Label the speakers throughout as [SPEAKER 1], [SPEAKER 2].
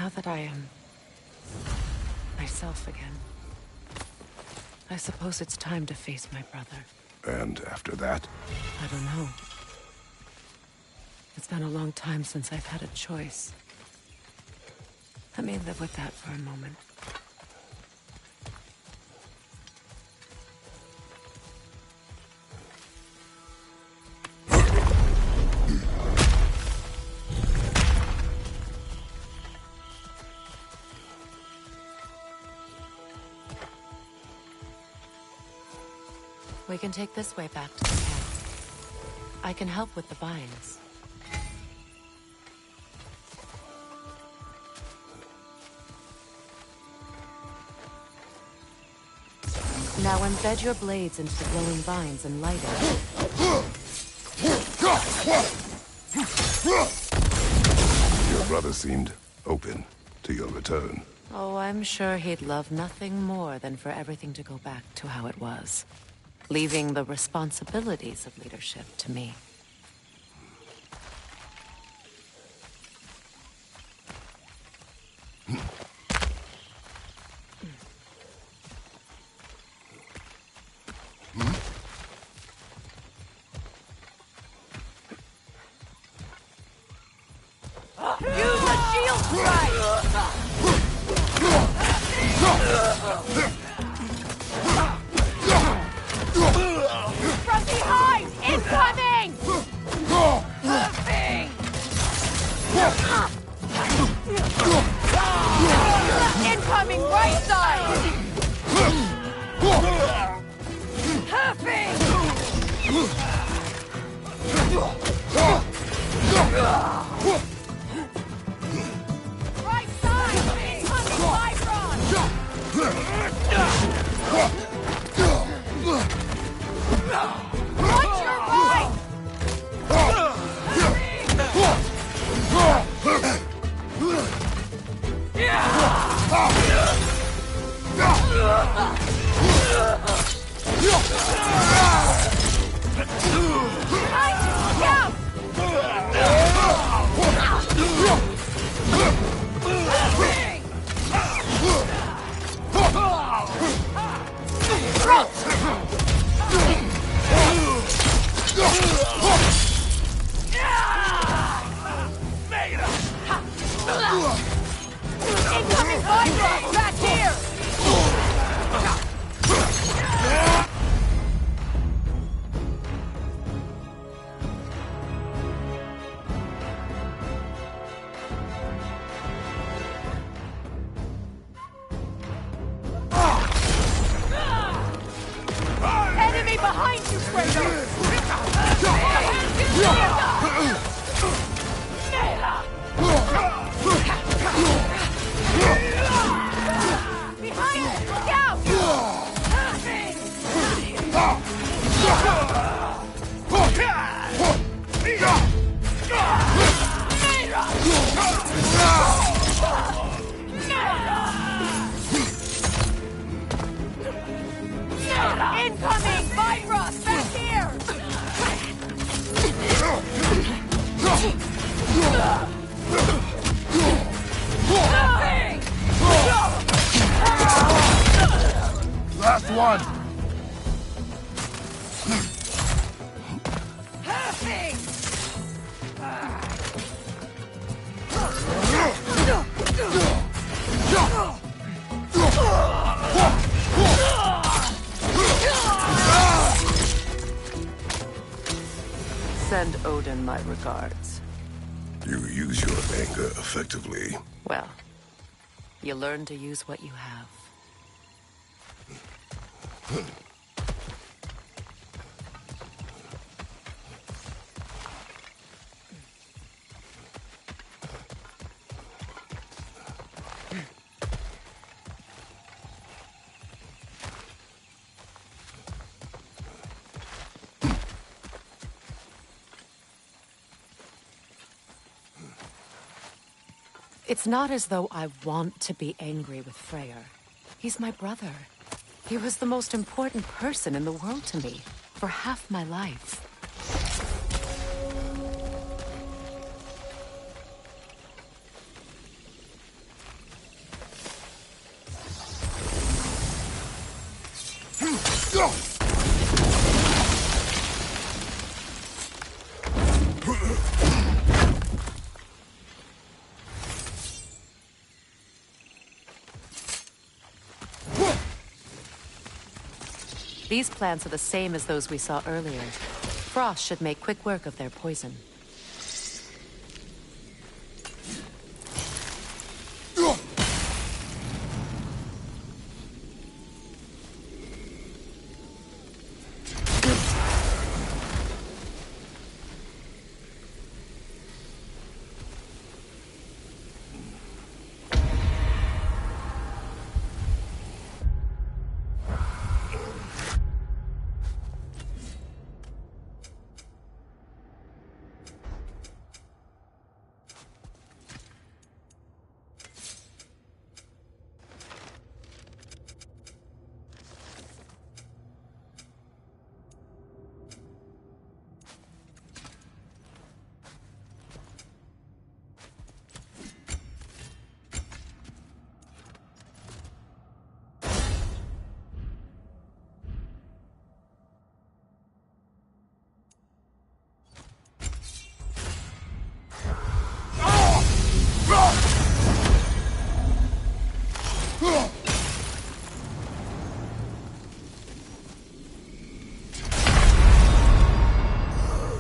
[SPEAKER 1] Now that I am myself again, I suppose it's time to face my brother.
[SPEAKER 2] And after that?
[SPEAKER 1] I don't know. It's been a long time since I've had a choice. Let me live with that for a moment. We can take this way back to the camp. I can help with the vines. Now embed your blades into the glowing vines and light it.
[SPEAKER 2] Your brother seemed open to your return.
[SPEAKER 1] Oh, I'm sure he'd love nothing more than for everything to go back to how it was, leaving the responsibilities of leadership to me.
[SPEAKER 3] From behind! Incoming! Incoming right side! Right side! Incoming Vibron! Watch your right! Behind you, scout! Incoming Vibron! Back here! Enemy behind you, Kratos! Behind you, scout! Incoming! Vibros! Back here!
[SPEAKER 2] Last one!
[SPEAKER 1] Send Odin my regards.
[SPEAKER 2] You use your anger effectively.
[SPEAKER 1] Well, you learn to use what you have. It's not as though I want to be angry with Freyr. He's my brother. He was the most important person in the world to me for half my life. These plants are the same as those we saw earlier. Frost should make quick work of their poison.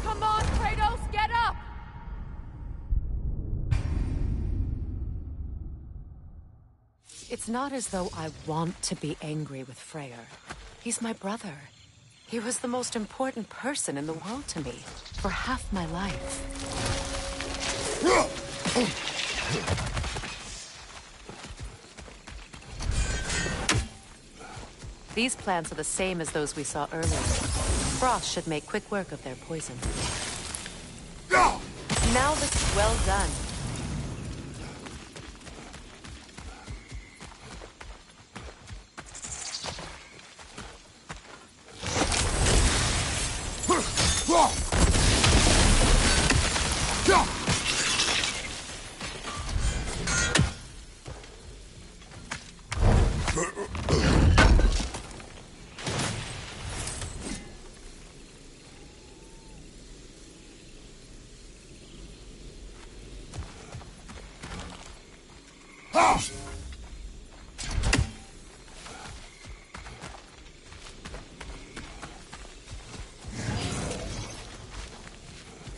[SPEAKER 3] Come on, Kratos, get up!
[SPEAKER 1] It's not as though I want to be angry with Freyr. He's my brother. He was the most important person in the world to me for half my life. These plants are the same as those we saw earlier. Frost should make quick work of their poison. Now this is well done.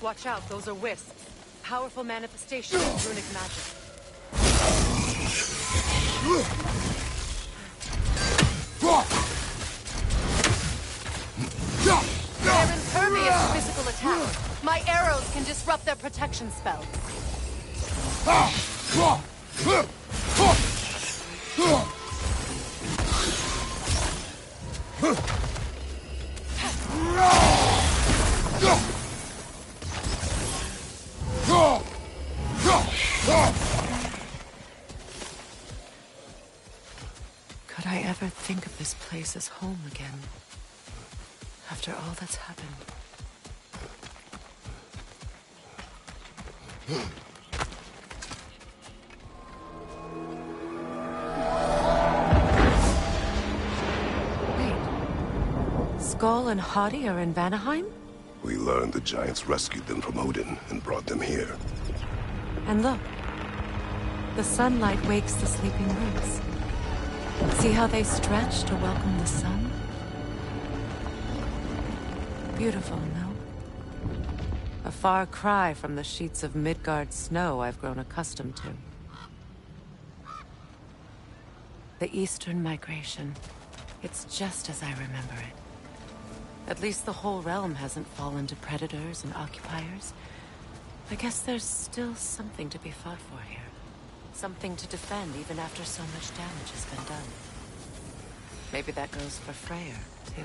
[SPEAKER 1] Watch out, those are wisps. Powerful manifestation of runic magic. They're impervious to physical attack. My arrows can disrupt their protection spells. Could I ever think of this place as home again? After all that's happened. Wait. Skull and Hati are in Vanaheim?
[SPEAKER 2] We learned the giants rescued them from Odin and brought them here.
[SPEAKER 1] And look. The sunlight wakes the sleeping roots. See how they stretch to welcome the sun? Beautiful, no? A far cry from the sheets of Midgard snow I've grown accustomed to. The Eastern Migration. It's just as I remember it. At least the whole realm hasn't fallen to predators and occupiers. I guess there's still something to be fought for here. Something to defend even after so much damage has been done. Maybe that goes for Freyr, too.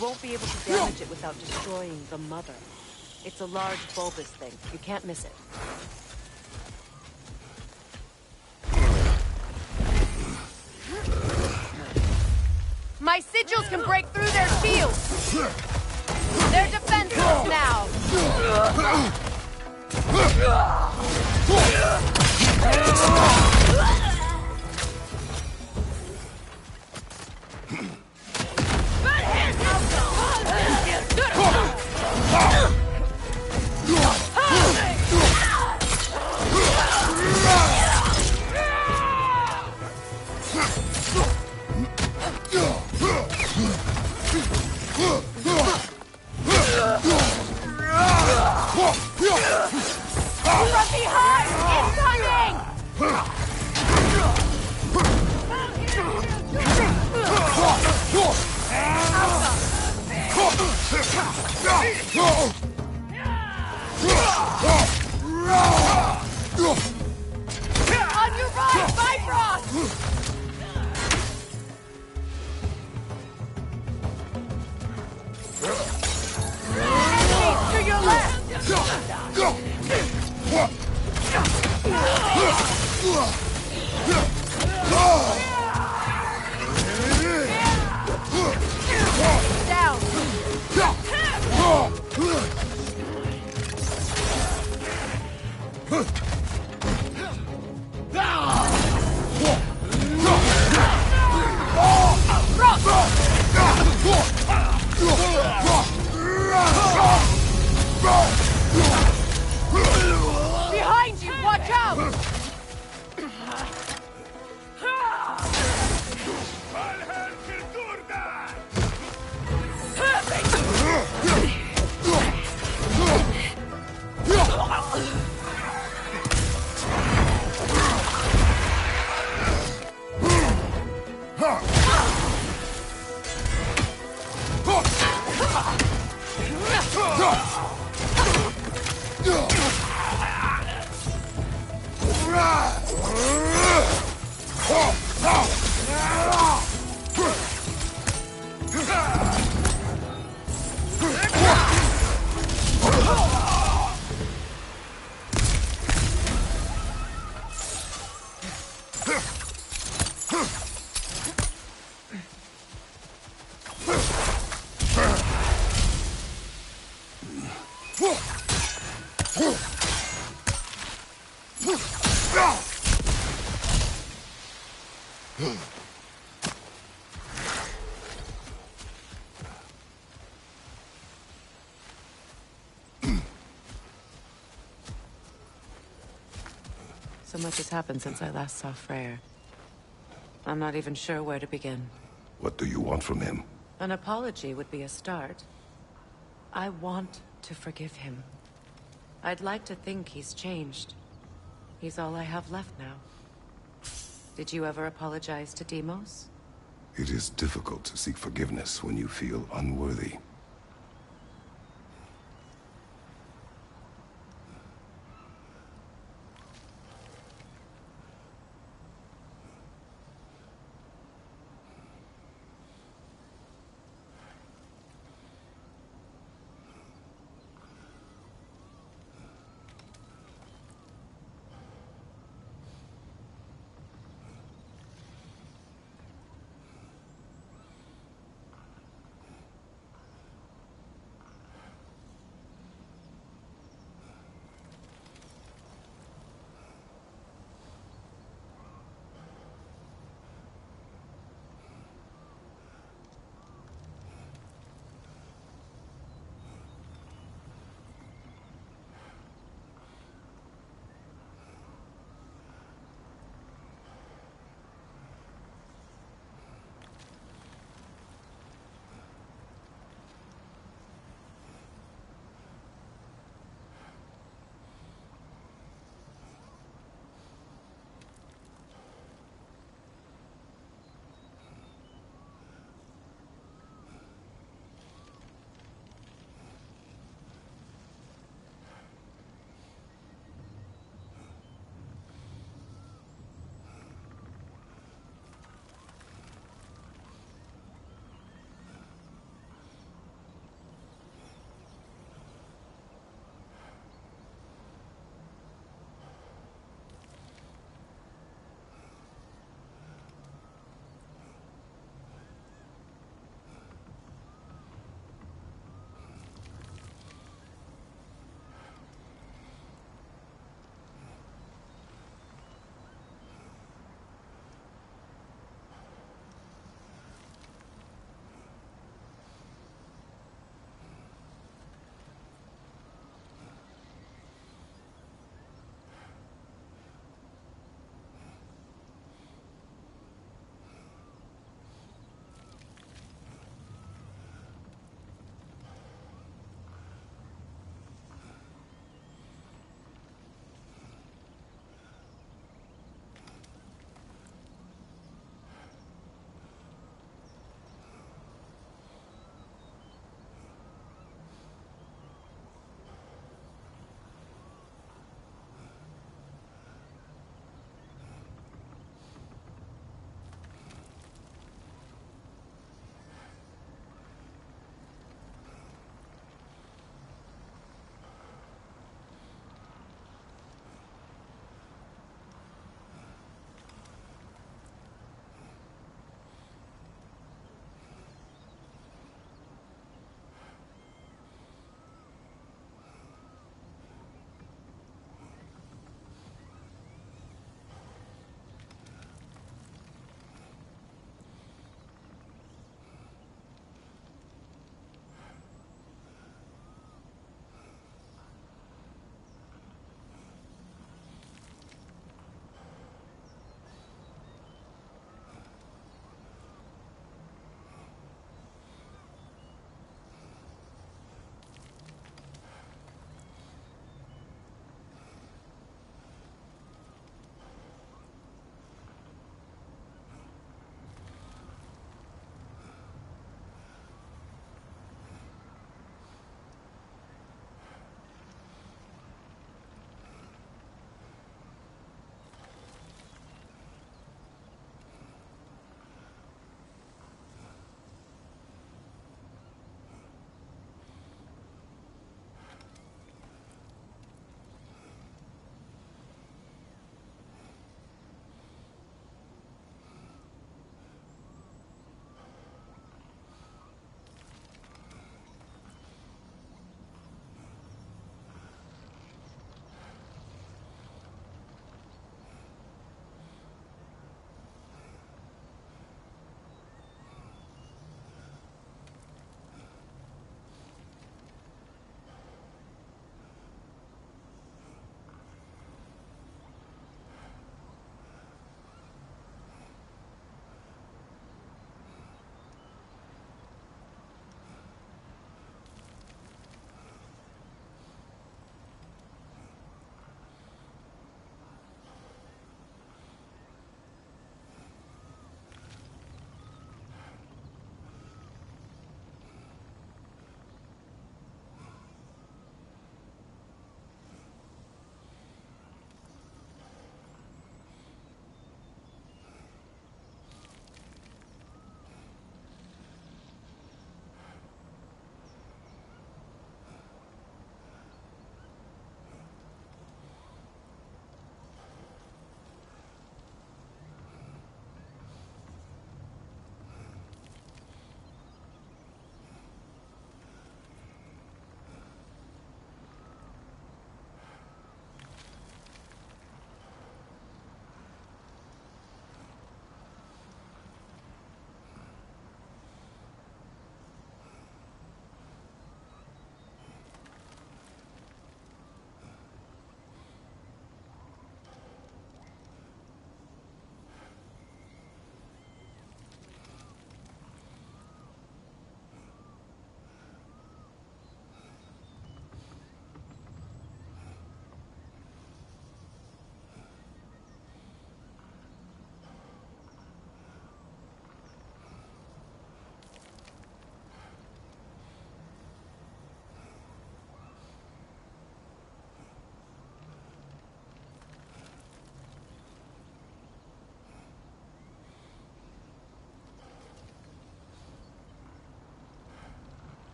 [SPEAKER 1] won't be able to damage it without destroying the mother. It's a large bulbous thing. You can't miss it.
[SPEAKER 3] My sigils can break through their shields! They're defenseless now! From behind! Incoming! On your right, Bifrost! Enemies to your left! Down! Behind you! Watch out!
[SPEAKER 1] So much has happened since I last saw Freyr. I'm not even sure where to begin.
[SPEAKER 2] What do you want from him?
[SPEAKER 1] An apology would be a start. I want to forgive him. I'd like to think he's changed. He's all I have left now. Did you ever apologize to Deimos?
[SPEAKER 2] It is difficult to seek forgiveness when you feel unworthy.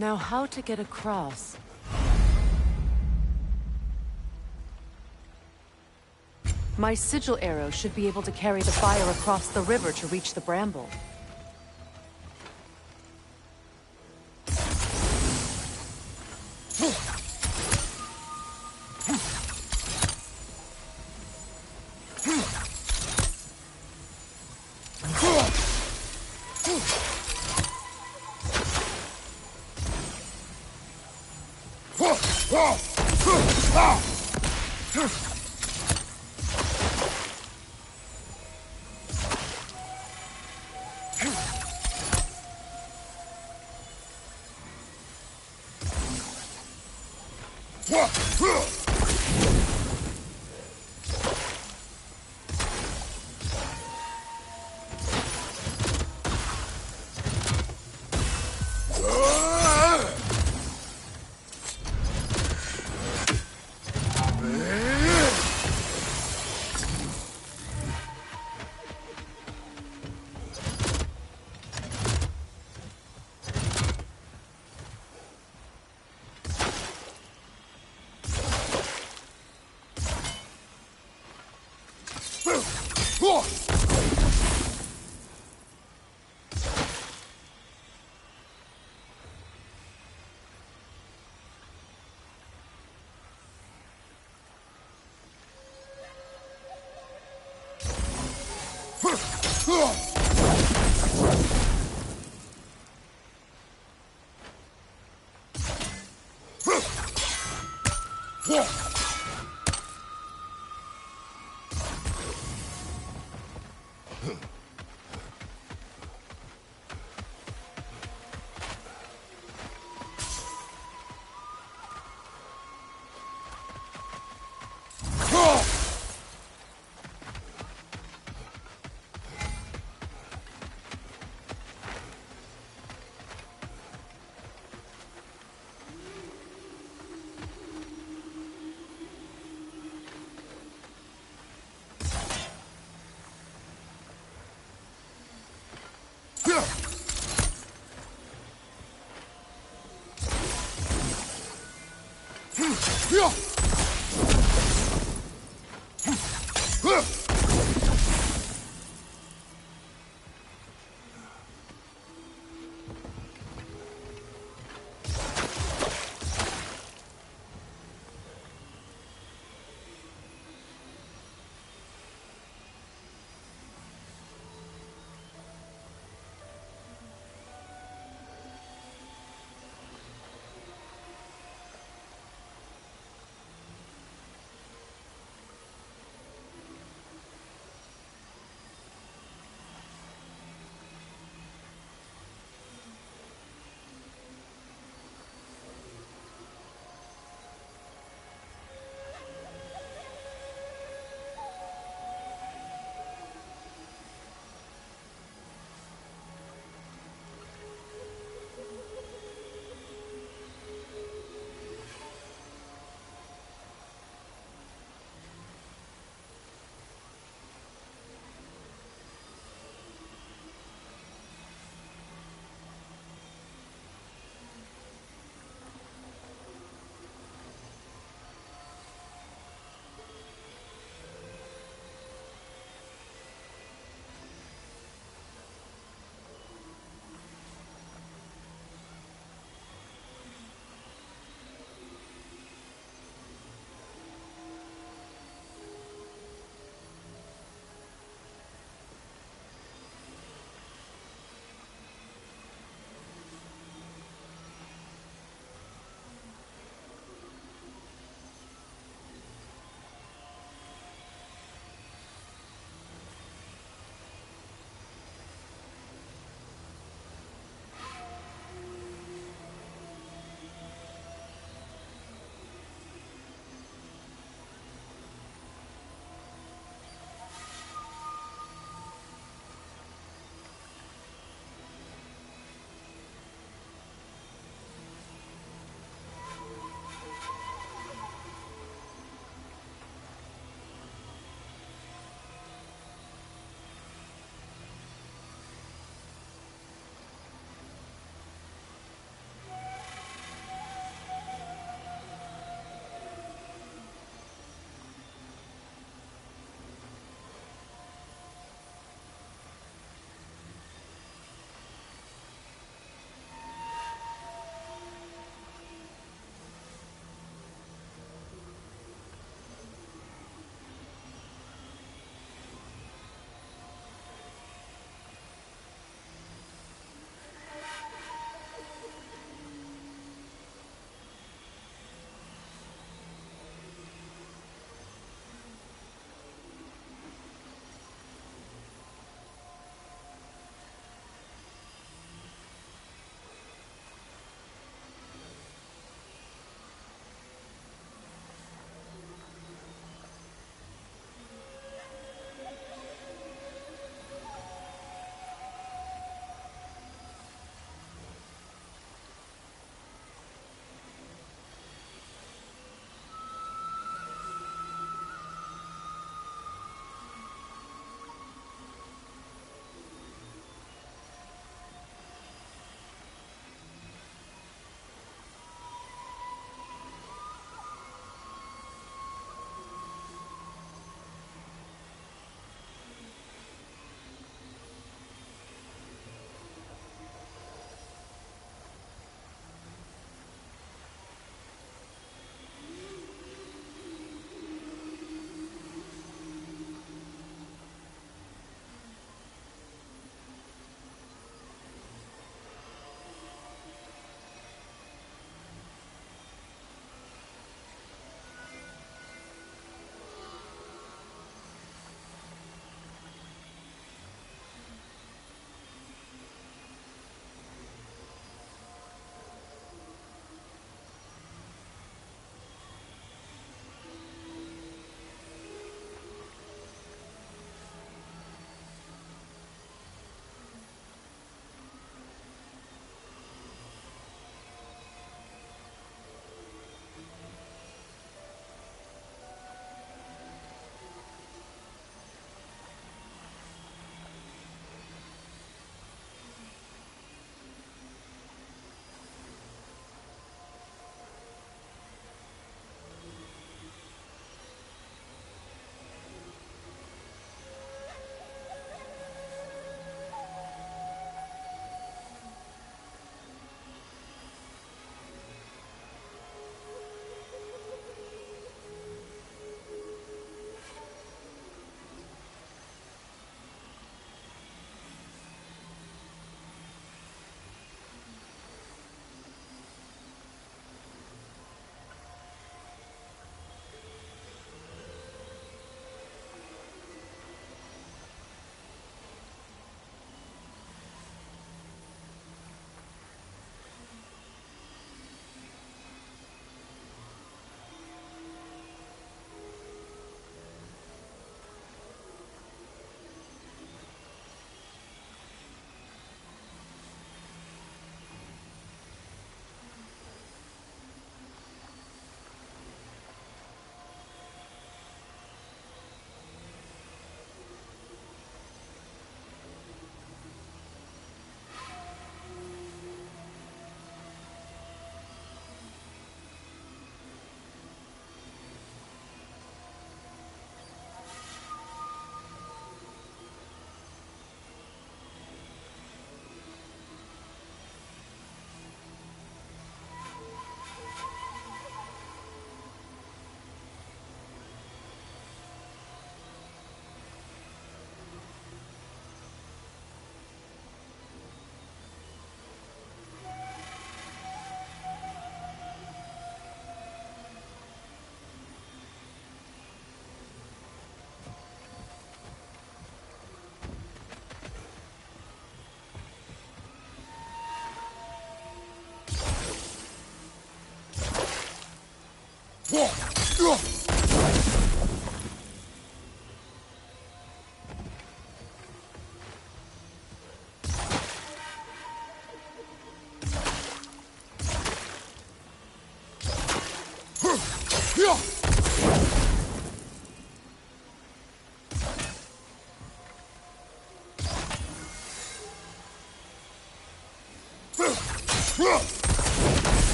[SPEAKER 1] Now how to get across? My sigil arrow should be able to carry the fire across the river to reach the bramble.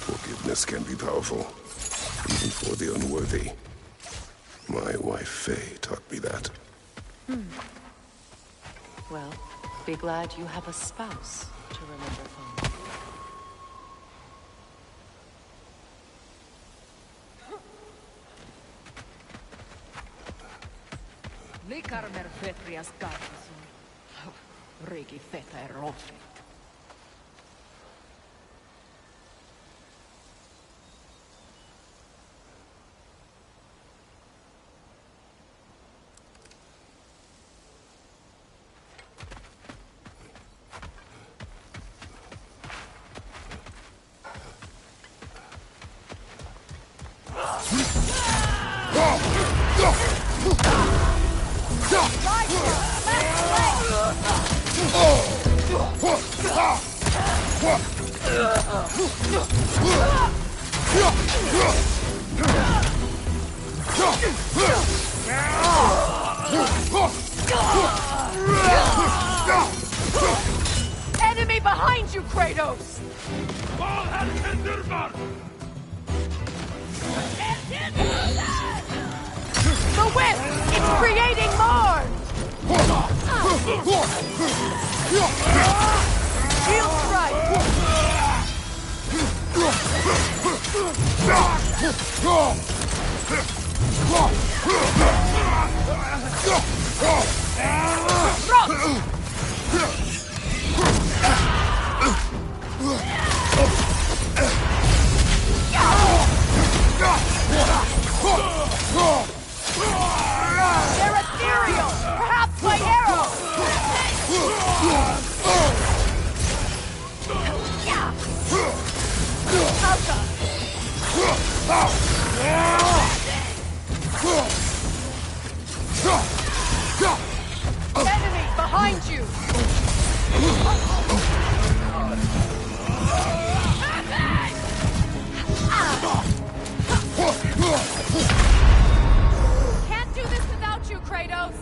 [SPEAKER 2] Forgiveness can be powerful, even for the unworthy. My wife, Faye, taught me that.
[SPEAKER 1] Well, be glad you have a spouse to remember home.
[SPEAKER 4] Likarmer Petrias Gardason. Rigi Feta Rofi.
[SPEAKER 3] Enemy behind you, Kratos! The whip! It's creating more! Shield They're ethereal! Perhaps by arrow! Enemy behind you! Can't do this without you, Kratos!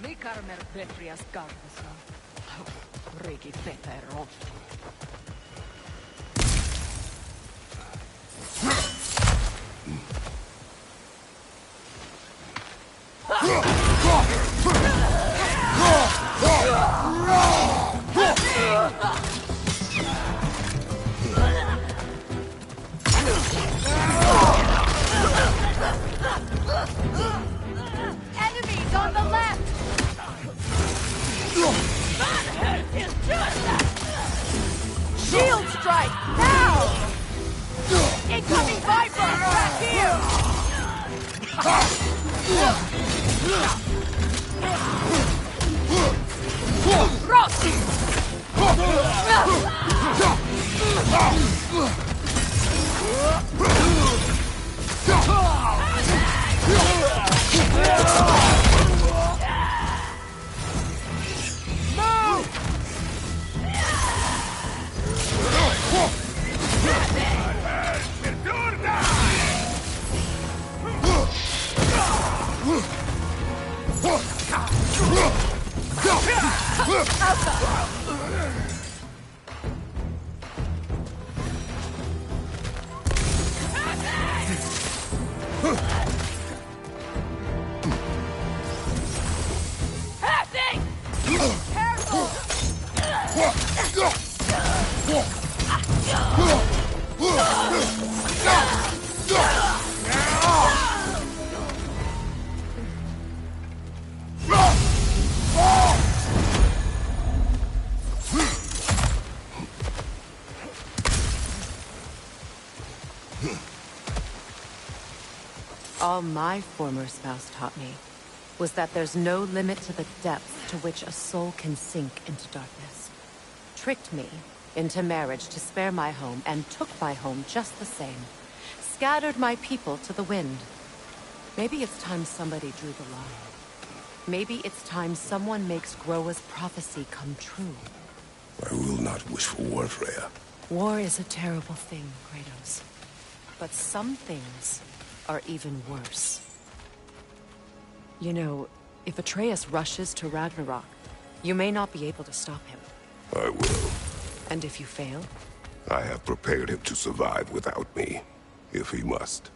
[SPEAKER 4] Likarmer Petrias Gardason. Rigi Feta Rofi.
[SPEAKER 3] Enemies on the left! Shield strike! Now! Incoming Viper! Back here! Rossi!
[SPEAKER 1] All my former spouse taught me was that there's no limit to the depths to which a soul can sink into darkness. Tricked me into marriage to spare my home, and took my home just the same. Scattered my people to the wind. Maybe it's time somebody drew the line. Maybe it's time someone makes Groa's prophecy come true.
[SPEAKER 2] I will not wish for war, Freya.
[SPEAKER 1] War is a terrible thing, Kratos. But some things are even worse. You know, if Atreus rushes to Ragnarok, you may not be able to stop him.
[SPEAKER 2] I will.
[SPEAKER 1] And if you fail?
[SPEAKER 2] I have prepared him to survive without me, if he must.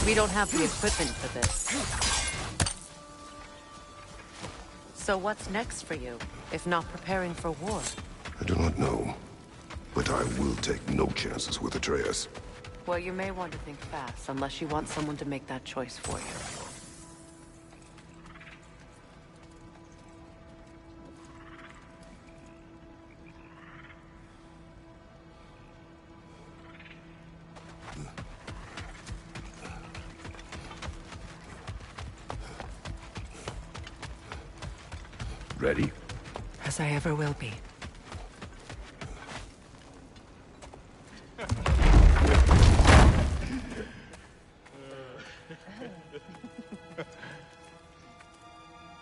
[SPEAKER 1] We don't have the equipment for this. So what's next for you, if not preparing for war?
[SPEAKER 2] I do not know, but I will take no chances with Atreus.
[SPEAKER 1] Well, you may want to think fast, unless you want someone to make that choice for you.
[SPEAKER 2] Ready?
[SPEAKER 1] As I ever will be.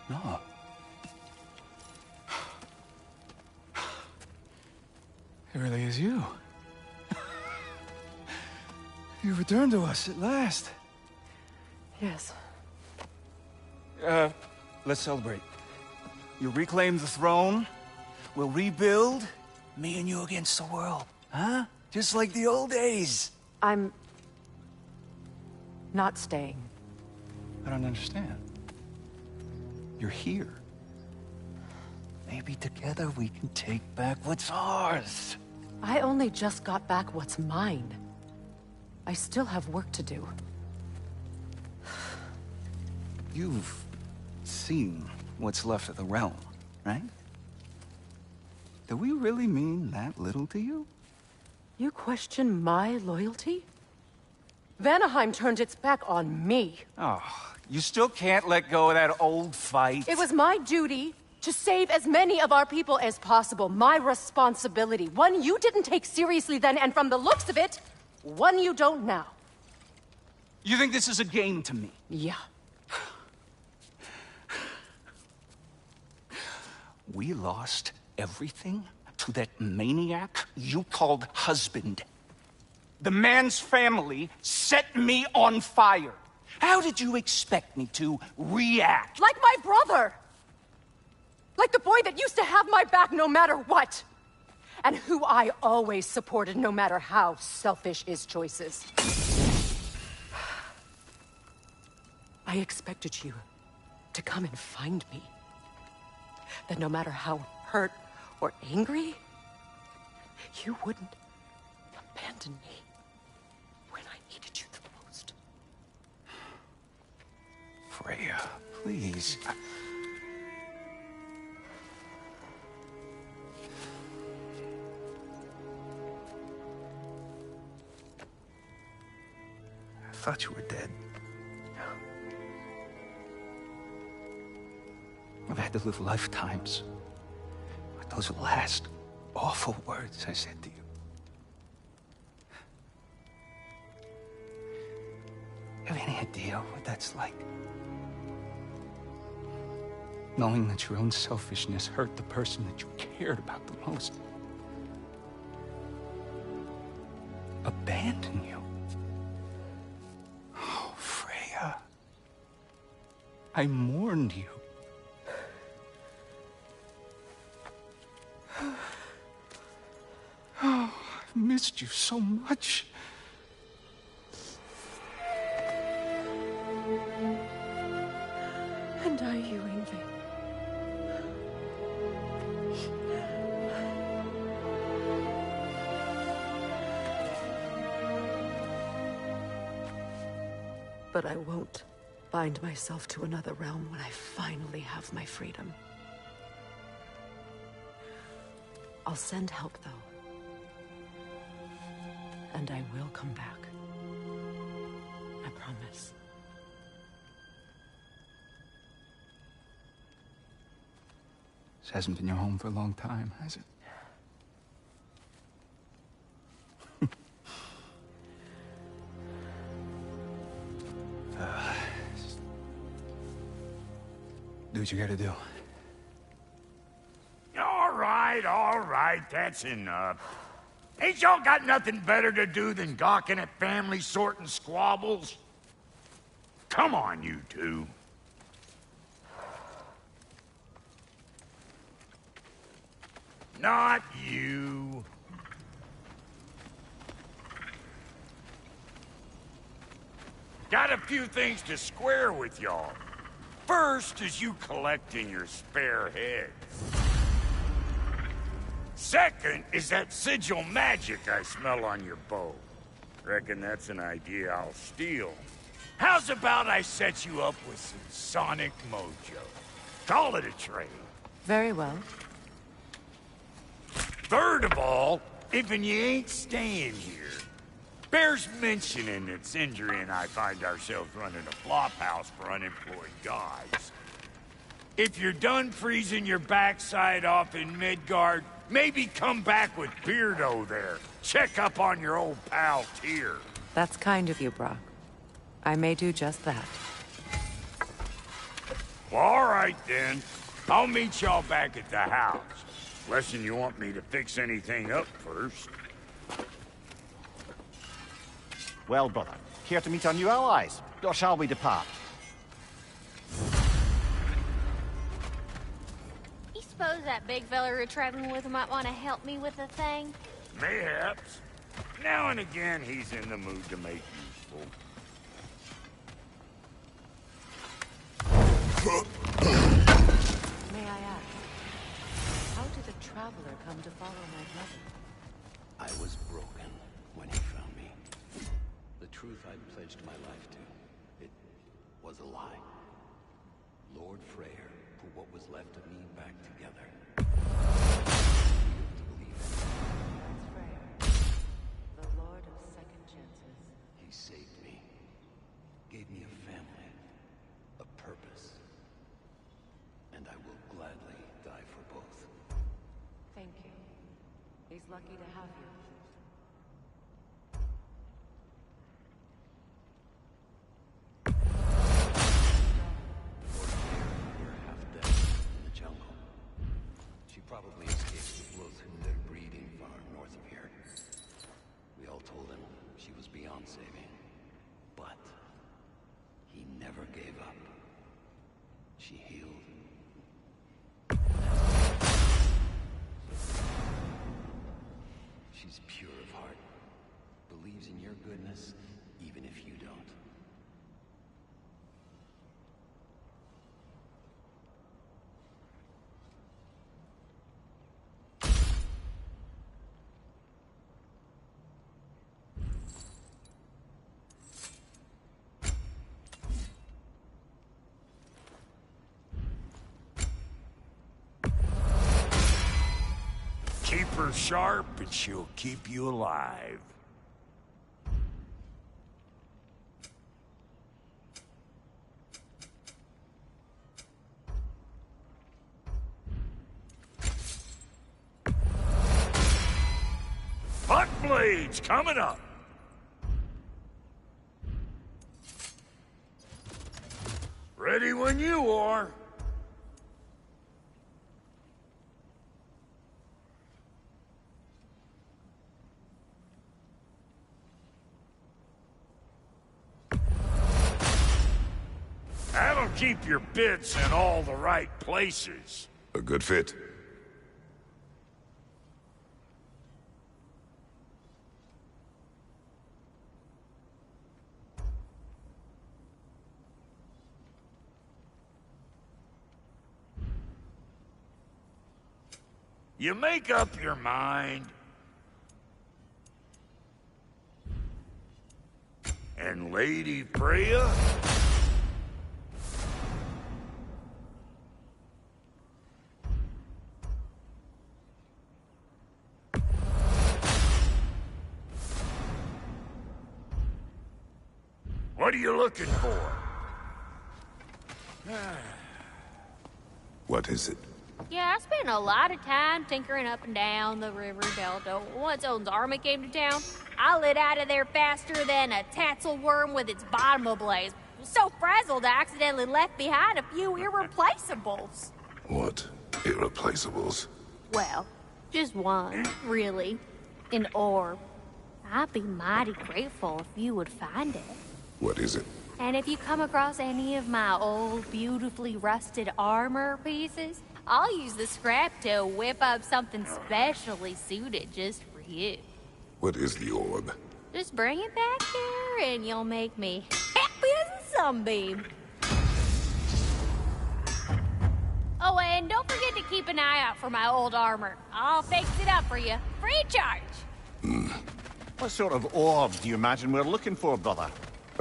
[SPEAKER 5] No. It really is you. You returned to us at last.
[SPEAKER 1] Yes.
[SPEAKER 5] Let's celebrate. You reclaim the throne, we'll rebuild, me and you against the world. Huh? Just like the old days.
[SPEAKER 1] I'm... not staying.
[SPEAKER 5] I don't understand. You're here. Maybe together we can take back what's ours.
[SPEAKER 1] I only just got back what's mine. I still have work to do.
[SPEAKER 5] You've seen what's left of the realm, right? Do we really mean that little to you?
[SPEAKER 1] You question my loyalty? Vanaheim turned its back on me.
[SPEAKER 5] Oh, you still can't let go of that old fight.
[SPEAKER 1] It was my duty to save as many of our people as possible. My responsibility. One you didn't take seriously then, and from the looks of it, one you don't now.
[SPEAKER 5] You think this is a game to me?
[SPEAKER 1] Yeah.
[SPEAKER 5] We lost everything to that maniac you called husband. The man's family set me on fire. How did you expect me to react?
[SPEAKER 1] Like my brother! Like the boy that used to have my back no matter what! And who I always supported no matter how selfish his choices. I expected you to come and find me. That no matter how hurt or angry, you wouldn't abandon me when I needed you the most.
[SPEAKER 5] Freya, please. I thought you were dead. I've had to live lifetimes with those last awful words I said to you. You have any idea what that's like? Knowing that your own selfishness hurt the person that you cared about the most. Abandon you. Oh, Freya. I mourned you. Oh, I've missed you so much.
[SPEAKER 4] And are you, Ingrid?
[SPEAKER 6] But I won't bind myself to another realm when I finally have my freedom. I'll send help, though. And I will come back. I promise.
[SPEAKER 5] This hasn't been your home for a long time, has it? Do what you gotta do.
[SPEAKER 7] All right, that's enough. Ain't y'all got nothing better to do than gawking at family sorting squabbles? Come on, you two. Not you. Got a few things to square with y'all. First is you collecting your spare heads. Second is that sigil magic I smell on your bow. Reckon that's an idea I'll steal. How's about I set you up with some sonic mojo? Call it a trade.
[SPEAKER 1] Very well.
[SPEAKER 7] Third of all, if you ain't staying here, bears mentioning that Sindri and I find ourselves running a flop house for unemployed guys. If you're done freezing your backside off in Midgard, maybe come back with Beardo there. Check up on your old pal Tyr.
[SPEAKER 1] That's kind of you, Brock. I may do just that.
[SPEAKER 7] Well, all right then. I'll meet y'all back at the house. Unless you want me to fix anything up first.
[SPEAKER 8] Well, brother, here to meet our new allies, or shall we depart?
[SPEAKER 9] You suppose that big fella we're traveling with might want to help me with a thing?
[SPEAKER 7] Mayhaps. Now and again, he's in the mood to make useful.
[SPEAKER 1] May I ask, how did a traveler come to follow my brother?
[SPEAKER 10] I was broken when he found me. The truth I'd pledged my life to, it was a lie. Lord Freyr put what was left of me back together.
[SPEAKER 1] That's Freyr, the Lord of Second Chances.
[SPEAKER 10] He saved me, gave me a family, a purpose, and I will gladly die for both.
[SPEAKER 1] Thank you. He's lucky to have you.
[SPEAKER 10] We're half dead in the jungle. She probably escaped with Lothar and their breeding far north of here. We all told him she was beyond saving. But he never gave up. She healed. She's pure of heart. Believes in your goodness, even if you don't.
[SPEAKER 7] Keep her sharp and she'll keep you alive. blades coming up. Ready when you are. That'll keep your bits in all the right places.
[SPEAKER 2] A good fit.
[SPEAKER 7] You make up your mind. And Lady Freya? What are you looking for?
[SPEAKER 2] What is it?
[SPEAKER 9] Yeah, I spent a lot of time tinkering up and down the river delta. Once Odin's army came to town, I lit out of there faster than a tassel worm with its bottom ablaze. So frazzled, I accidentally left behind a few irreplaceables.
[SPEAKER 2] What irreplaceables?
[SPEAKER 9] Well, just one, really. An orb. I'd be mighty grateful if you would find it.
[SPEAKER 2] What is it?
[SPEAKER 9] And if you come across any of my old, beautifully rusted armor pieces, I'll use the scrap to whip up something specially suited just for you.
[SPEAKER 2] What is the orb?
[SPEAKER 9] Just bring it back here and you'll make me happy as a sunbeam. Oh, and don't forget to keep an eye out for my old armor. I'll fix it up for you, free of charge.
[SPEAKER 8] What sort of orb do you imagine we're looking for, brother?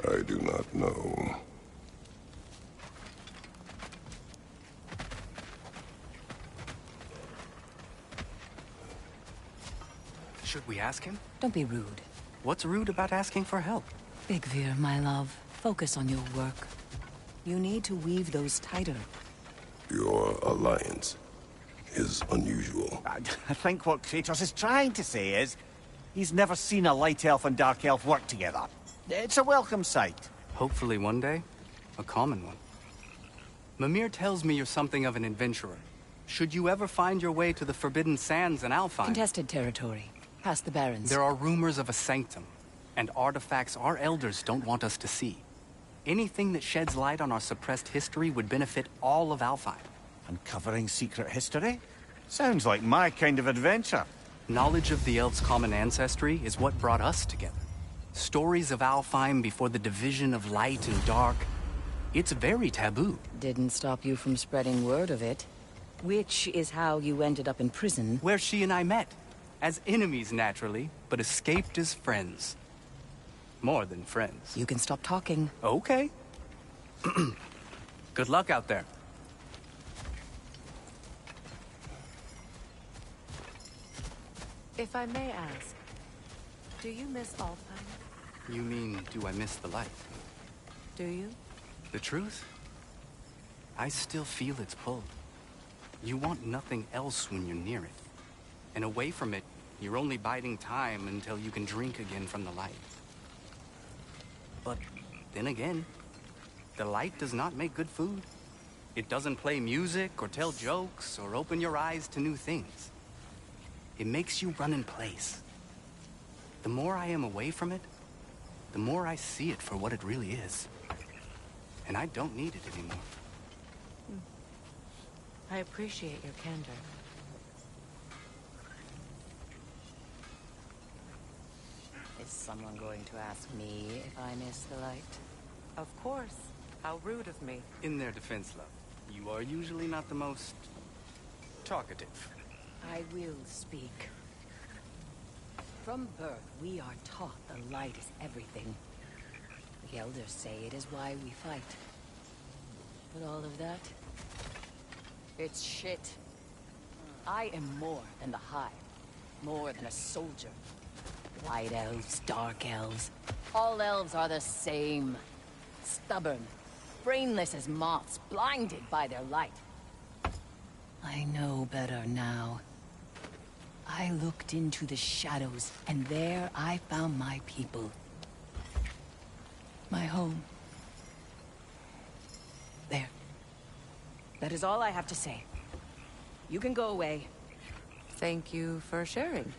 [SPEAKER 2] I do not know.
[SPEAKER 11] Should we ask him?
[SPEAKER 12] Don't be rude.
[SPEAKER 11] What's rude about asking for help?
[SPEAKER 12] Bigvir, my love, focus on your work. You need to weave those tighter.
[SPEAKER 2] Your alliance is unusual.
[SPEAKER 8] I think what Kratos is trying to say is, he's never seen a light elf and dark elf work together. It's a welcome sight.
[SPEAKER 11] Hopefully one day, a common one. Mimir tells me you're something of an adventurer. Should you ever find your way to the Forbidden Sands in Alfheim...
[SPEAKER 12] Contested territory. Past the Barrens.
[SPEAKER 11] There are rumors of a sanctum, and artifacts our elders don't want us to see. Anything that sheds light on our suppressed history would benefit all of Alfheim.
[SPEAKER 8] Uncovering secret history? Sounds like my kind of adventure.
[SPEAKER 11] Knowledge of the elves' common ancestry is what brought us together. Stories of Alfheim before the division of light and dark. It's very taboo.
[SPEAKER 12] Didn't stop you from spreading word of it. Which is how you ended up in prison.
[SPEAKER 11] Where she and I met. As enemies, naturally, but escaped as friends. More than friends.
[SPEAKER 12] You can stop talking.
[SPEAKER 11] Okay. Good luck out there.
[SPEAKER 1] If I may ask, do you miss Alfheim?
[SPEAKER 11] You mean, do I miss the light?
[SPEAKER 1] Do you?
[SPEAKER 11] The truth? I still feel its pull. You want nothing else when you're near it. And away from it, you're only biding time until you can drink again from the light. But then again, the light does not make good food. It doesn't play music or tell jokes or open your eyes to new things. It makes you run in place. The more I am away from it, the more I see it for what it really is. And I don't need it anymore.
[SPEAKER 1] I appreciate your candor.
[SPEAKER 12] Is someone going to ask me if I miss the light?
[SPEAKER 1] Of course. How rude of me.
[SPEAKER 11] In their defense, love, you are usually not the most talkative.
[SPEAKER 12] I will speak. From birth, we are taught the light is everything. The elders say it is why we fight. But all of that, it's shit. I am more than the Hive. More than a soldier. White elves, dark elves. All elves are the same. Stubborn. Brainless as moths, blinded by their light. I know better now. I looked into the shadows, and there I found my people. My home. There. That is all I have to say. You can go away.
[SPEAKER 1] Thank you for sharing.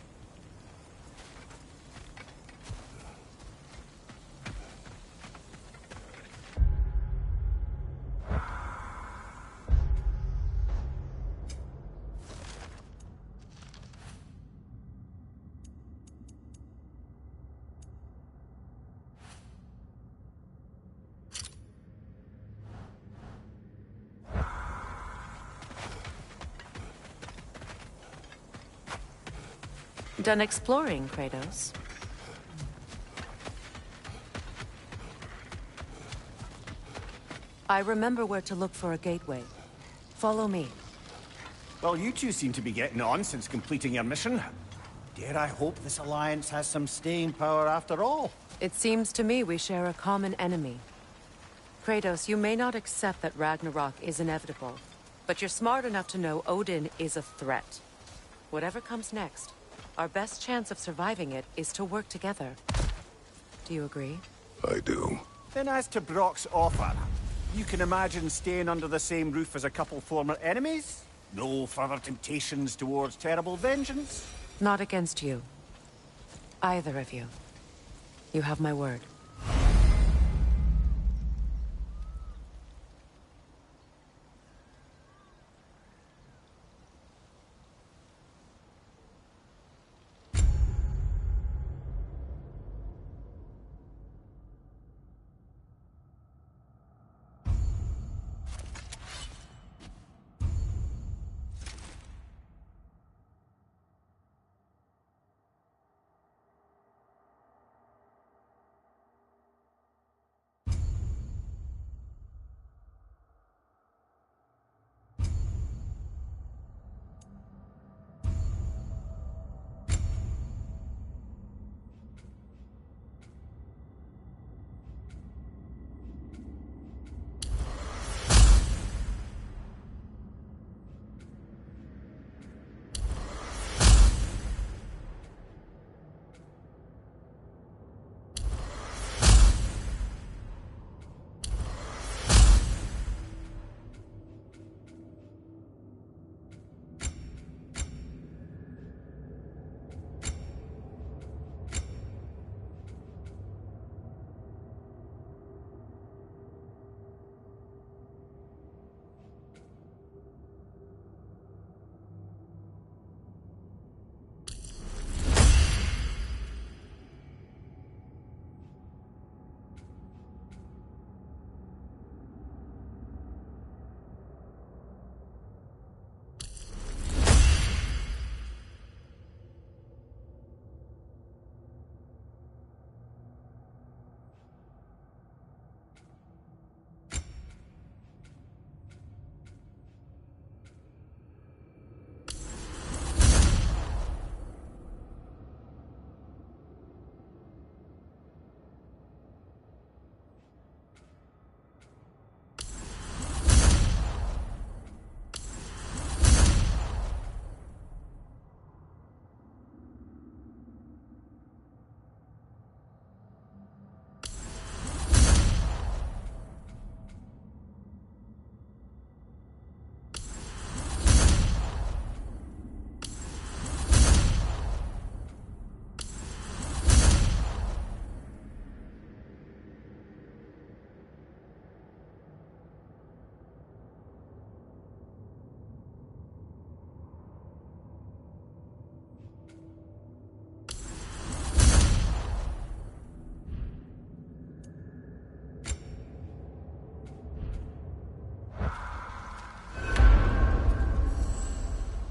[SPEAKER 1] Done exploring, Kratos? I remember where to look for a gateway. Follow me.
[SPEAKER 8] Well, you two seem to be getting on since completing your mission. Dare I hope this alliance has some staying power after all?
[SPEAKER 1] It seems to me we share a common enemy. Kratos, you may not accept that Ragnarok is inevitable, but you're smart enough to know Odin is a threat. Whatever comes next, our best chance of surviving it is to work together. Do you agree?
[SPEAKER 2] I do.
[SPEAKER 8] Then as to Brock's offer, you can imagine staying under the same roof as a couple former enemies? No further temptations towards terrible vengeance?
[SPEAKER 1] Not against you. Either of you. You have my word.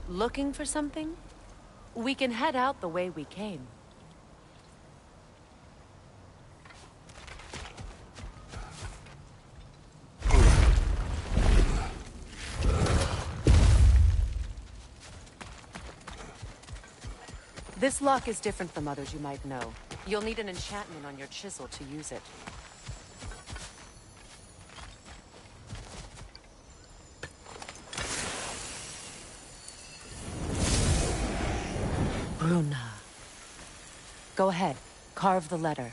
[SPEAKER 1] Looking for something? We can head out the way we came. This lock is different from others you might know. You'll need an enchantment on your chisel to use it. Bruna. Go ahead. Carve the letter.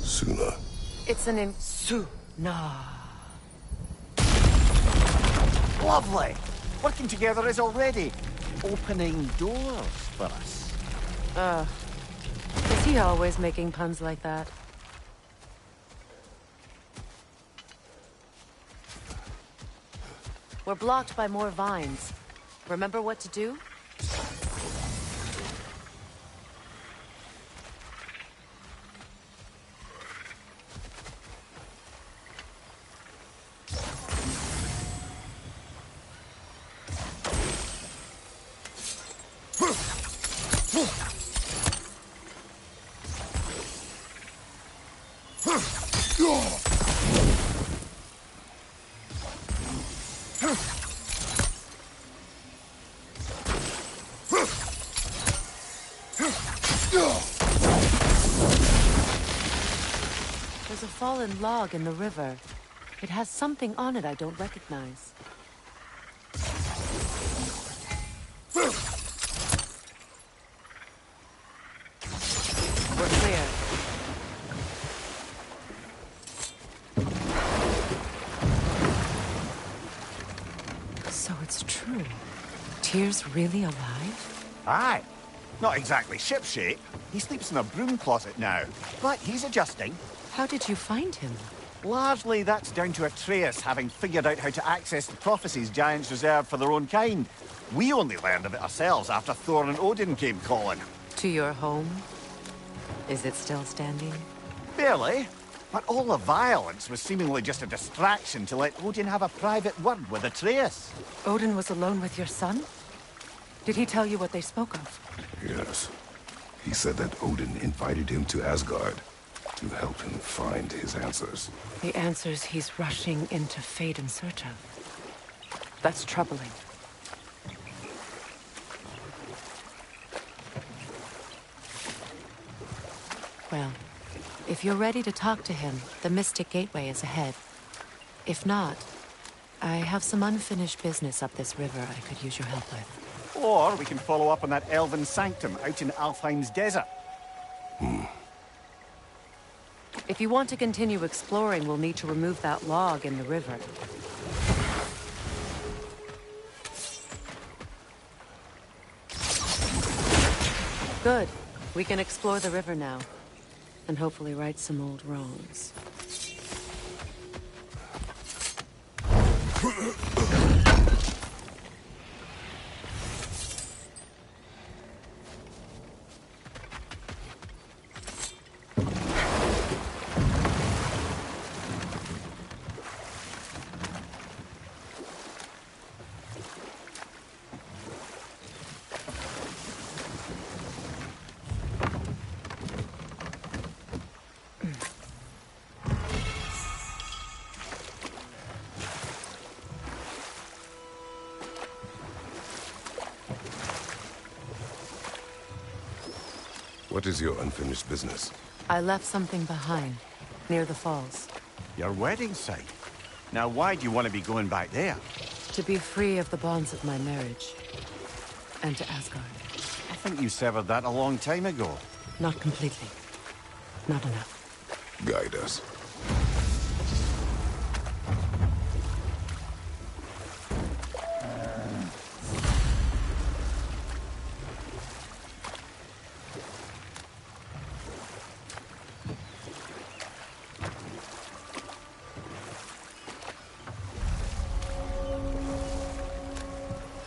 [SPEAKER 2] Suna.
[SPEAKER 1] It's an Suna.
[SPEAKER 8] Lovely! Working together is already opening doors for us.
[SPEAKER 1] Is he always making puns like that? We're blocked by more vines. Remember what to do? There's a fallen log in the river. It has something on it I don't recognize. We're clear. So it's true. Tyr's really alive?
[SPEAKER 8] Aye. Not exactly shipshape. He sleeps in a broom closet now. But he's adjusting.
[SPEAKER 1] How did you find him?
[SPEAKER 8] Largely, that's down to Atreus having figured out how to access the prophecies giants reserved for their own kind. We only learned of it ourselves after Thor and Odin came calling.
[SPEAKER 1] To your home? Is it still standing?
[SPEAKER 8] Barely. But all the violence was seemingly just a distraction to let Odin have a private word with Atreus.
[SPEAKER 1] Odin was alone with your son? Did he tell you what they spoke of?
[SPEAKER 2] Yes. He said that Odin invited him to Asgard to help him find his answers.
[SPEAKER 1] The answers he's rushing into fate in search of. That's troubling. Well, if you're ready to talk to him, the Mystic Gateway is ahead. If not, I have some unfinished business up this river I could use your help with.
[SPEAKER 8] Or we can follow up on that elven sanctum out in Alfheim's desert.
[SPEAKER 1] If you want to continue exploring, we'll need to remove that log in the river. Good. We can explore the river now. And hopefully right some old wrongs.
[SPEAKER 2] What is your unfinished business?
[SPEAKER 1] I left something behind, near the falls.
[SPEAKER 8] Your wedding site? Now why do you want to be going back there?
[SPEAKER 1] To be free of the bonds of my marriage. And to Asgard.
[SPEAKER 8] I think you severed that a long time ago.
[SPEAKER 1] Not completely. Not enough.
[SPEAKER 2] Guide us.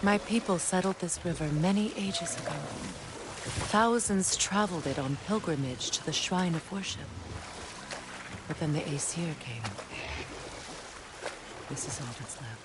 [SPEAKER 1] My people settled this river many ages ago. Thousands traveled it on pilgrimage to the shrine of worship. But then the Aesir came. This is all that's left.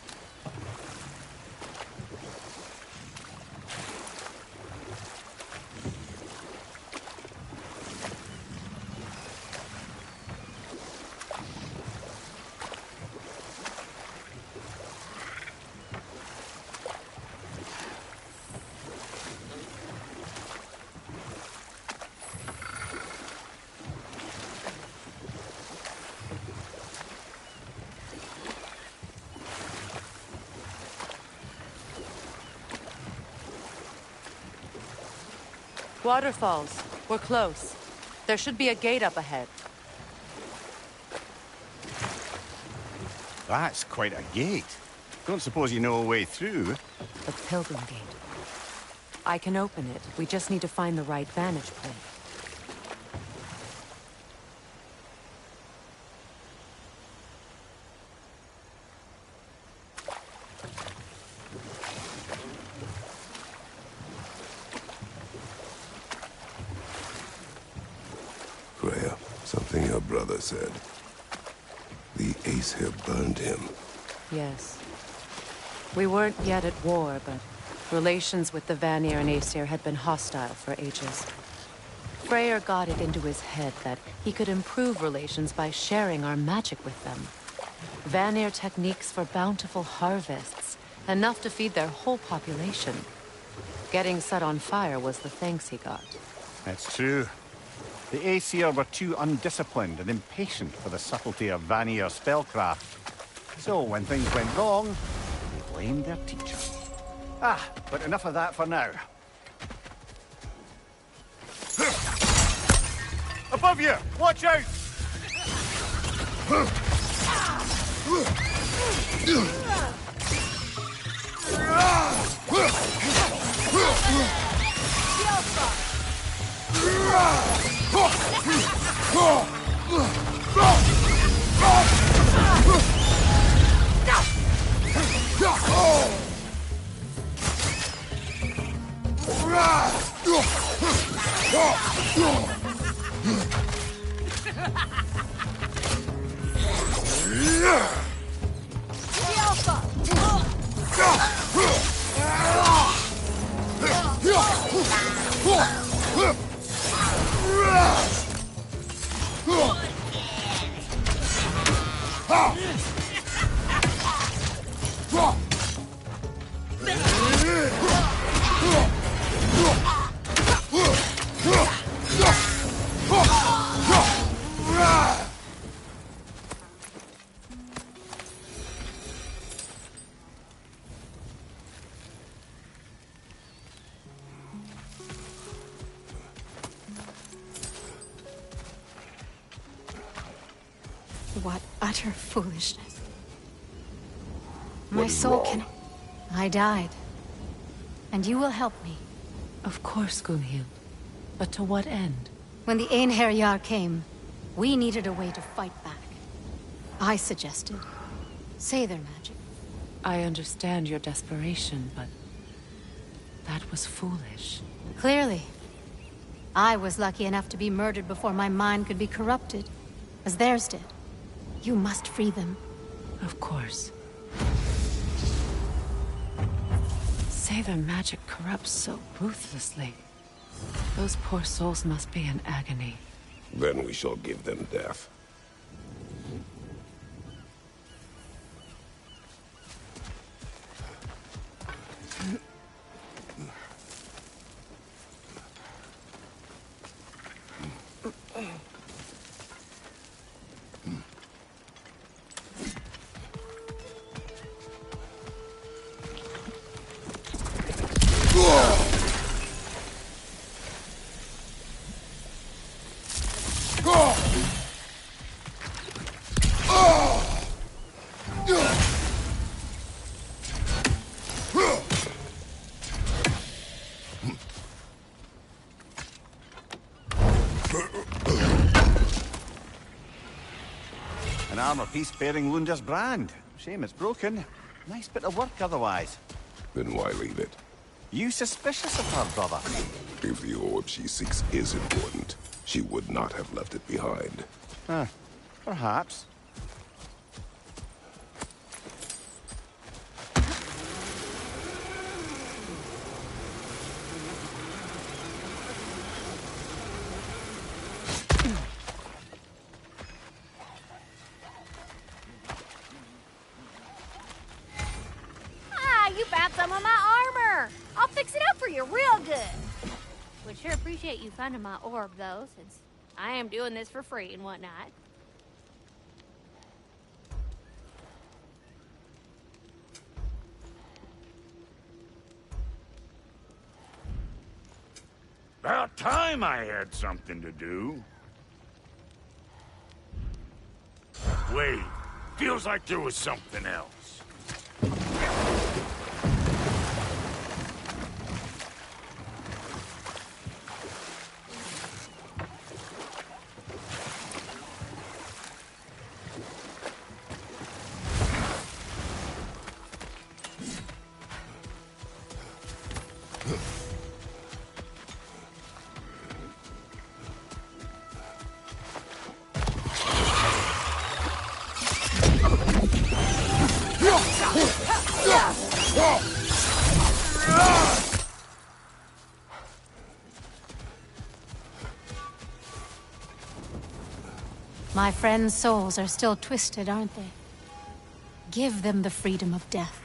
[SPEAKER 1] Waterfalls. We're close. There should be a gate up ahead.
[SPEAKER 8] That's quite a gate. Don't suppose you know a way through?
[SPEAKER 1] The Pilgrim Gate. I can open it. We just need to find the right vantage point.
[SPEAKER 2] Freya, something your brother said. The Aesir burned him.
[SPEAKER 1] Yes. We weren't yet at war, but relations with the Vanir and Aesir had been hostile for ages. Freyr got it into his head that he could improve relations by sharing our magic with them. Vanir techniques for bountiful harvests, enough to feed their whole population. Getting set on fire was the thanks he got.
[SPEAKER 8] It's true. The Aesir were too undisciplined and impatient for the subtlety of Vanir spellcraft. So when things went wrong, they blamed their teacher. But enough of that for now. Above you! Watch out!
[SPEAKER 13] What utter foolishness.
[SPEAKER 2] What
[SPEAKER 13] My
[SPEAKER 2] is
[SPEAKER 13] soul
[SPEAKER 2] wrong?
[SPEAKER 13] can... I died. And you will help me.
[SPEAKER 1] Of course, Gunhild. But to what end?
[SPEAKER 13] When the Einherjar came, we needed a way to fight back. I suggested Seidr magic.
[SPEAKER 1] I understand your desperation, but... that was foolish.
[SPEAKER 13] Clearly. I was lucky enough to be murdered before my mind could be corrupted, as theirs did. You must free them.
[SPEAKER 1] Of course. Seidr magic corrupts so ruthlessly. Those poor souls must be in agony.
[SPEAKER 2] Then we shall give them death.
[SPEAKER 8] An armor piece bearing Lunda's brand. Shame it's broken. Nice bit of work otherwise.
[SPEAKER 2] Then why leave it?
[SPEAKER 8] You suspicious of her, brother?
[SPEAKER 2] If the orb she seeks is important, she would not have left it behind.
[SPEAKER 8] Perhaps.
[SPEAKER 9] You found some of my armor. I'll fix it up for you real good. Would sure appreciate you finding my orb, though, since I am doing this for free and whatnot.
[SPEAKER 7] About time I had something to do. Wait, feels like there was something else.
[SPEAKER 13] My friends' souls are still twisted, aren't they? Give them the freedom of death.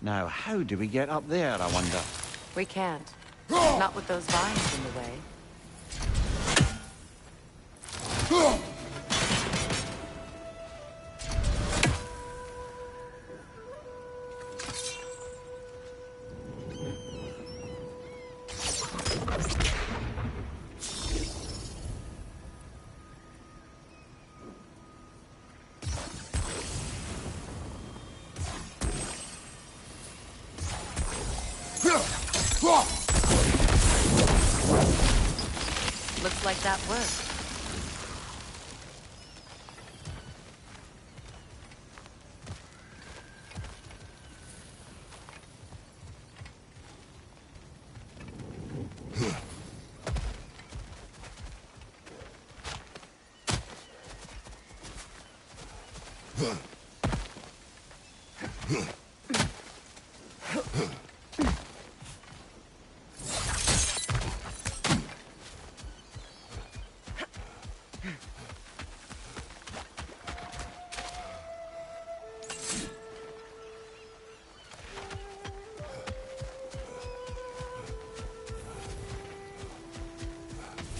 [SPEAKER 8] Now, how do we get up there, I wonder?
[SPEAKER 1] We can't. Not with those vines in the way. Looks like that worked.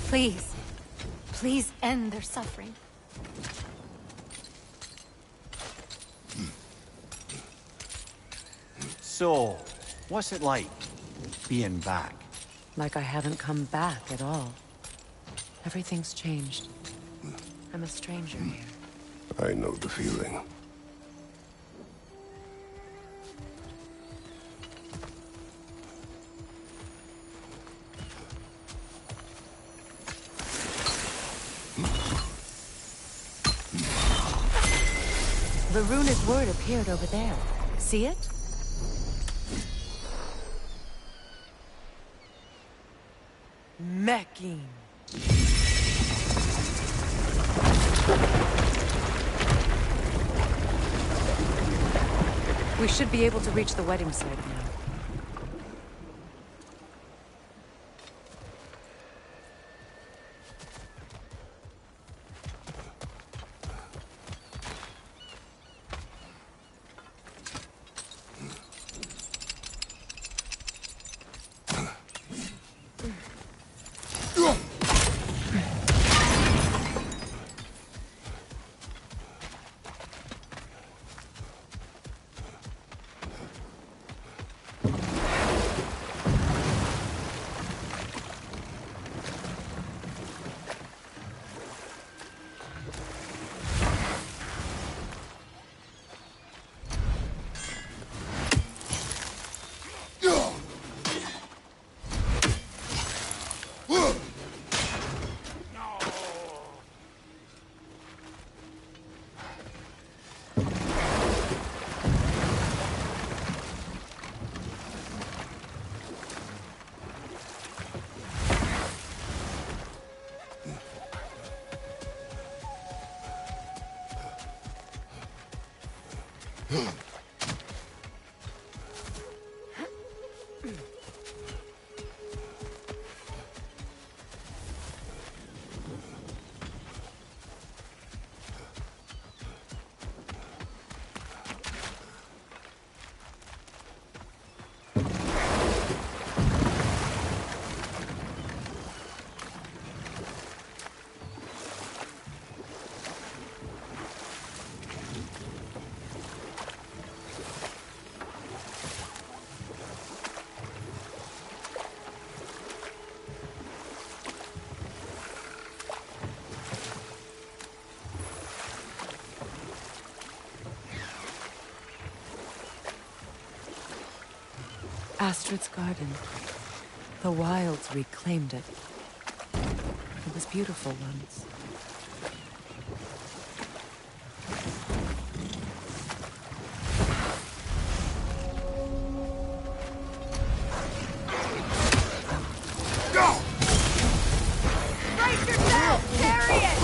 [SPEAKER 13] Please. Please end their suffering.
[SPEAKER 8] So, what's it like, being back?
[SPEAKER 1] Like I haven't come back at all. Everything's changed. I'm a stranger here.
[SPEAKER 2] I know the feeling.
[SPEAKER 1] The runic word appeared over there. See it? Mechking. We should be able to reach the wedding site now. Astrid's garden. The wilds reclaimed it. It was beautiful once.
[SPEAKER 3] Brace yourself! Carry it!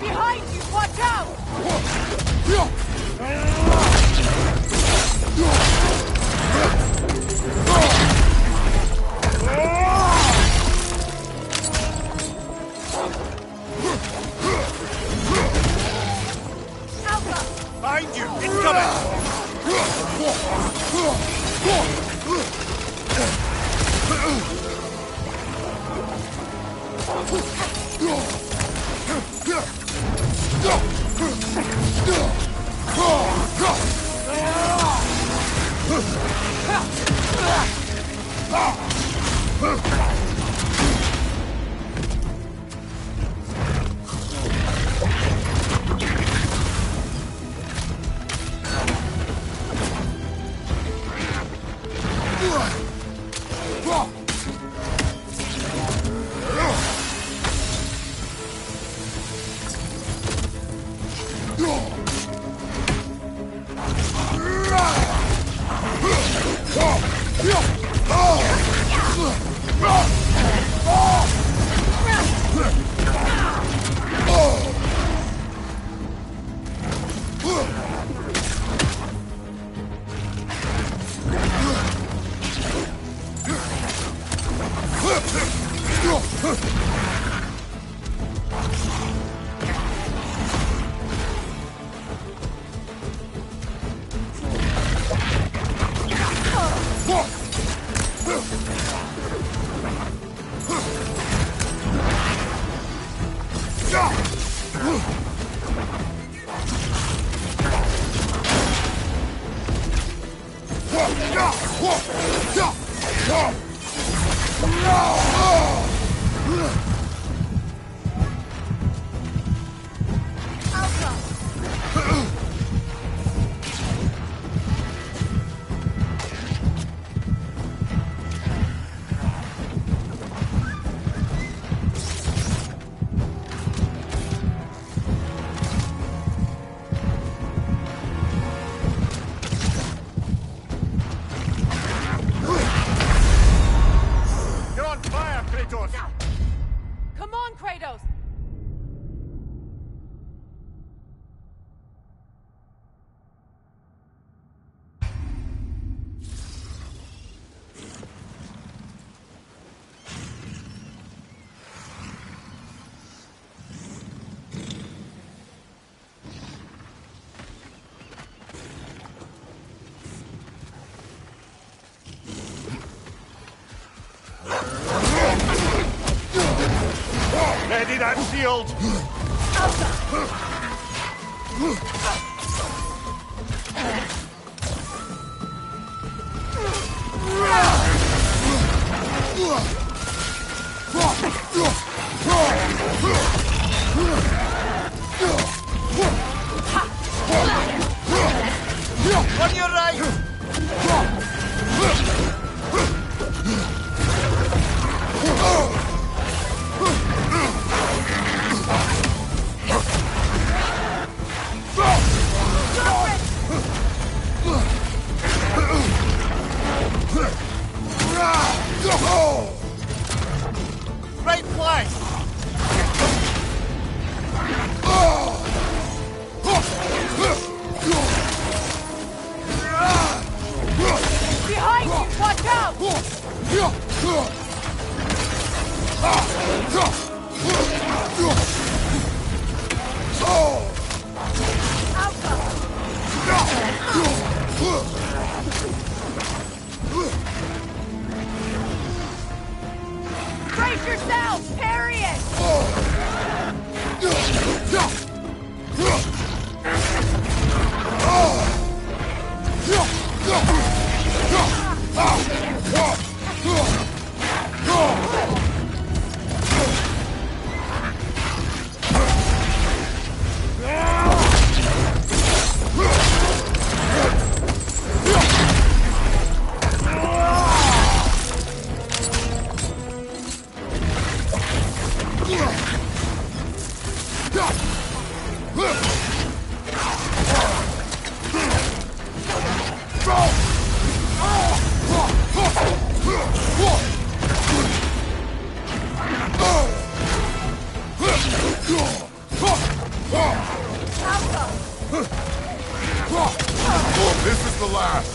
[SPEAKER 3] Behind you! Watch out!
[SPEAKER 7] Behind you! Incoming!
[SPEAKER 3] Come on, Kratos!
[SPEAKER 7] Ready that shield! On your right!
[SPEAKER 2] This is the last.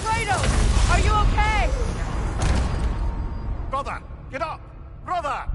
[SPEAKER 3] Kratos, are you okay?
[SPEAKER 8] Brother, get up! Brother!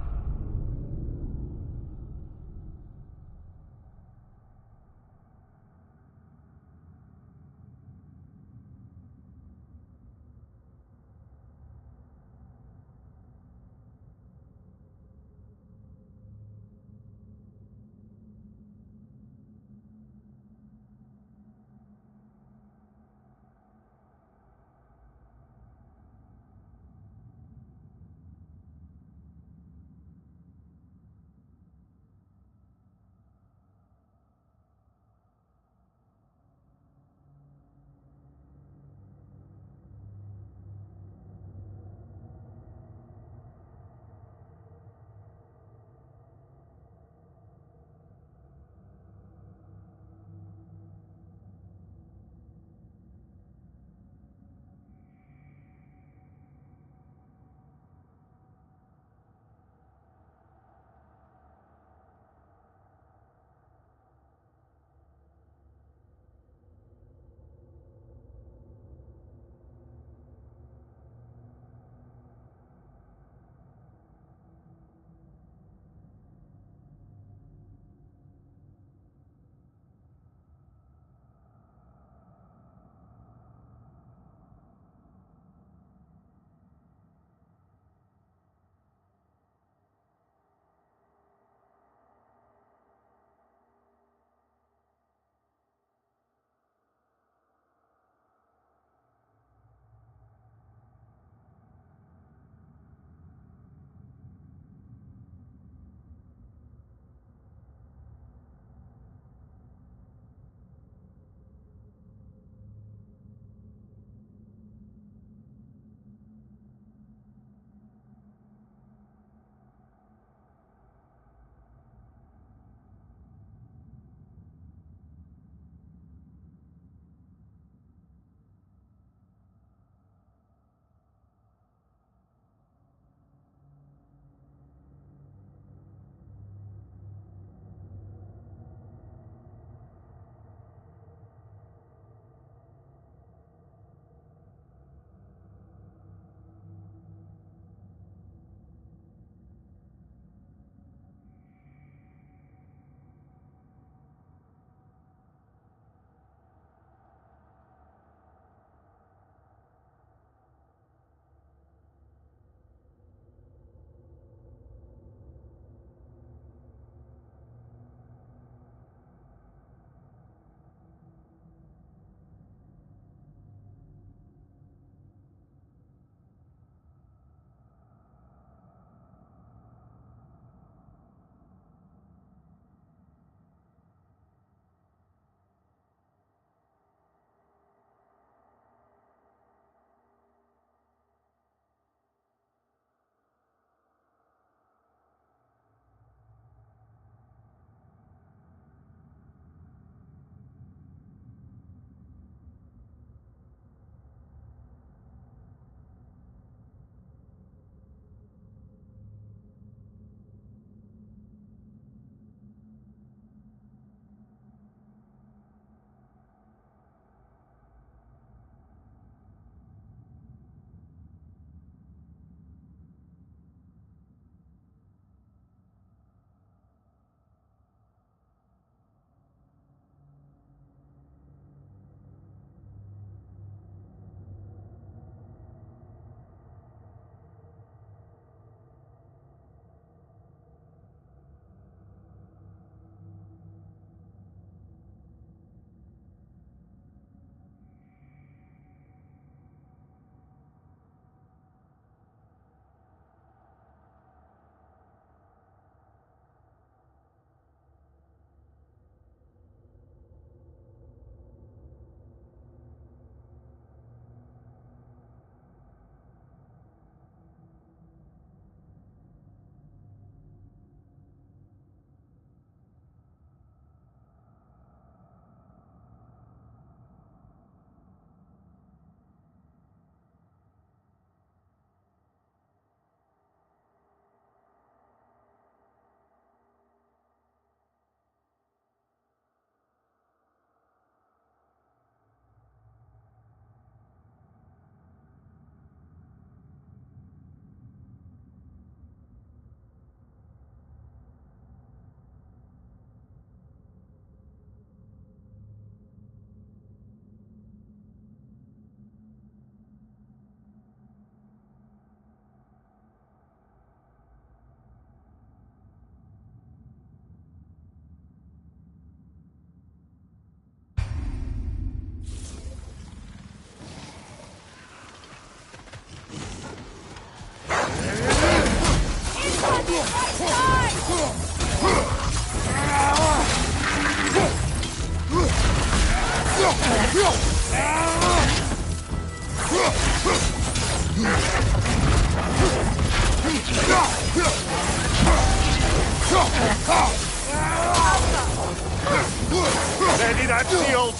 [SPEAKER 8] Ready that shield!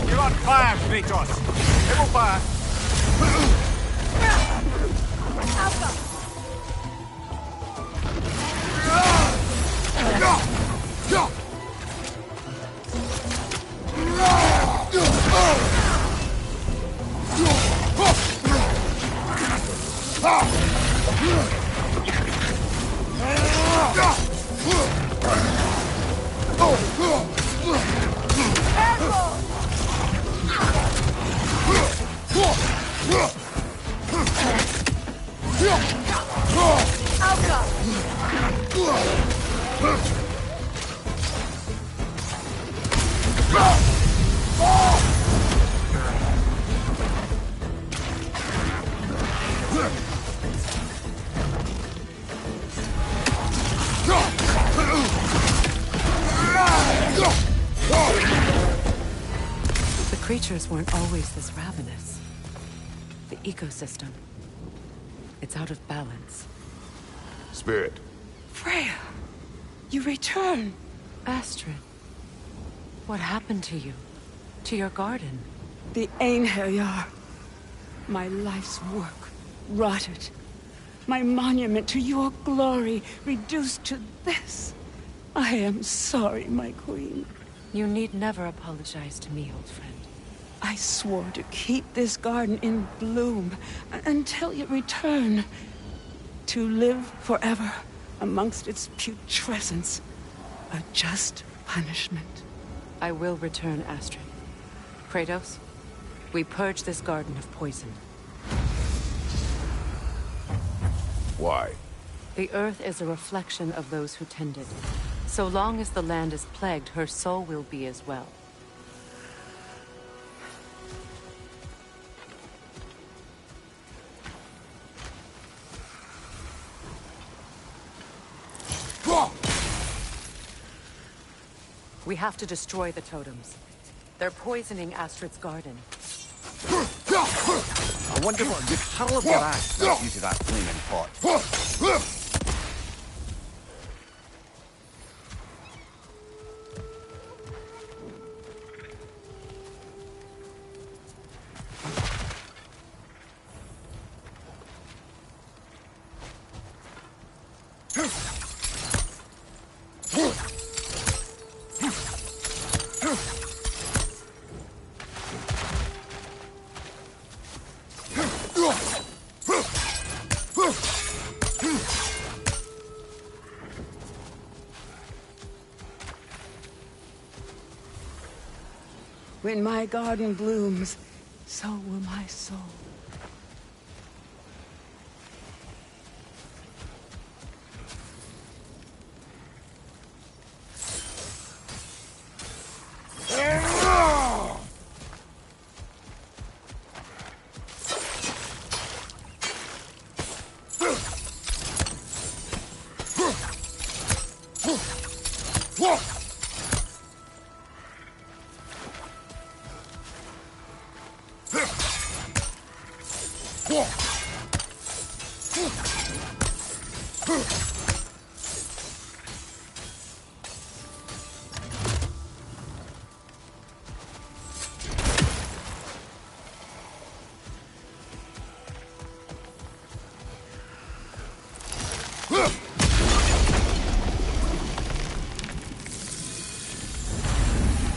[SPEAKER 5] You're on fire, Kratos! Level fire!
[SPEAKER 1] The creatures weren't always this ravenous. The ecosystem. It's out of balance.
[SPEAKER 2] Spirit.
[SPEAKER 1] Freya! You return! Astrid. What happened to you? To your garden?
[SPEAKER 14] The Einherjar. My life's work rotted. My monument to your glory reduced to this. I am sorry, my queen.
[SPEAKER 1] You need never apologize to me, old friend.
[SPEAKER 14] I swore to keep this garden in bloom until you return. To live forever amongst its putrescence. A just punishment.
[SPEAKER 1] I will return, Astrid. Kratos, we purge this garden of poison.
[SPEAKER 2] Why?
[SPEAKER 1] The earth is a reflection of those who tend it. So long as the land is plagued, her soul will be as well. We have to destroy the totems. They're poisoning Astrid's garden.
[SPEAKER 8] I wonder what a good hurl of your ass got you to that flaming pot.
[SPEAKER 14] When my garden blooms, so will my soul.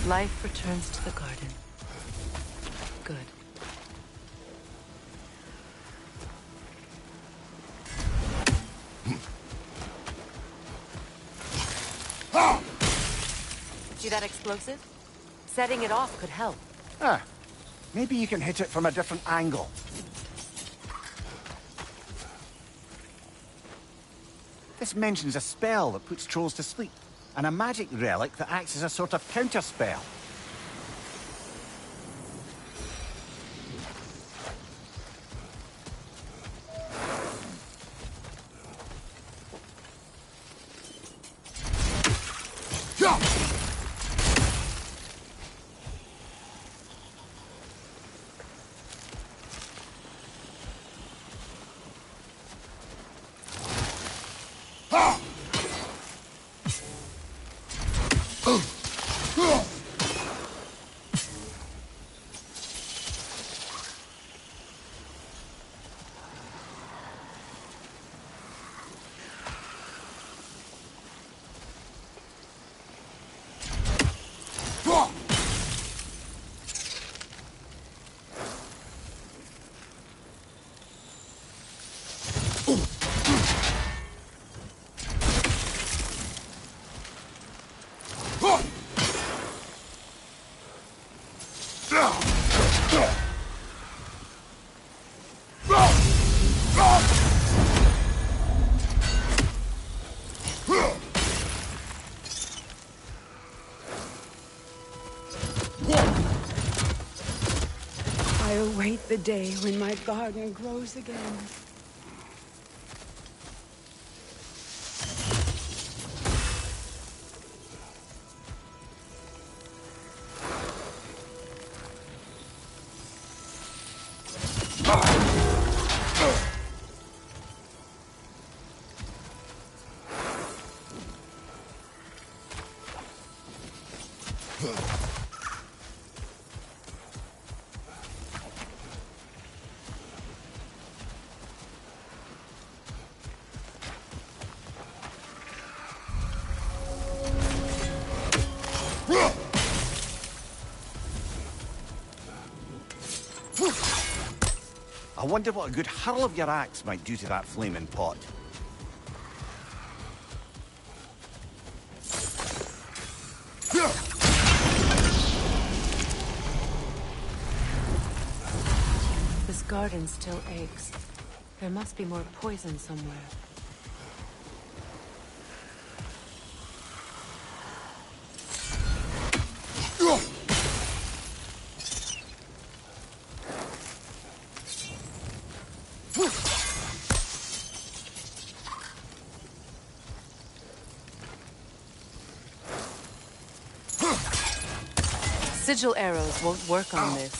[SPEAKER 1] Life returns to the garden. Good. See that explosive? Setting it off could help.
[SPEAKER 8] Ah, maybe you can hit it from a different angle. This mentions a spell that puts trolls to sleep, and a magic relic that acts as a sort of counterspell.
[SPEAKER 14] I await the day when my garden grows again.
[SPEAKER 8] I wonder what a good hurl of your axe might do to that flaming pot.
[SPEAKER 1] This garden still aches. There must be more poison somewhere. Sigil arrows won't work on this.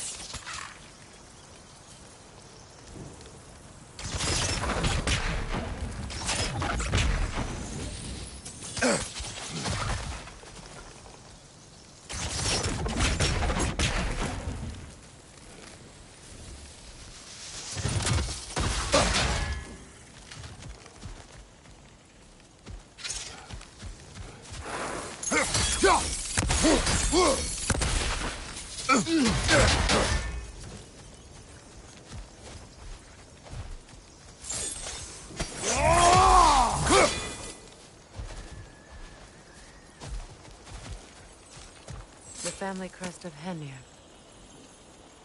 [SPEAKER 1] The family crest of Henir.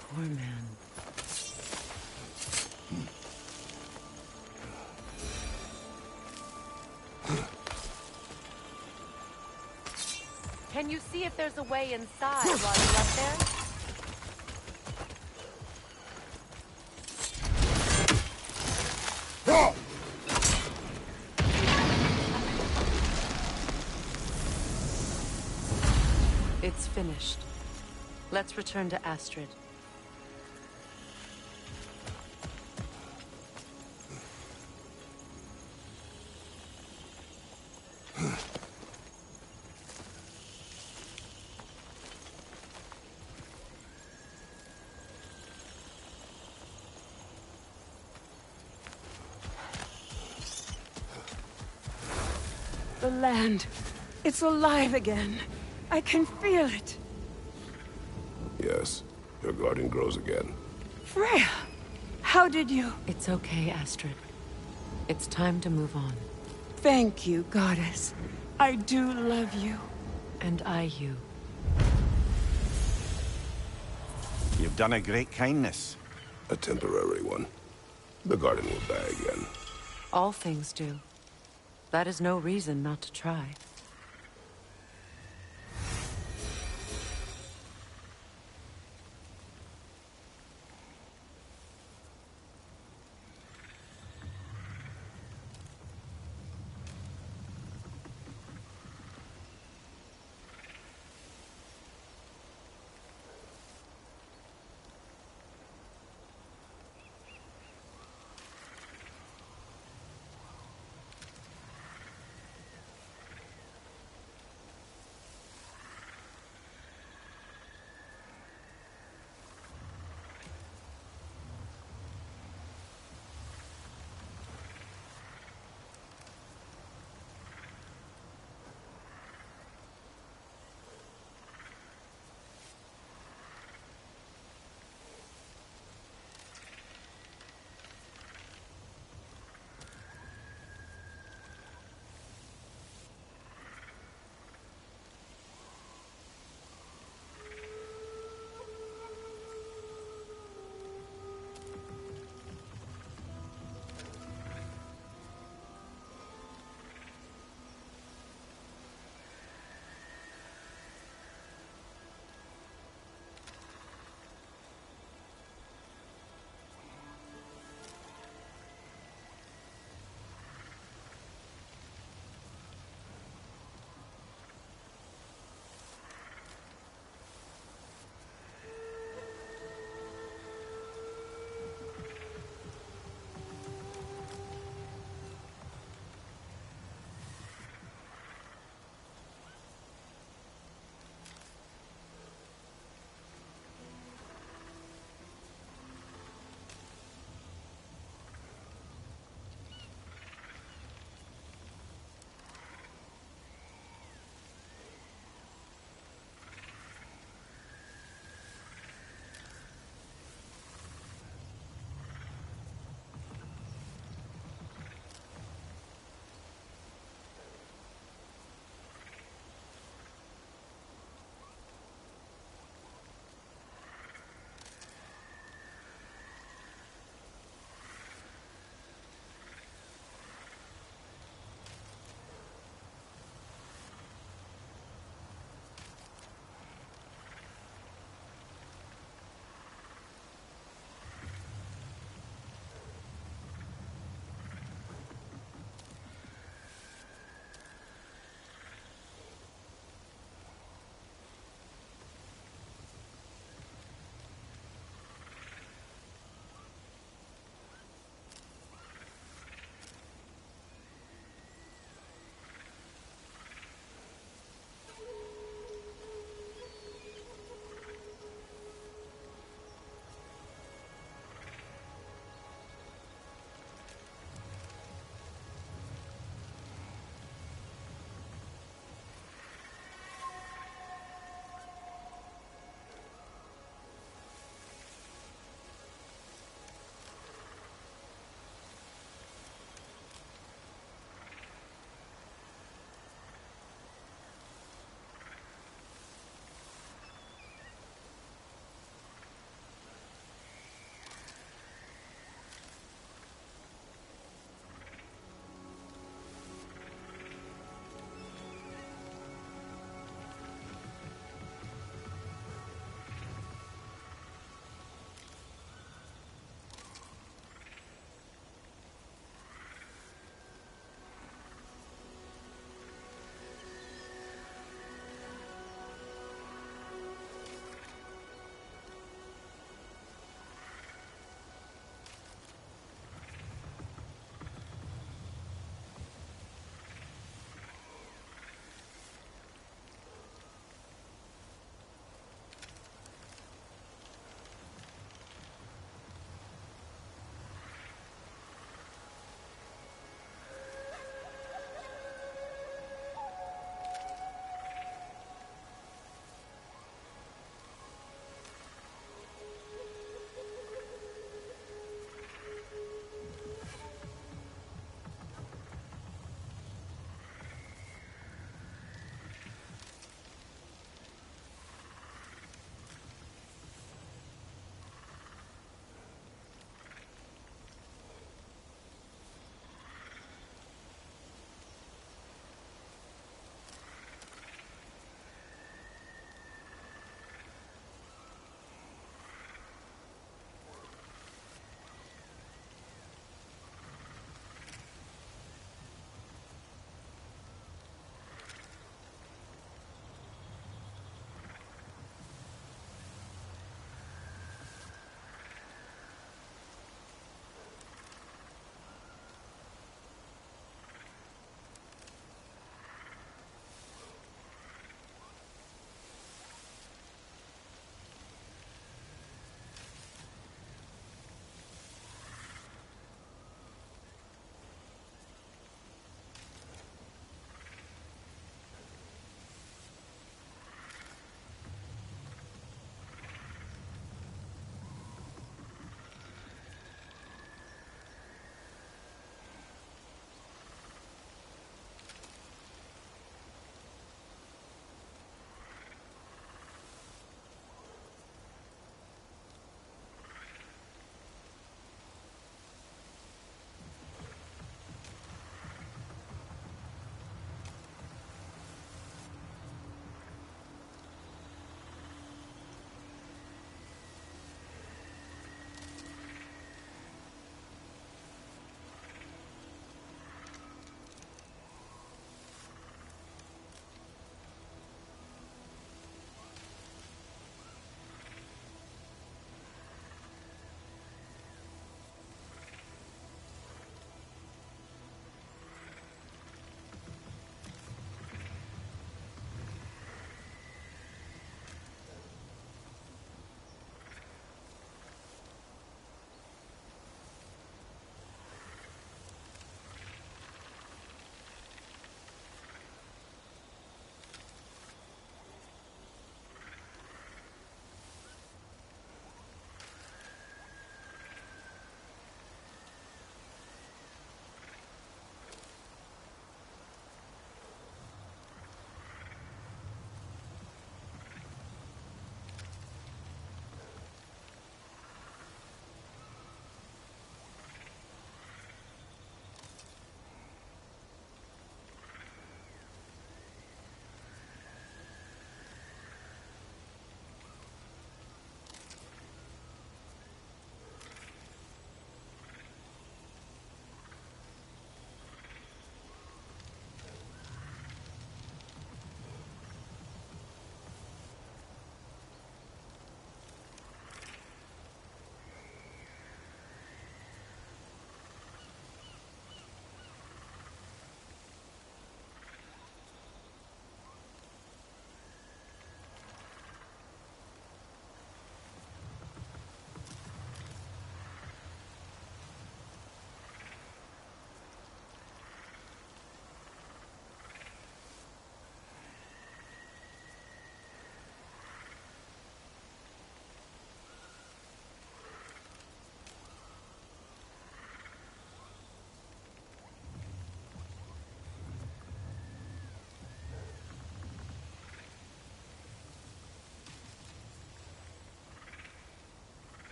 [SPEAKER 1] Poor man. Can you see if there's a way inside while you're up there? It's finished. Let's return to Astrid.
[SPEAKER 14] The land. It's alive again. I can feel it.
[SPEAKER 2] Yes, your garden grows again.
[SPEAKER 14] Freya, how did you...
[SPEAKER 1] It's okay, Astrid. It's time to move on.
[SPEAKER 14] Thank you, Goddess. I do love you.
[SPEAKER 1] And I you.
[SPEAKER 8] You've done a great kindness.
[SPEAKER 2] A temporary one. The garden will die again.
[SPEAKER 1] All things do. That is no reason not to try.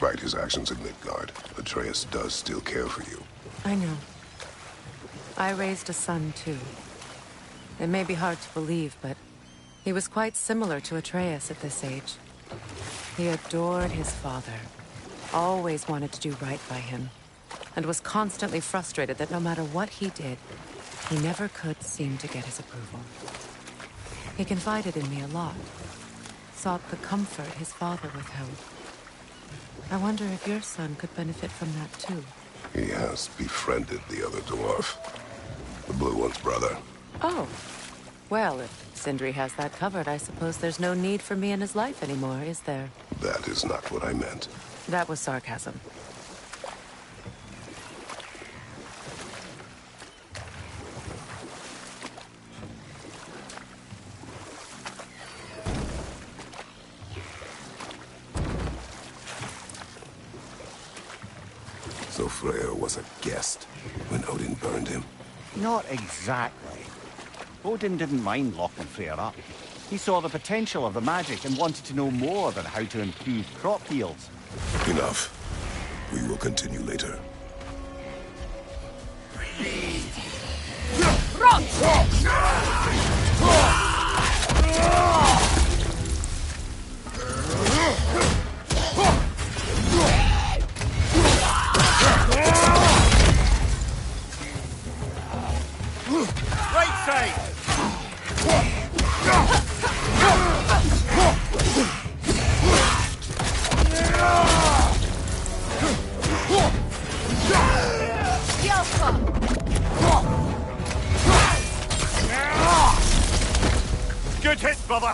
[SPEAKER 2] Despite his actions in Midgard, Atreus does still care for you.
[SPEAKER 1] I know. I raised a son, too. It may be hard to believe, but he was quite similar to Atreus at this age. He adored his father, always wanted to do right by him, and was constantly frustrated that no matter what he did, he never could seem to get his approval. He confided in me a lot, sought the comfort his father withheld. I wonder if your son could benefit from that too.
[SPEAKER 2] He has befriended the other dwarf. The Blue One's brother.
[SPEAKER 1] Oh. Well, if Sindri has that covered, I suppose there's no need for me in his life anymore, is there?
[SPEAKER 2] That is not what I meant.
[SPEAKER 1] That was sarcasm.
[SPEAKER 2] So Freyr was a guest when Odin burned him?
[SPEAKER 8] Not exactly. Odin didn't mind locking Freyr up. He saw the potential of the magic and wanted to know more than how to improve crop yields.
[SPEAKER 2] Enough. We will continue later.
[SPEAKER 7] Right side! Good hit, brother!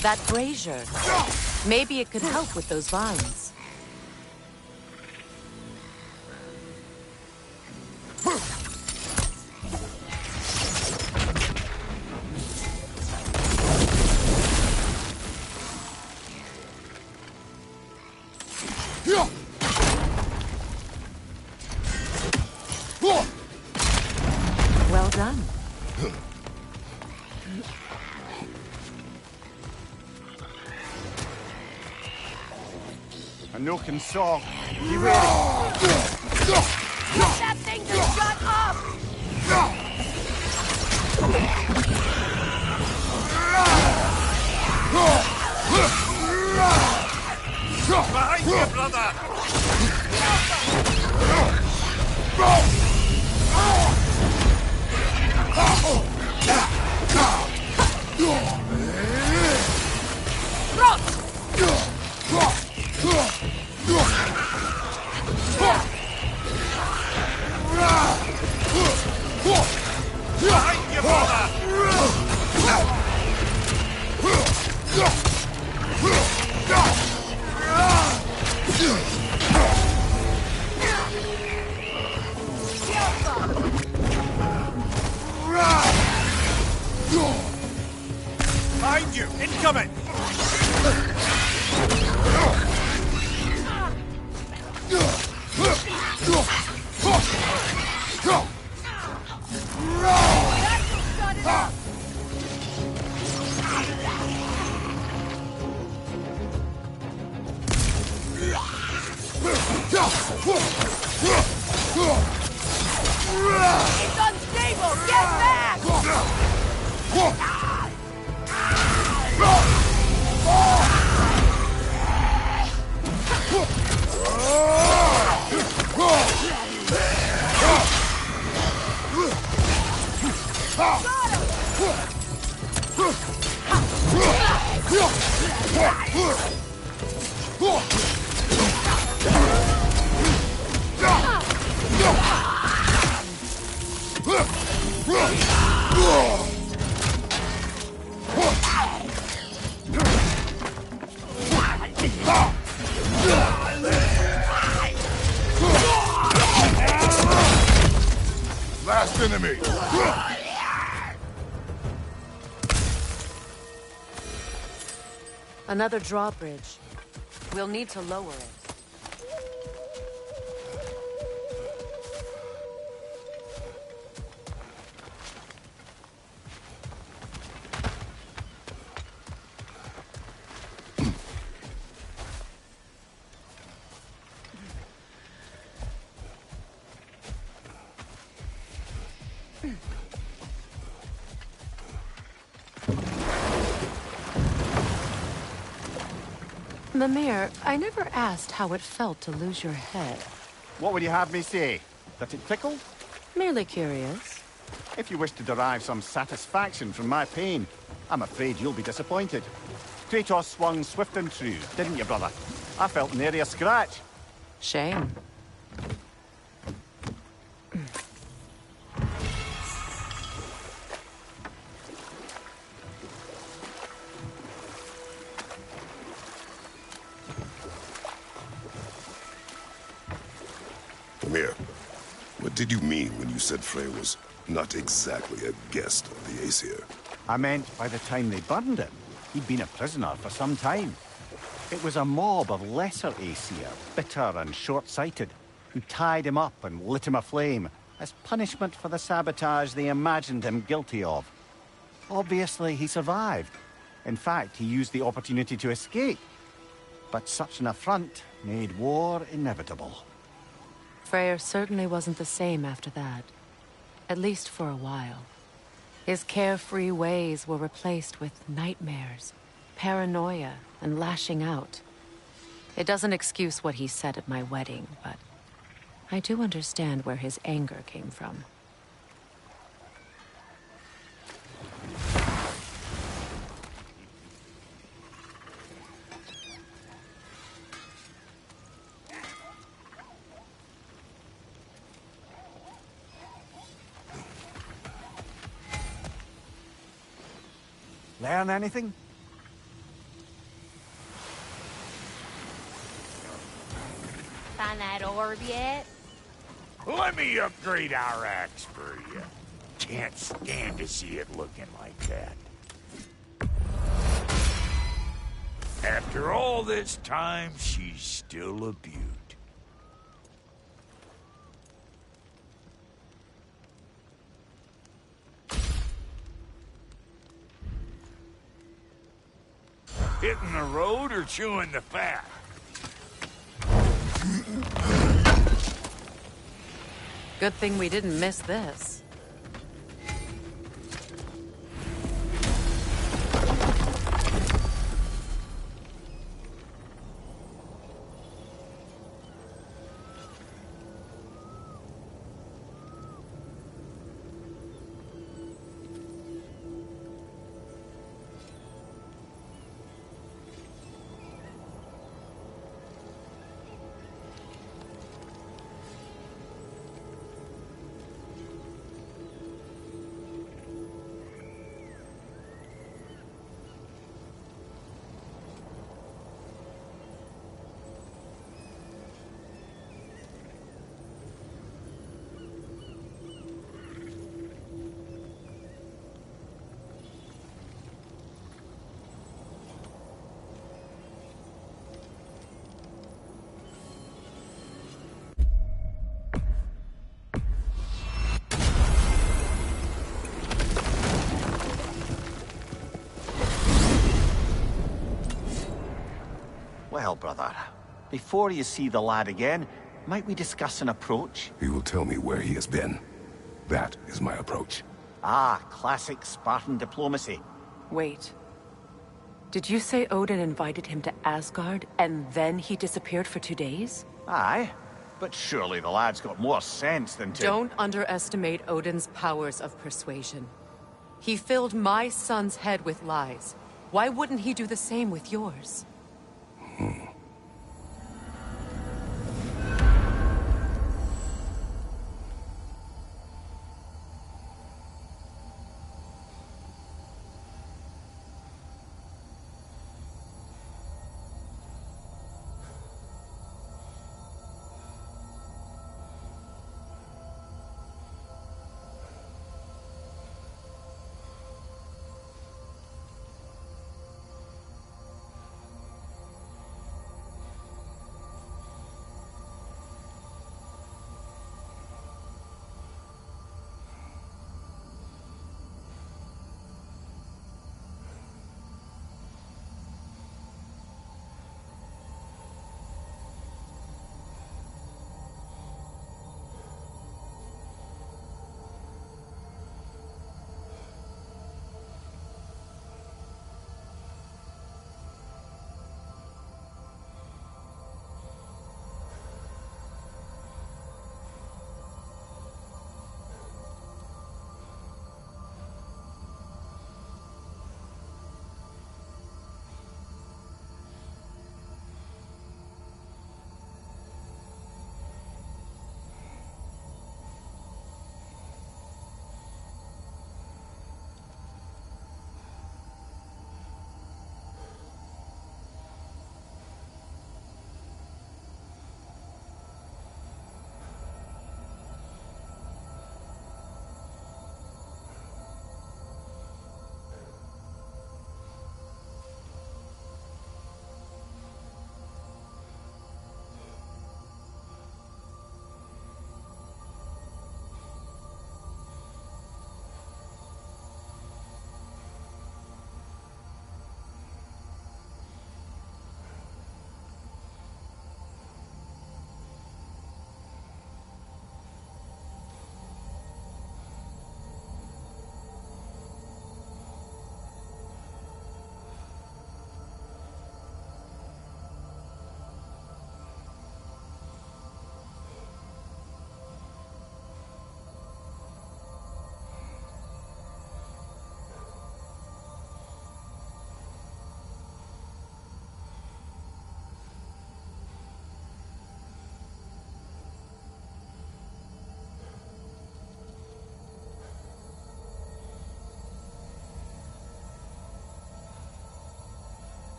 [SPEAKER 1] That brazier. Maybe it could help with those vines. Well done.
[SPEAKER 8] Anoken saw. Be ready.
[SPEAKER 3] Tell that thing to shut up!
[SPEAKER 7] Behind you, brother! Behind you, brother! Behind you! Incoming!
[SPEAKER 3] It's unstable! Get back!
[SPEAKER 2] last enemy!
[SPEAKER 1] Another drawbridge. We'll need to lower it. Mimir, I never asked how it felt to lose your head.
[SPEAKER 8] What would you have me say? That it tickled?
[SPEAKER 1] Merely curious.
[SPEAKER 8] If you wish to derive some satisfaction from my pain, I'm afraid you'll be disappointed. Kratos swung swift and true, didn't you, brother? I felt nary a scratch.
[SPEAKER 1] Shame.
[SPEAKER 2] Mimir, what did you mean when you said Frey was not exactly a guest of the Aesir?
[SPEAKER 8] I meant by the time they burned him, he'd been a prisoner for some time. It was a mob of lesser Aesir, bitter and short-sighted, who tied him up and lit him aflame as punishment for the sabotage they imagined him guilty of. Obviously, he survived. In fact, he used the opportunity to escape. But such an affront made war inevitable.
[SPEAKER 1] Freyr certainly wasn't the same after that. At least for a while. His carefree ways were replaced with nightmares, paranoia, and lashing out. It doesn't excuse what he said at my wedding, but I do understand where his anger came from.
[SPEAKER 8] Learn anything?
[SPEAKER 9] Find that orb yet?
[SPEAKER 7] Let me upgrade our axe for you. Can't stand to see it looking like that. After all this time, she's still a beaut. Hitting the road or chewing the fat?
[SPEAKER 1] Good thing we didn't miss this.
[SPEAKER 8] Well, brother, before you see the lad again, might we discuss an approach?
[SPEAKER 2] He will tell me where he has been. That is my approach.
[SPEAKER 8] Ah, classic Spartan diplomacy.
[SPEAKER 1] Wait. Did you say Odin invited him to Asgard, and then he disappeared for 2 days?
[SPEAKER 8] Aye, but surely the lad's got more sense than to...
[SPEAKER 1] Don't underestimate Odin's powers of persuasion. He filled my son's head with lies. Why wouldn't he do the same with yours?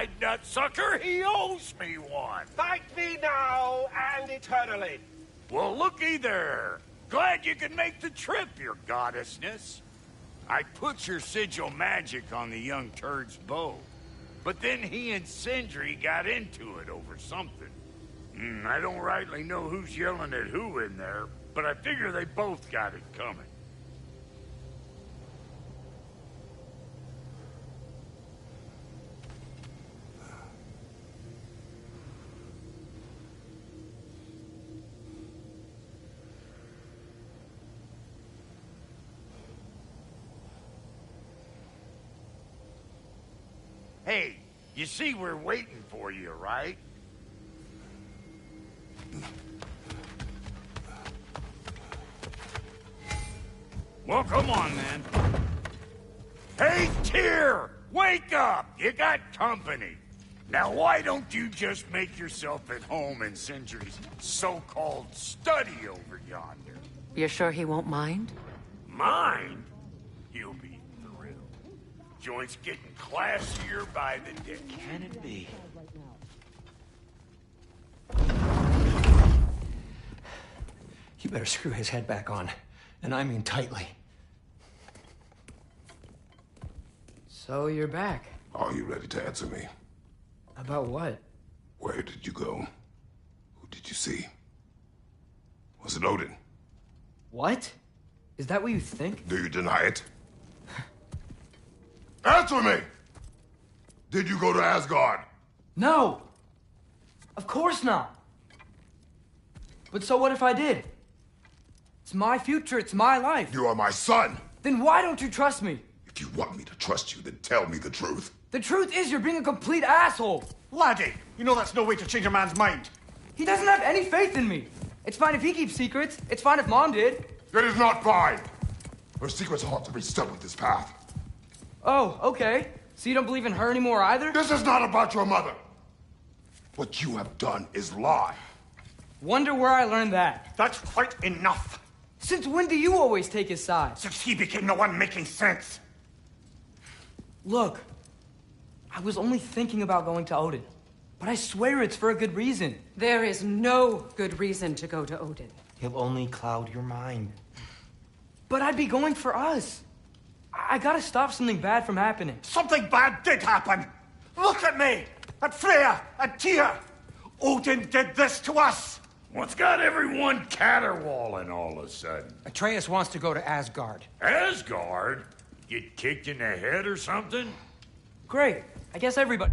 [SPEAKER 7] eyed nutsucker. He owes me one.
[SPEAKER 15] Fight me now and eternally.
[SPEAKER 7] Well, looky there. Glad you can make the trip, your goddessness. I put your sigil magic on the young turd's bow. But then he and Sindri got into it over something. I don't rightly know who's yelling at who in there, but I figure they both got it coming. Hey, you see we're waiting for you, right? Well, come on, then. Hey, Tyr! Wake up! You got company. Now, why don't you just make yourself at home in Sindri's so-called study over yonder?
[SPEAKER 1] You're sure he won't mind?
[SPEAKER 7] Mind? You'll be thrilled. Joint's getting classier by the day.
[SPEAKER 15] Can it be? You better screw his head back on. And I mean tightly.
[SPEAKER 16] So you're back.
[SPEAKER 2] Are you ready to answer me?
[SPEAKER 16] About what?
[SPEAKER 2] Where did you go? Who did you see? Was it Odin?
[SPEAKER 16] What? Is that what you think?
[SPEAKER 2] Do you deny it? Answer me! Did you go to Asgard?
[SPEAKER 16] No! Of course not! But so what if I did? It's my future, it's my life.
[SPEAKER 2] You are my son!
[SPEAKER 16] Then why don't you trust me?
[SPEAKER 2] If you want me to trust you, then tell me the truth.
[SPEAKER 16] The truth is you're being a complete asshole!
[SPEAKER 8] Laddie, you know that's no way to change a man's mind.
[SPEAKER 16] He doesn't have any faith in me. It's fine if he keeps secrets. It's fine if Mom did.
[SPEAKER 2] It is not fine! Her secrets ought to be stuck with this path.
[SPEAKER 16] Oh, okay. So you don't believe in her anymore either?
[SPEAKER 2] This is not about your mother. What you have done is lie.
[SPEAKER 16] Wonder where I learned that.
[SPEAKER 8] That's quite enough.
[SPEAKER 16] Since when do you always take his side?
[SPEAKER 8] Since he became the one making sense.
[SPEAKER 16] Look, I was only thinking about going to Odin. But I swear it's for a good reason.
[SPEAKER 6] There is no good reason to go to Odin.
[SPEAKER 15] He'll only cloud your mind.
[SPEAKER 16] But I'd be going for us. I gotta stop something bad from happening.
[SPEAKER 8] Something bad did happen. Look at me, at Freya, at Tyr. Odin did this to us.
[SPEAKER 7] What's got everyone caterwauling all of a sudden?
[SPEAKER 15] Atreus wants to go to Asgard.
[SPEAKER 7] Asgard? Get kicked in the head or something?
[SPEAKER 16] Great. I guess everybody...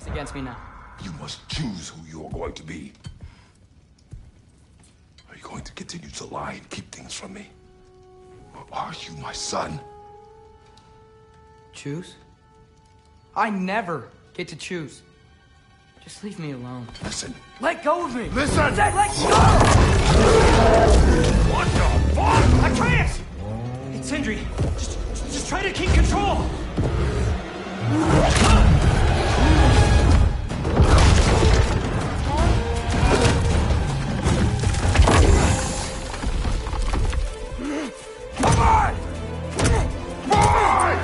[SPEAKER 16] It's against me now.
[SPEAKER 2] You must choose who you are going to be. Are you going to continue to lie and keep things from me? Or are you my son?
[SPEAKER 16] Choose? I never get to choose. Just leave me alone.
[SPEAKER 2] Listen.
[SPEAKER 16] Let go of me!
[SPEAKER 2] Listen!
[SPEAKER 16] I said let go!
[SPEAKER 2] What the fuck?
[SPEAKER 16] Atreus! It's Sindri. Just try to keep control!
[SPEAKER 2] Come on! Boy!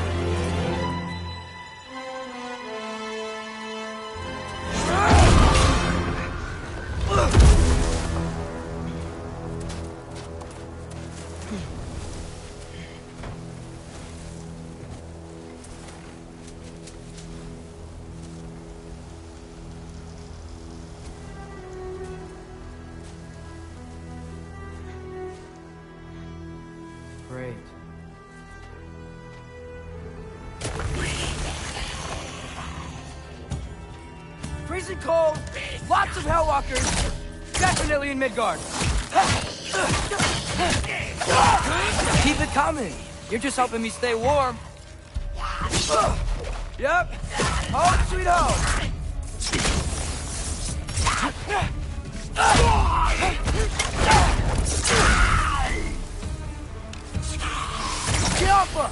[SPEAKER 16] Great. Freezing cold, lots of Hellwalkers, definitely in Midgard. Keep it coming. You're just helping me stay warm. Yep. Home sweet home. Jumper!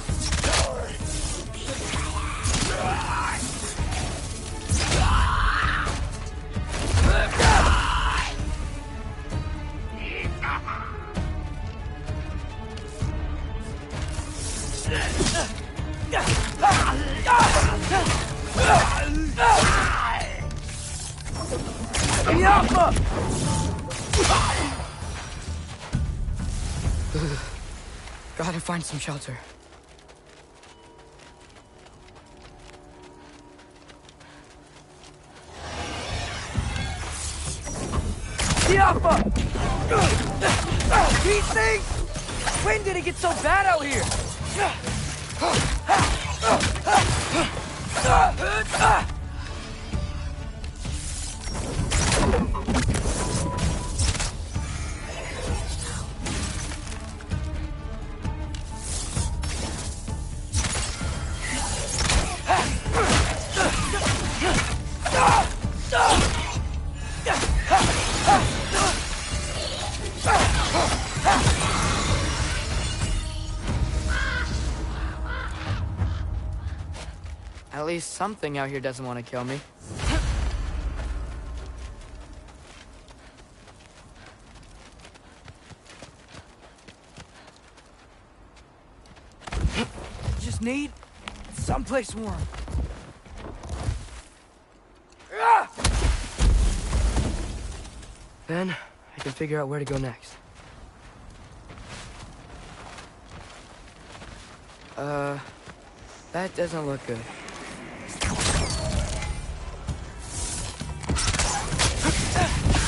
[SPEAKER 16] Gotta find some shelter. These things! When did it get so bad out here? At least something out here doesn't want to kill me. Just need someplace warm. Then I can figure out where to go next. That doesn't look good.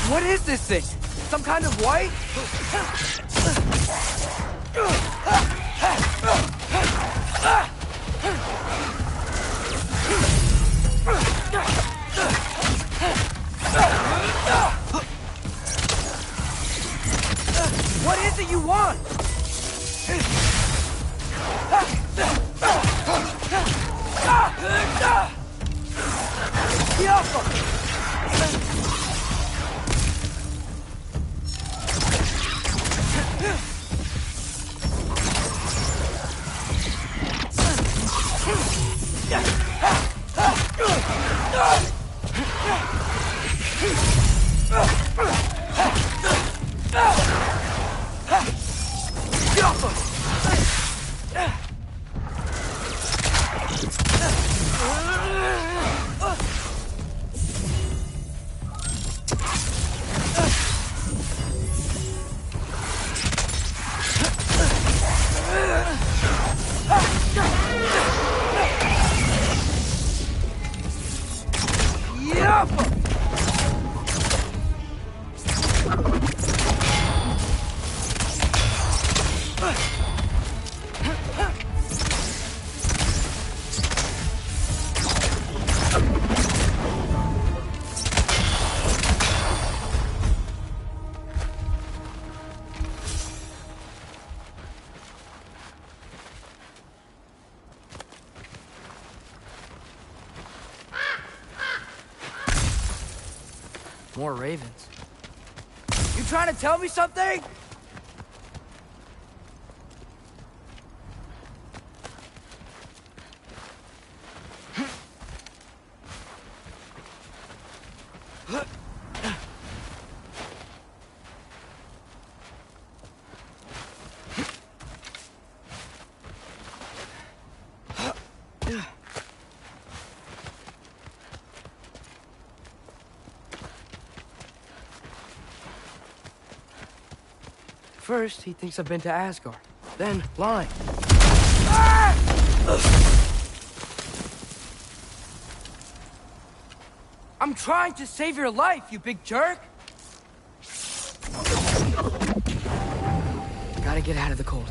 [SPEAKER 16] What is this thing? Some kind of white? What is it you want? More ravens. You trying to tell me something? First, he thinks I've been to Asgard. Then, lying. I'm trying to save your life, you big jerk! Gotta get out of the cold.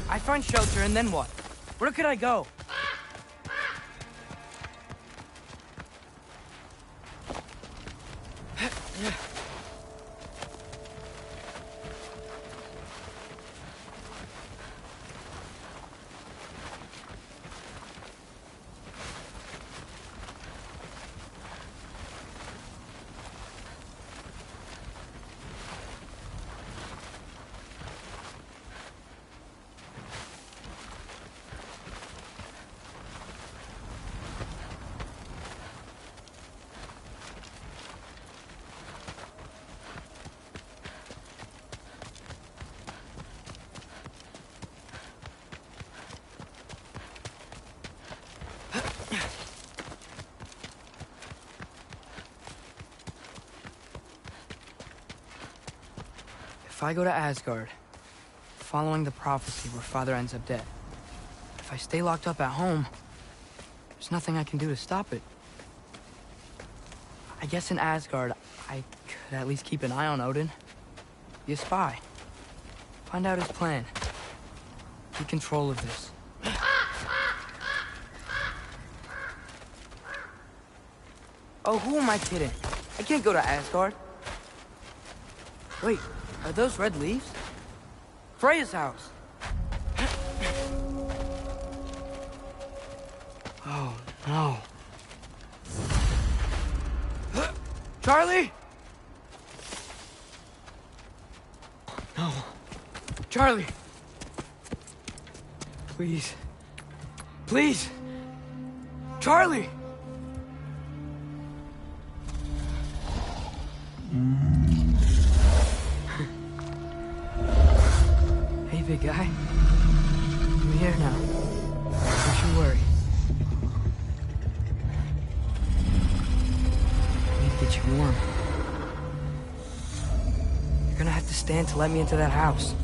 [SPEAKER 16] I find shelter, and then what? Where could I go? I go to Asgard, following the prophecy where Father ends up dead, if I stay locked up at home, there's nothing I can do to stop it. I guess in Asgard, I could at least keep an eye on Odin. Be a spy. Find out his plan. Take control of this. Oh, who am I kidding? I can't go to Asgard. Wait, are those red leaves? Freya's house. Oh, no. Charlie? No. Charlie! Please. Please! Charlie! Hey, big guy. I'm here now. Don't you worry. I need to get you warm. You're gonna have to stand to let me into that house.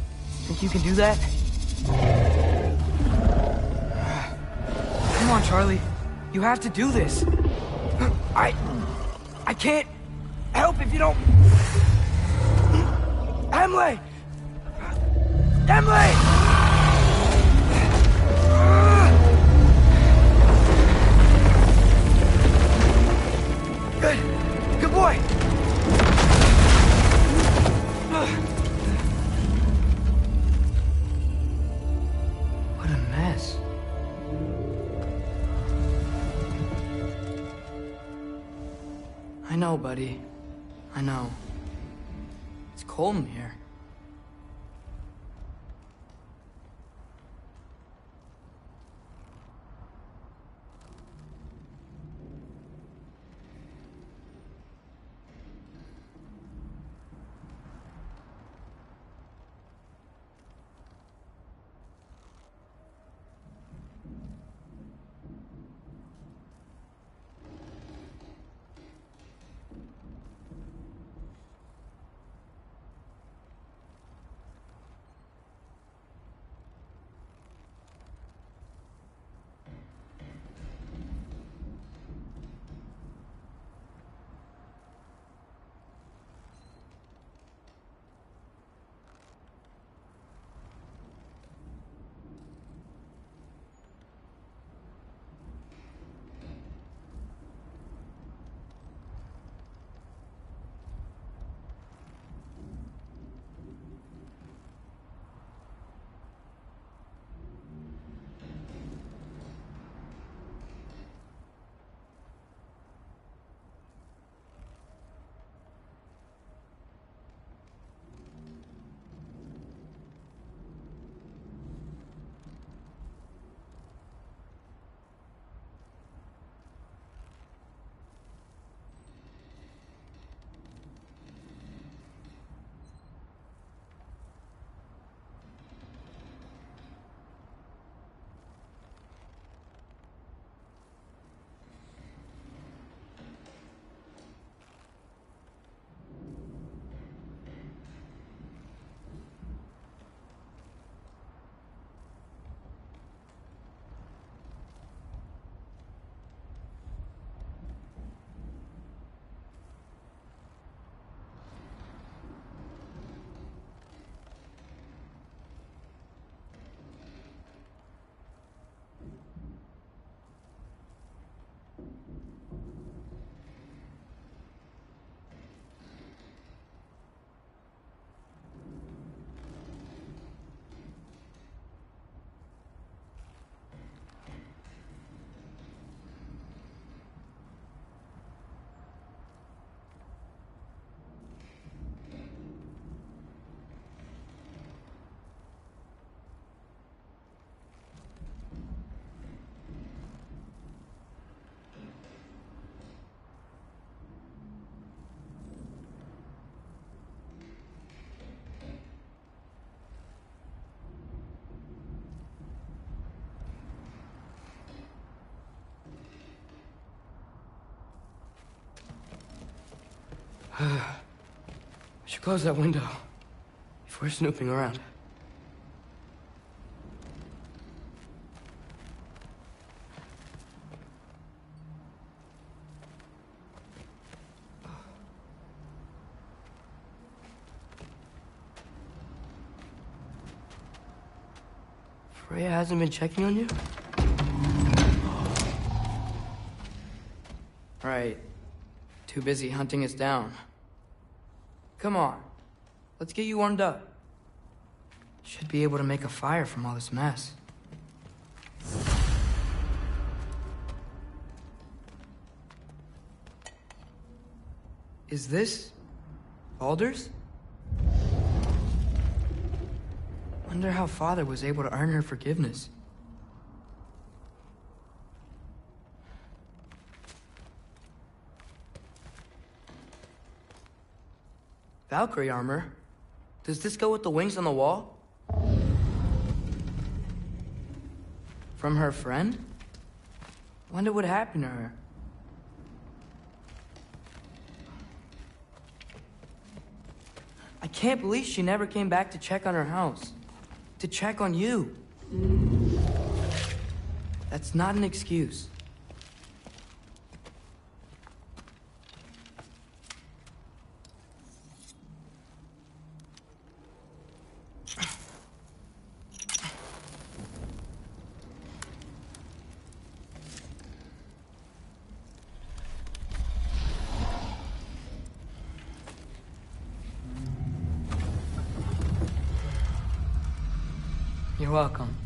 [SPEAKER 16] Think you can do that? Come on, Charlie. You have to do this. I can't help if you don't... Emily! Emily! Good. Good boy. What a mess. I know, buddy. I know. It's cold in here. I should close that window We're snooping around. Freya hasn't been checking on you? Right. Too busy hunting us down. Come on. Let's get you warmed up. Should be able to make a fire from all this mess. Is this Baldur's? Wonder how Father was able to earn her forgiveness. Valkyrie armor? Does this go with the wings on the wall? From her friend? Wonder what happened to her. I can't believe she never came back to check on her house. To check on you. That's not an excuse. You're welcome.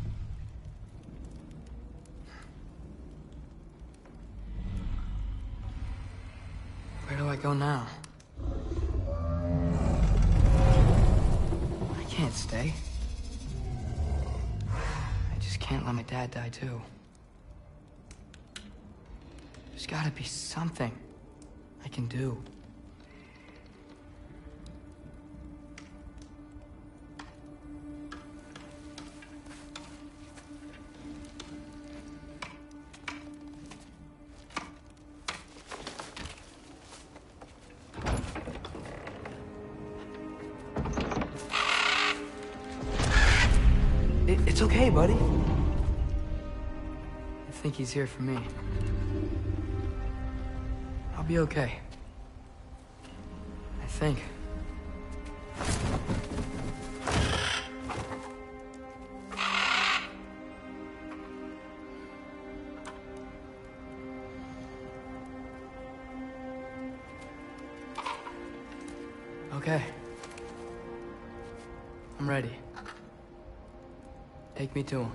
[SPEAKER 16] Where do I go now? I can't stay. I just can't let my dad die too. There's gotta be something I can do. It's okay, buddy. I think he's here for me. I'll be okay. I think. Okay. I'm ready. Take me to him.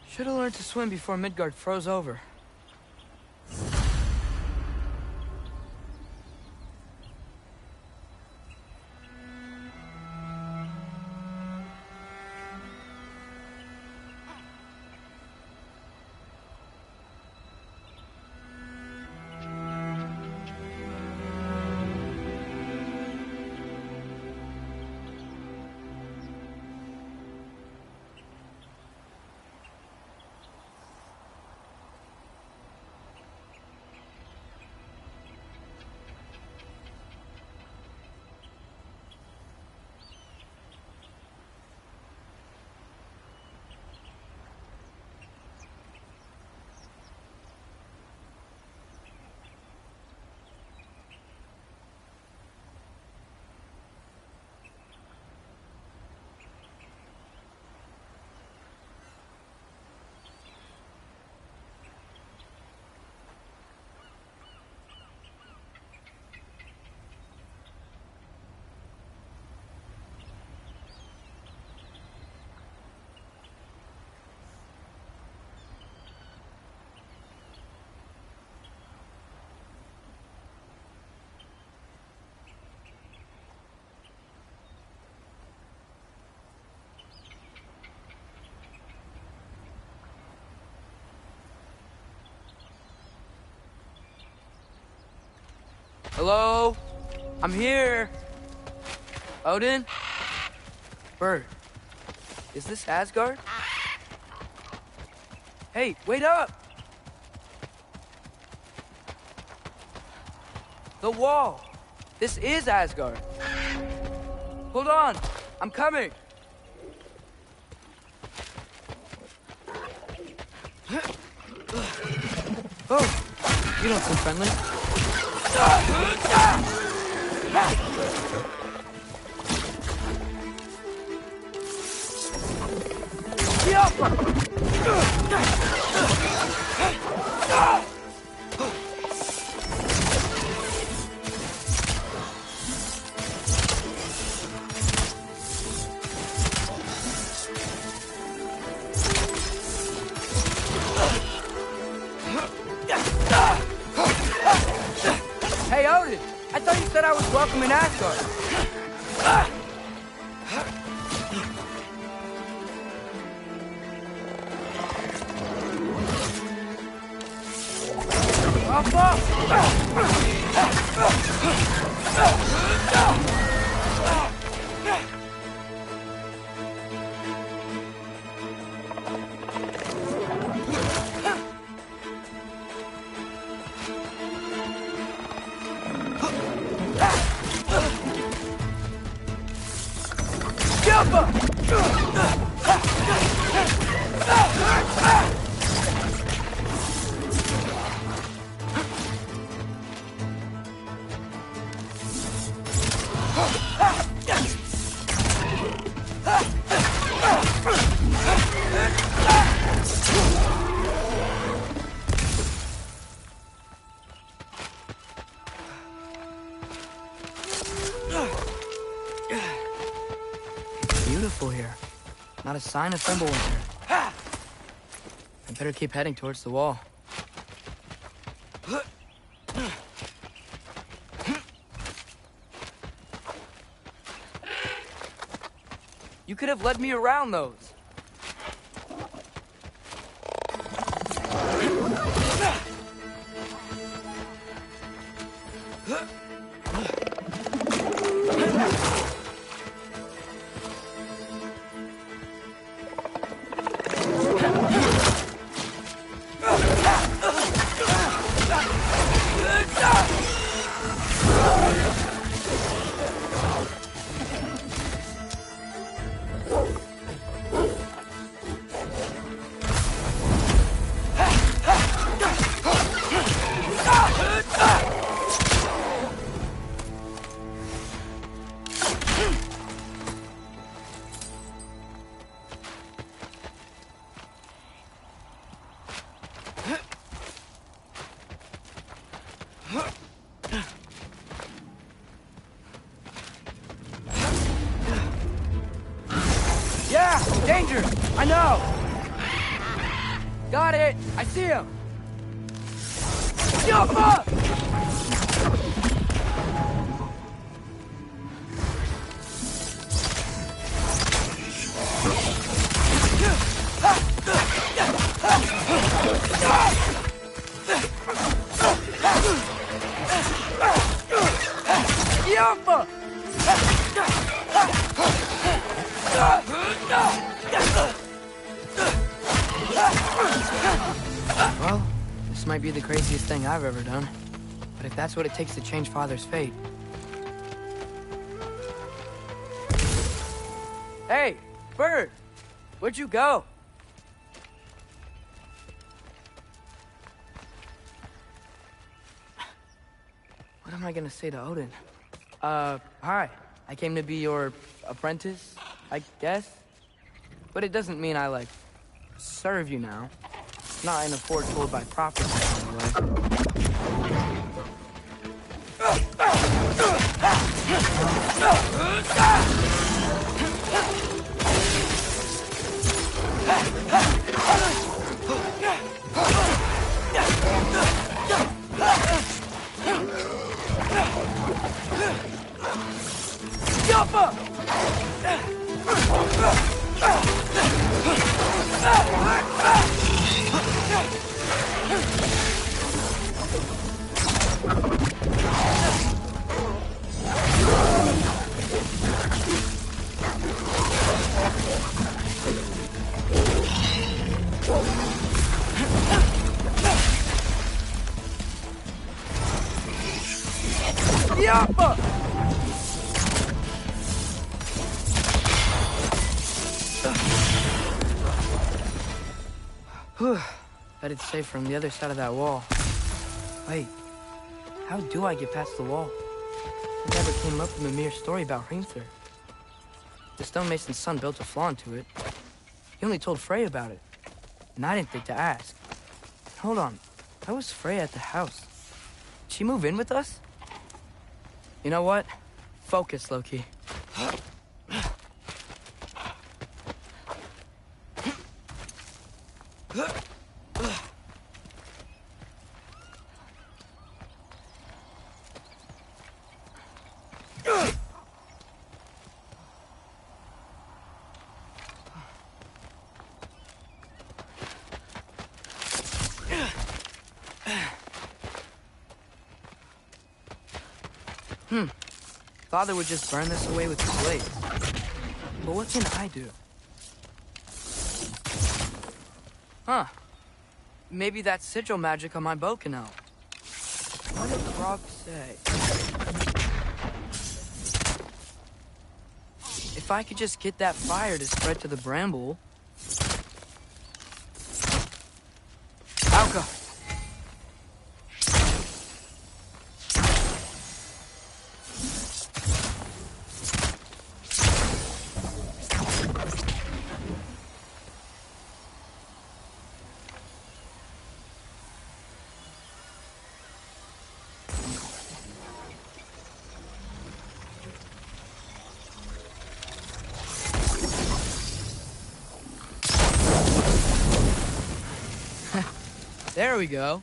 [SPEAKER 16] Should have learned to swim before Midgard froze over. Hello? I'm here. Odin? Bird. Is this Asgard? Hey, wait up! The wall! This is Asgard. Hold on, I'm coming. Oh, you don't seem friendly. Hey, Odin! I thought you said I was welcome in Asgard. Beautiful here. Not a sign of Fimbulwinter. I better keep heading towards the wall. You could have led me around those. Yeah! Danger! I know! Got it! I see him! Jump up! Yumpa! Well, this might be the craziest thing I've ever done. But if that's what it takes to change Father's fate... Hey, Bird! Where'd you go? What am I gonna say to Odin? Hi. I came to be your apprentice, I guess? But it doesn't mean I, like, serve you now. Not in a foretold by prophecy kind of way. Yappa! Whew. Headed safe from the other side of that wall. Wait, how do I get past the wall? It never came up in Mimir's story about Hrimthur. The stonemason's son built a flaw into it. He only told Frey about it, and I didn't think to ask. Hold on, how was Frey at the house? Did she move in with us? You know what? Focus, Loki. Father would just burn this away with his blade. But what can I do? Huh. Maybe that sigil magic on my bow can help. What did Grog say? If I could just get that fire to spread to the bramble... Auka! There we go.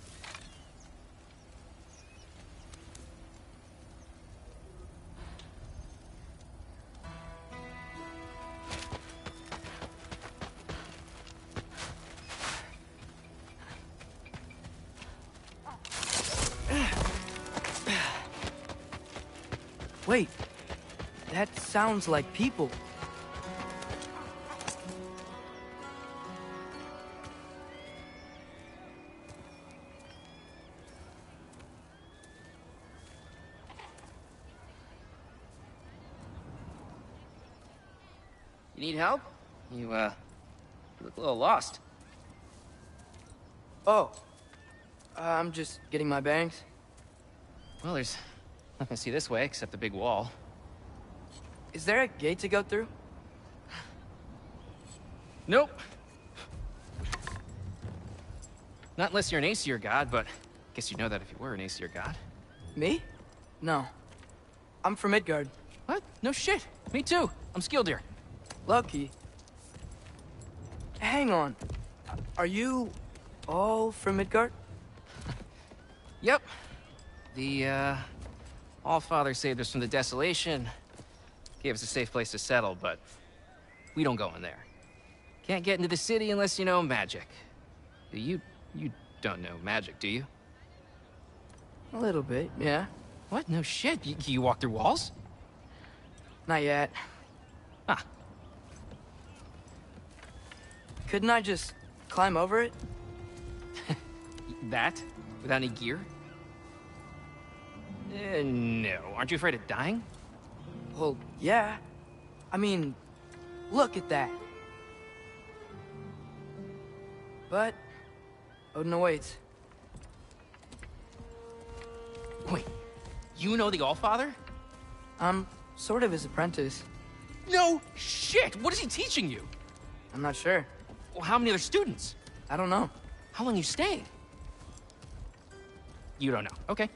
[SPEAKER 16] Wait, that sounds like people.
[SPEAKER 17] Need help? You look a little lost.
[SPEAKER 16] Oh. I'm just getting my bearings.
[SPEAKER 17] Well, there's nothing to see this way except the big wall.
[SPEAKER 16] Is there a gate to go through?
[SPEAKER 17] Nope. Not unless you're an Aesir god, but I guess you'd know that if you were an Aesir god.
[SPEAKER 16] Me? No. I'm from Midgard.
[SPEAKER 17] What? No shit. Me too. I'm Skildir.
[SPEAKER 16] Lucky. Hang on. Are you all from Midgard?
[SPEAKER 17] Yep. The, Allfather saved us from the desolation. Gave us a safe place to settle, but we don't go in there. Can't get into the city unless you know magic. You don't know magic, do you?
[SPEAKER 16] A little bit, yeah.
[SPEAKER 17] What? No shit. You walk through walls?
[SPEAKER 16] Not yet.
[SPEAKER 17] Ah.
[SPEAKER 16] Couldn't I just climb over it?
[SPEAKER 17] That? Without any gear? No. Aren't you afraid of dying?
[SPEAKER 16] Well, yeah. I mean, look at that. But Odin awaits.
[SPEAKER 17] Wait, you know the Allfather?
[SPEAKER 16] I'm sort of his apprentice.
[SPEAKER 17] No shit! What is he teaching you?
[SPEAKER 16] I'm not sure.
[SPEAKER 17] Well, how many other students?
[SPEAKER 16] I don't know.
[SPEAKER 17] How long you staying? You don't know. Okay.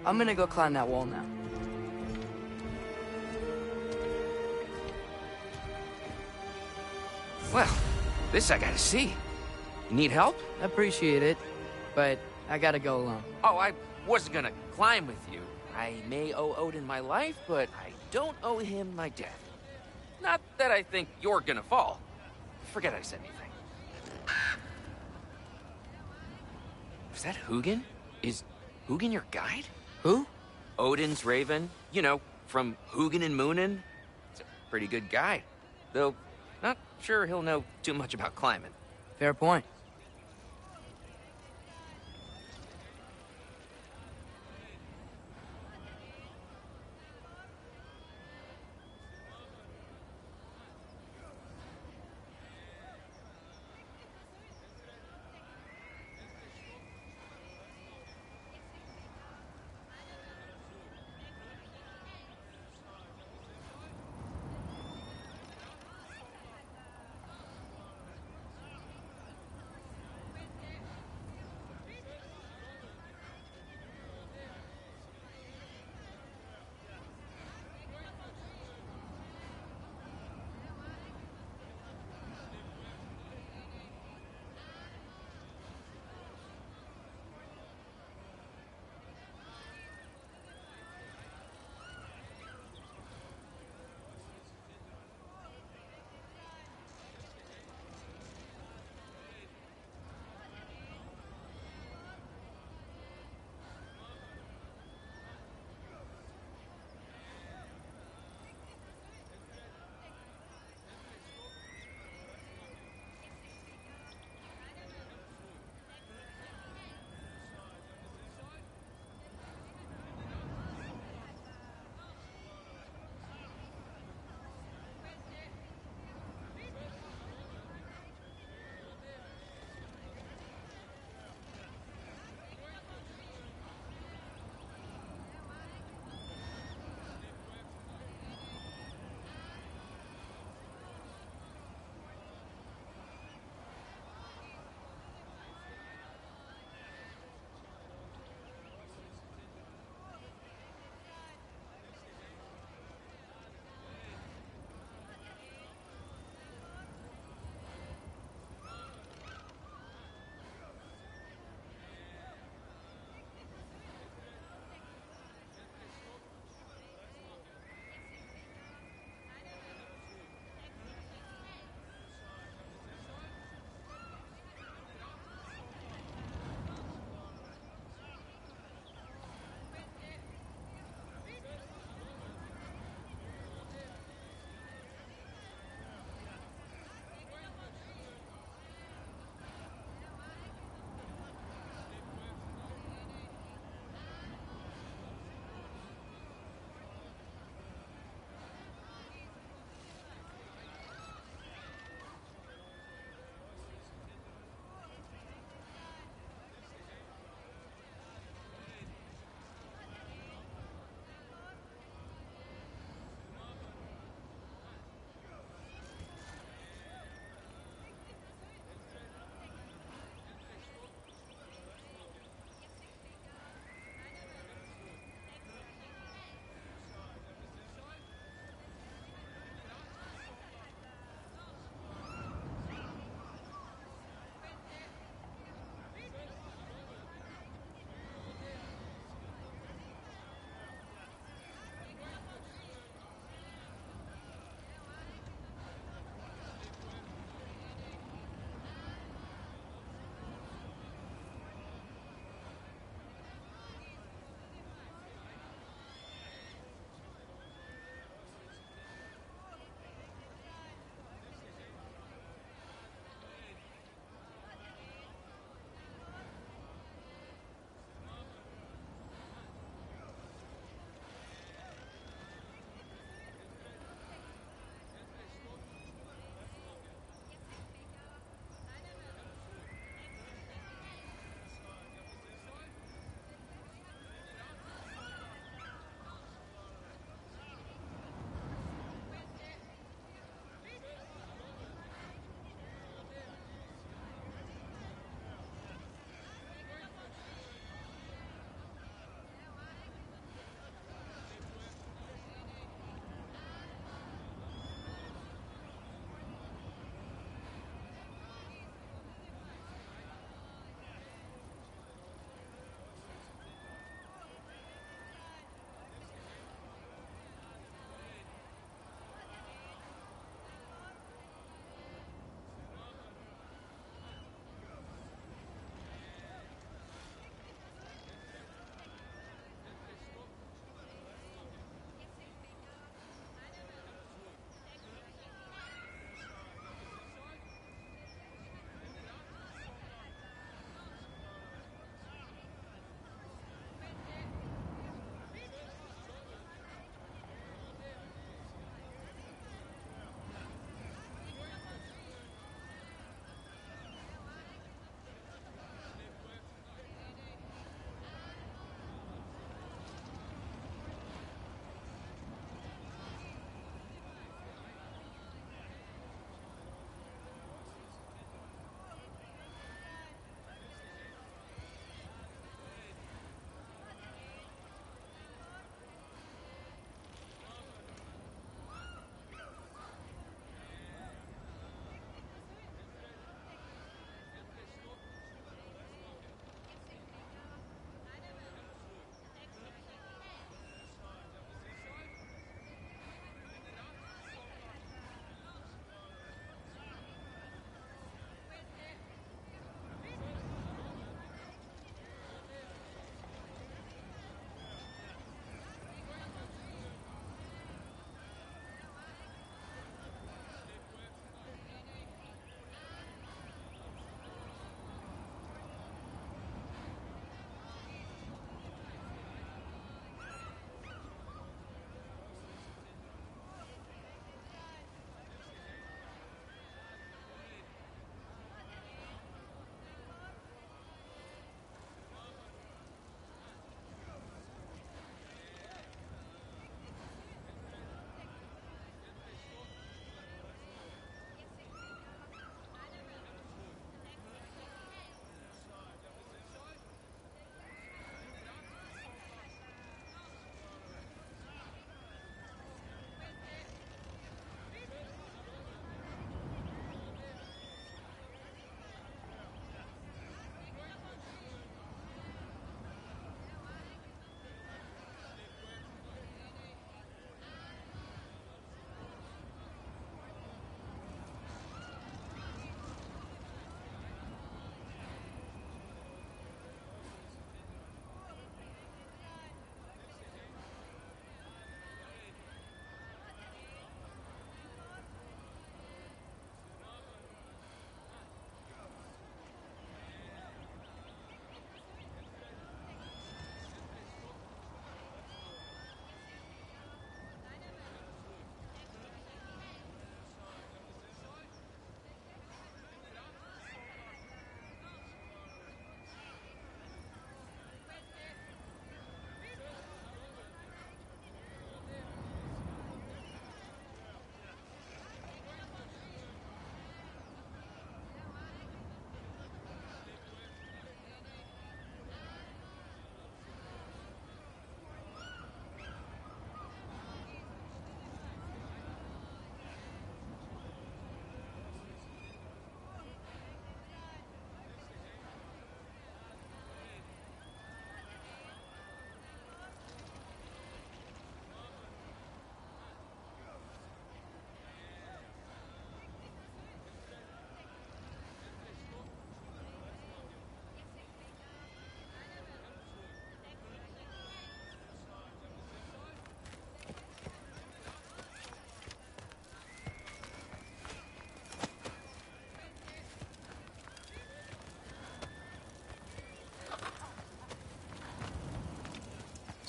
[SPEAKER 16] I'm gonna go climb that wall now.
[SPEAKER 17] Well, this I gotta see. You need help?
[SPEAKER 16] Appreciate it, but I gotta go alone.
[SPEAKER 17] Oh, I wasn't gonna climb with you. I may owe Odin my life, but I don't owe him my death. Not that I think you're gonna fall. Forget I said anything. Was that Hugin? Is Hugin your guide?
[SPEAKER 16] Who?
[SPEAKER 17] Odin's raven. You know, from Hugin and Munin. He's a pretty good guide. Though, not sure he'll know too much about climbing.
[SPEAKER 16] Fair point.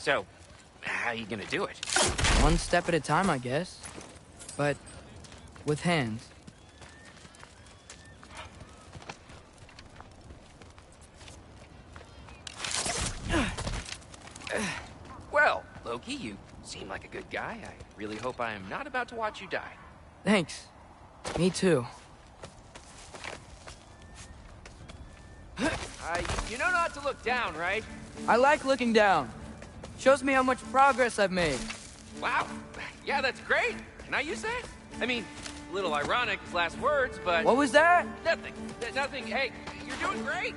[SPEAKER 17] So, how are you gonna do it?
[SPEAKER 16] One step at a time, I guess. But with hands.
[SPEAKER 17] Well, Loki, you seem like a good guy. I really hope I am not about to watch you die.
[SPEAKER 16] Thanks. Me too.
[SPEAKER 17] You know not to look down, right?
[SPEAKER 16] I like looking down. Shows me how much progress I've made.
[SPEAKER 17] Wow. Yeah, that's great. Can I use that? I mean, a little ironic, his last words, but...
[SPEAKER 16] What was that?
[SPEAKER 17] Nothing. Nothing. Hey, you're doing great.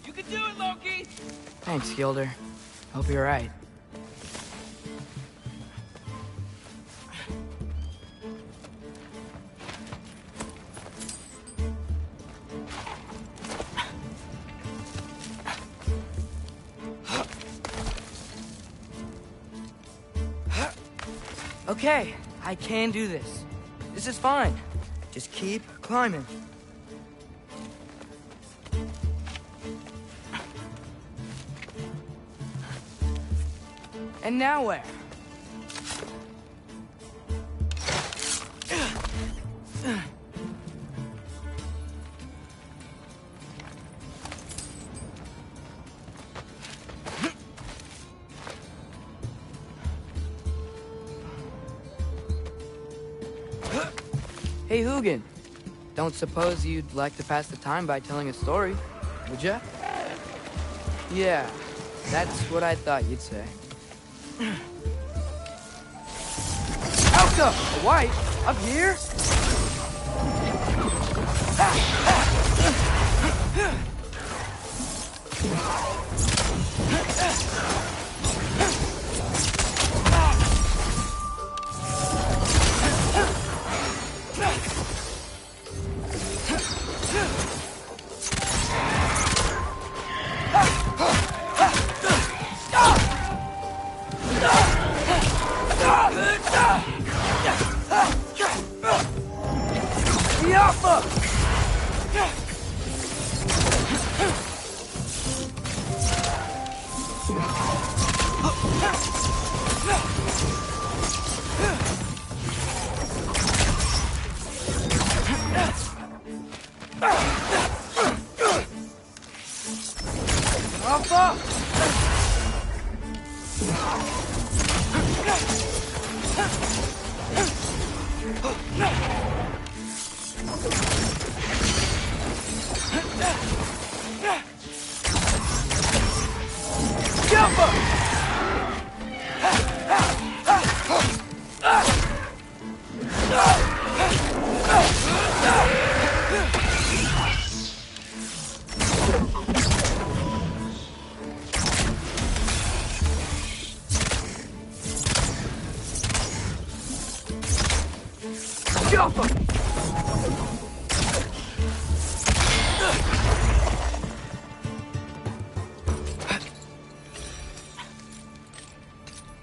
[SPEAKER 17] You can do it, Loki!
[SPEAKER 16] Thanks, Gilder. Hope you're right. Okay, I can do this. This is fine. Just keep climbing. And now where? Hey, Hugin. Don't suppose you'd like to pass the time by telling a story, would ya? Yeah, that's what I thought you'd say. Alka! A wife? Up here?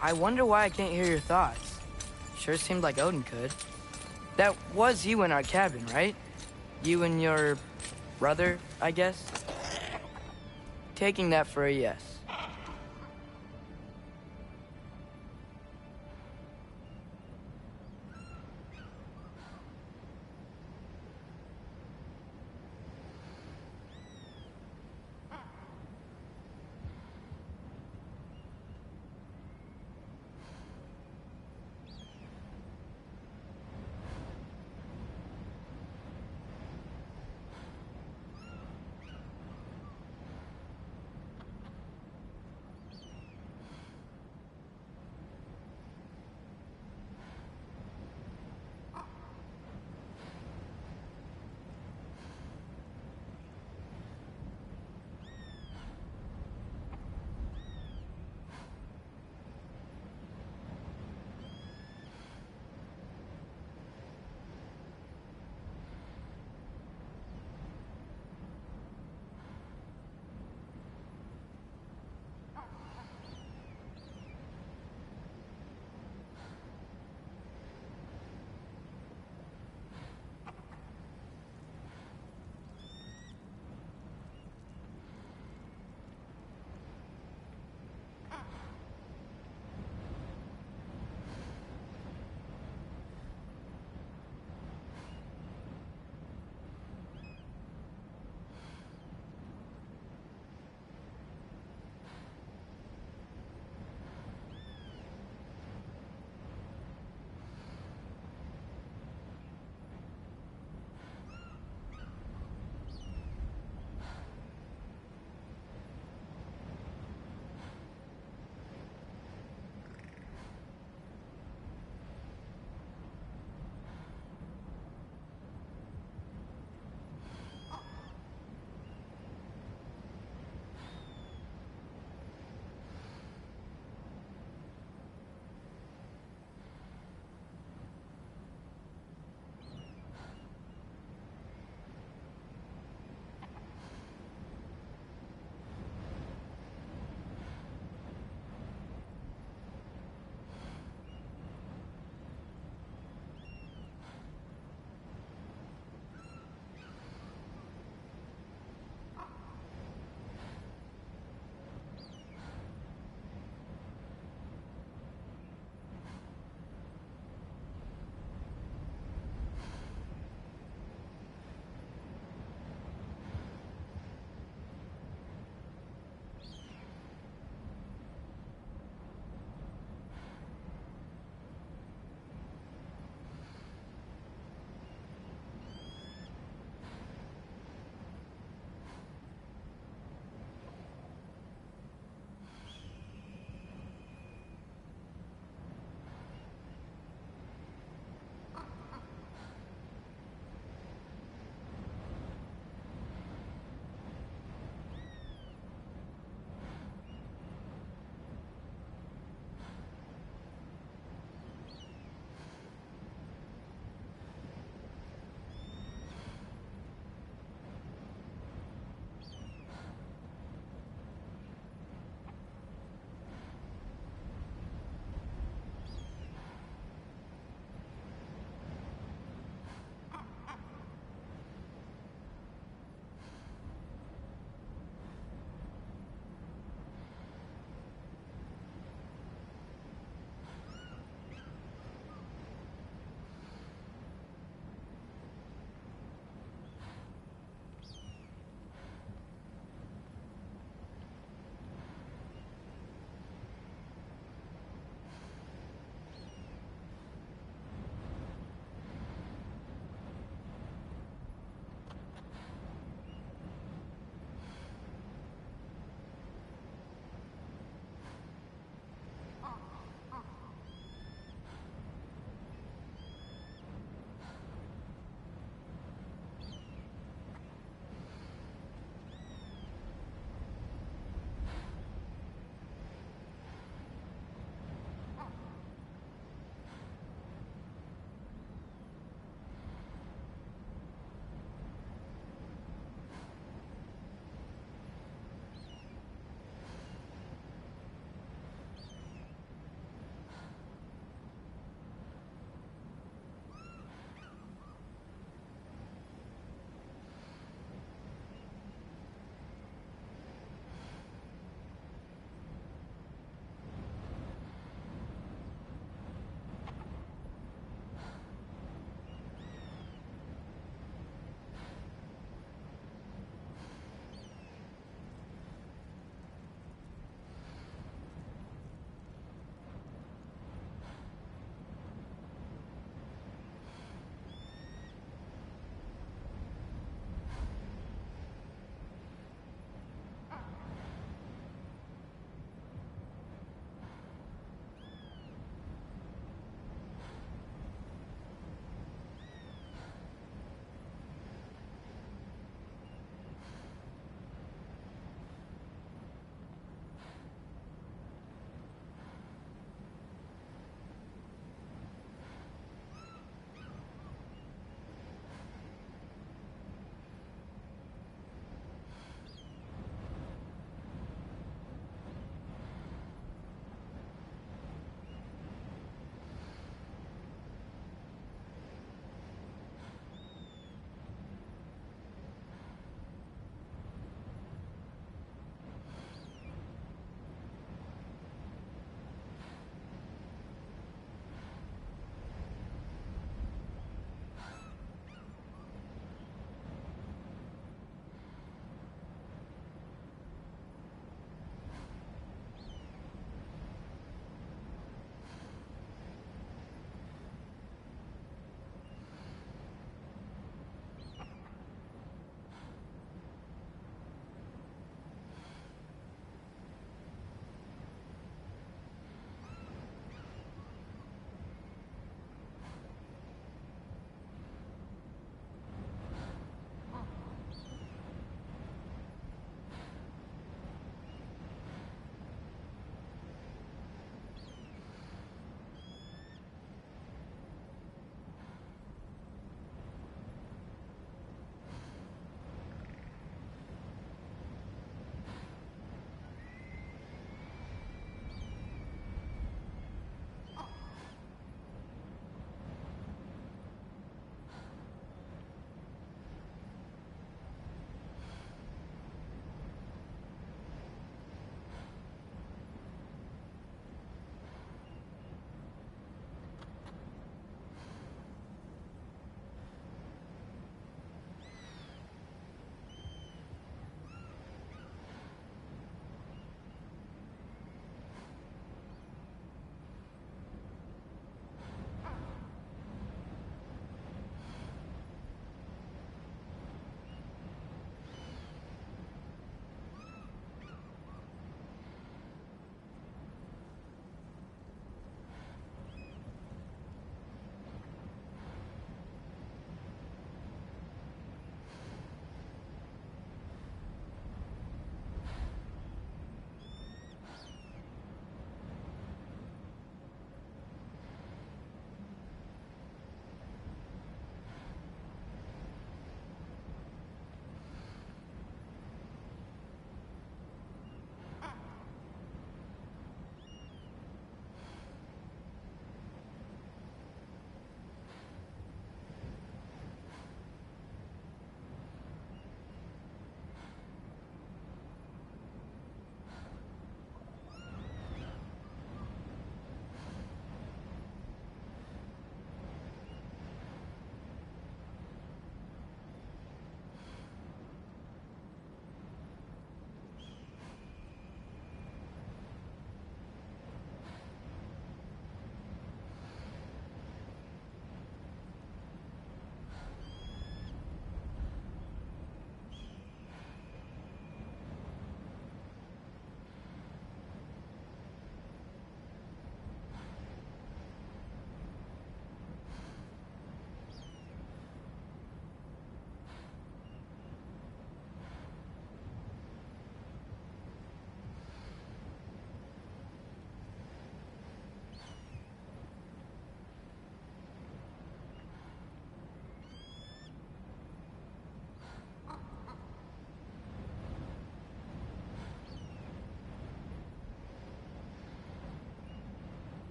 [SPEAKER 16] I wonder why I can't hear your thoughts. Sure seemed like Odin could. That was you in our cabin, right? You and your brother, I guess? Taking that for a yes.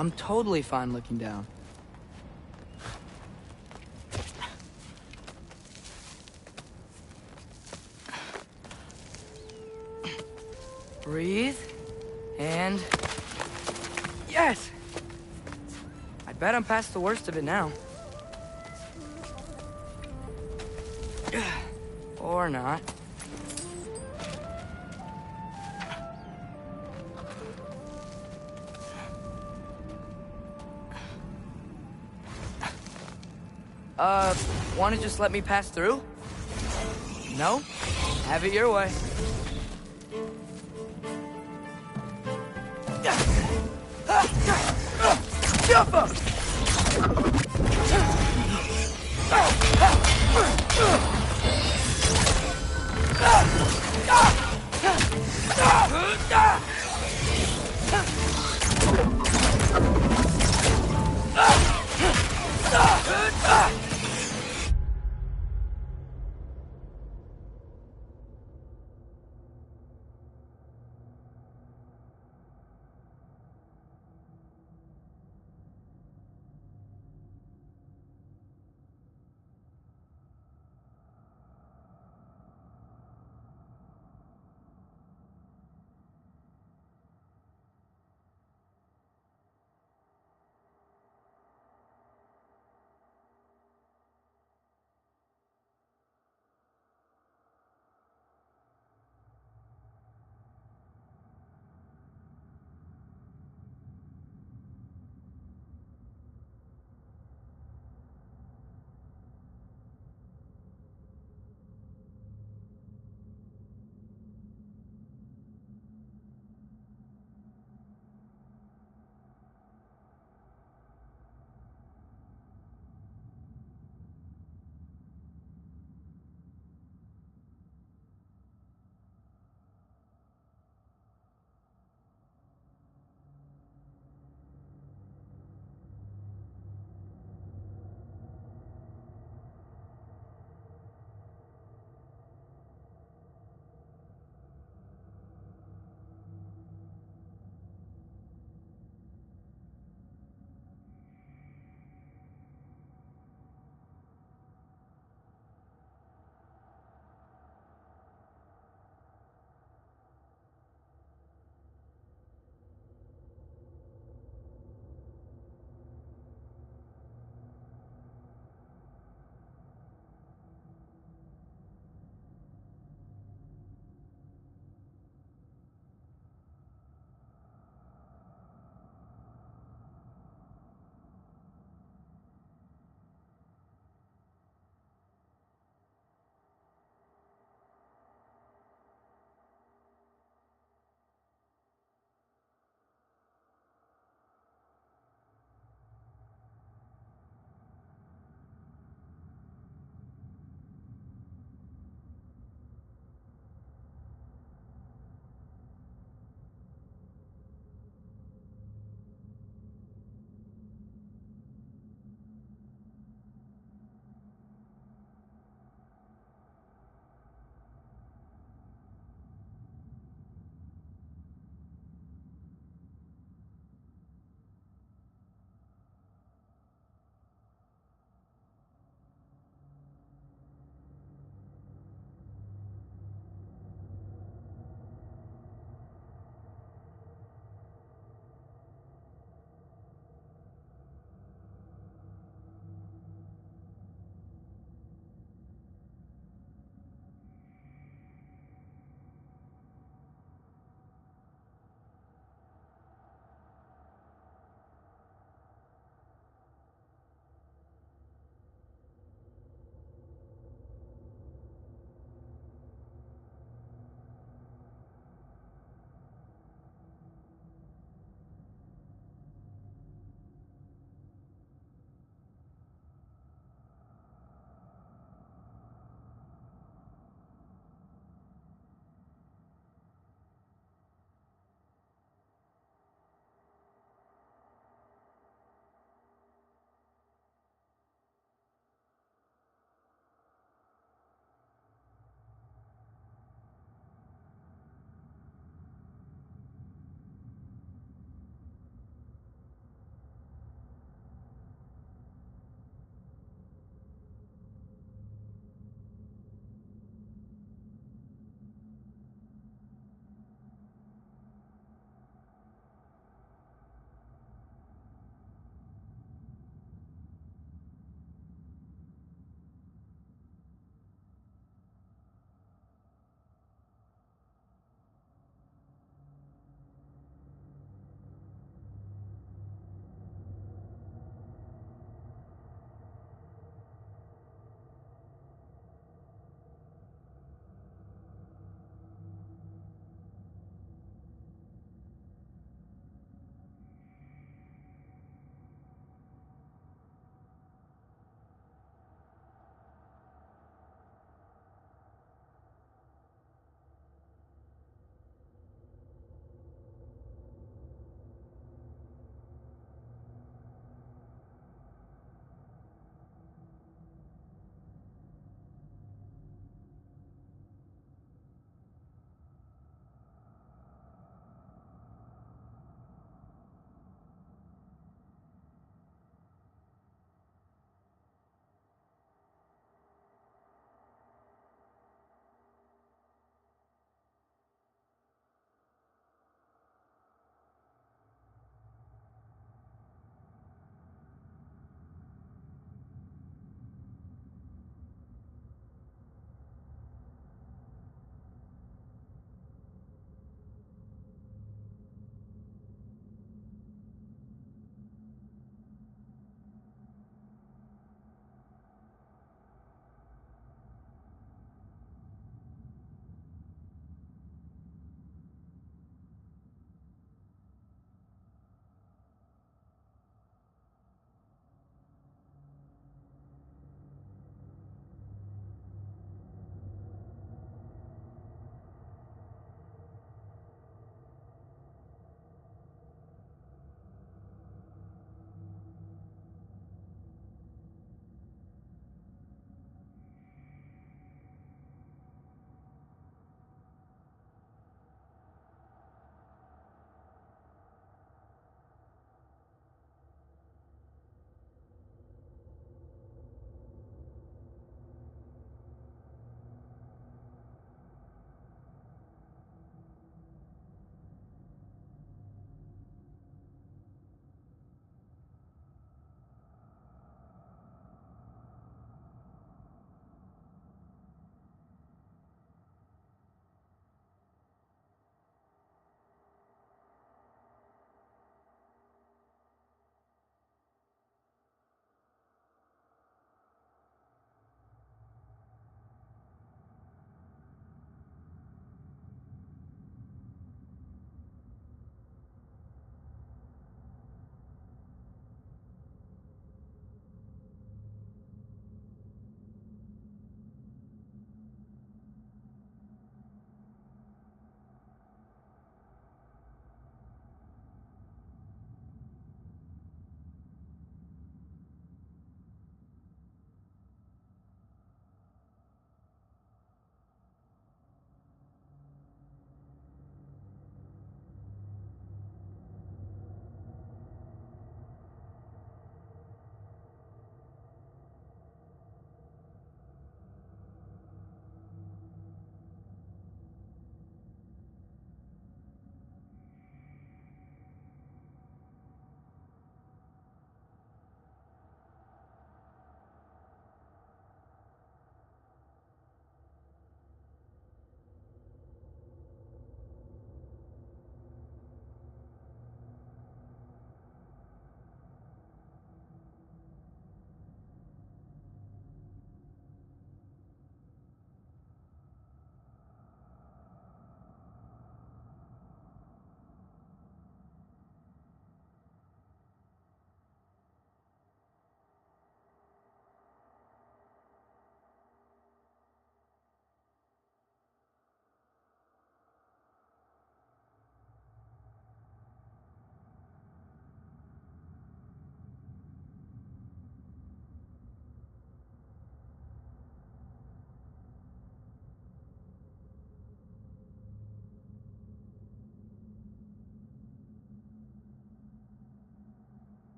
[SPEAKER 16] I'm totally fine looking down. Breathe. And... yes! I bet I'm past the worst of it now. Or not. Wanna just let me pass through? No? Have it your way. Jump up!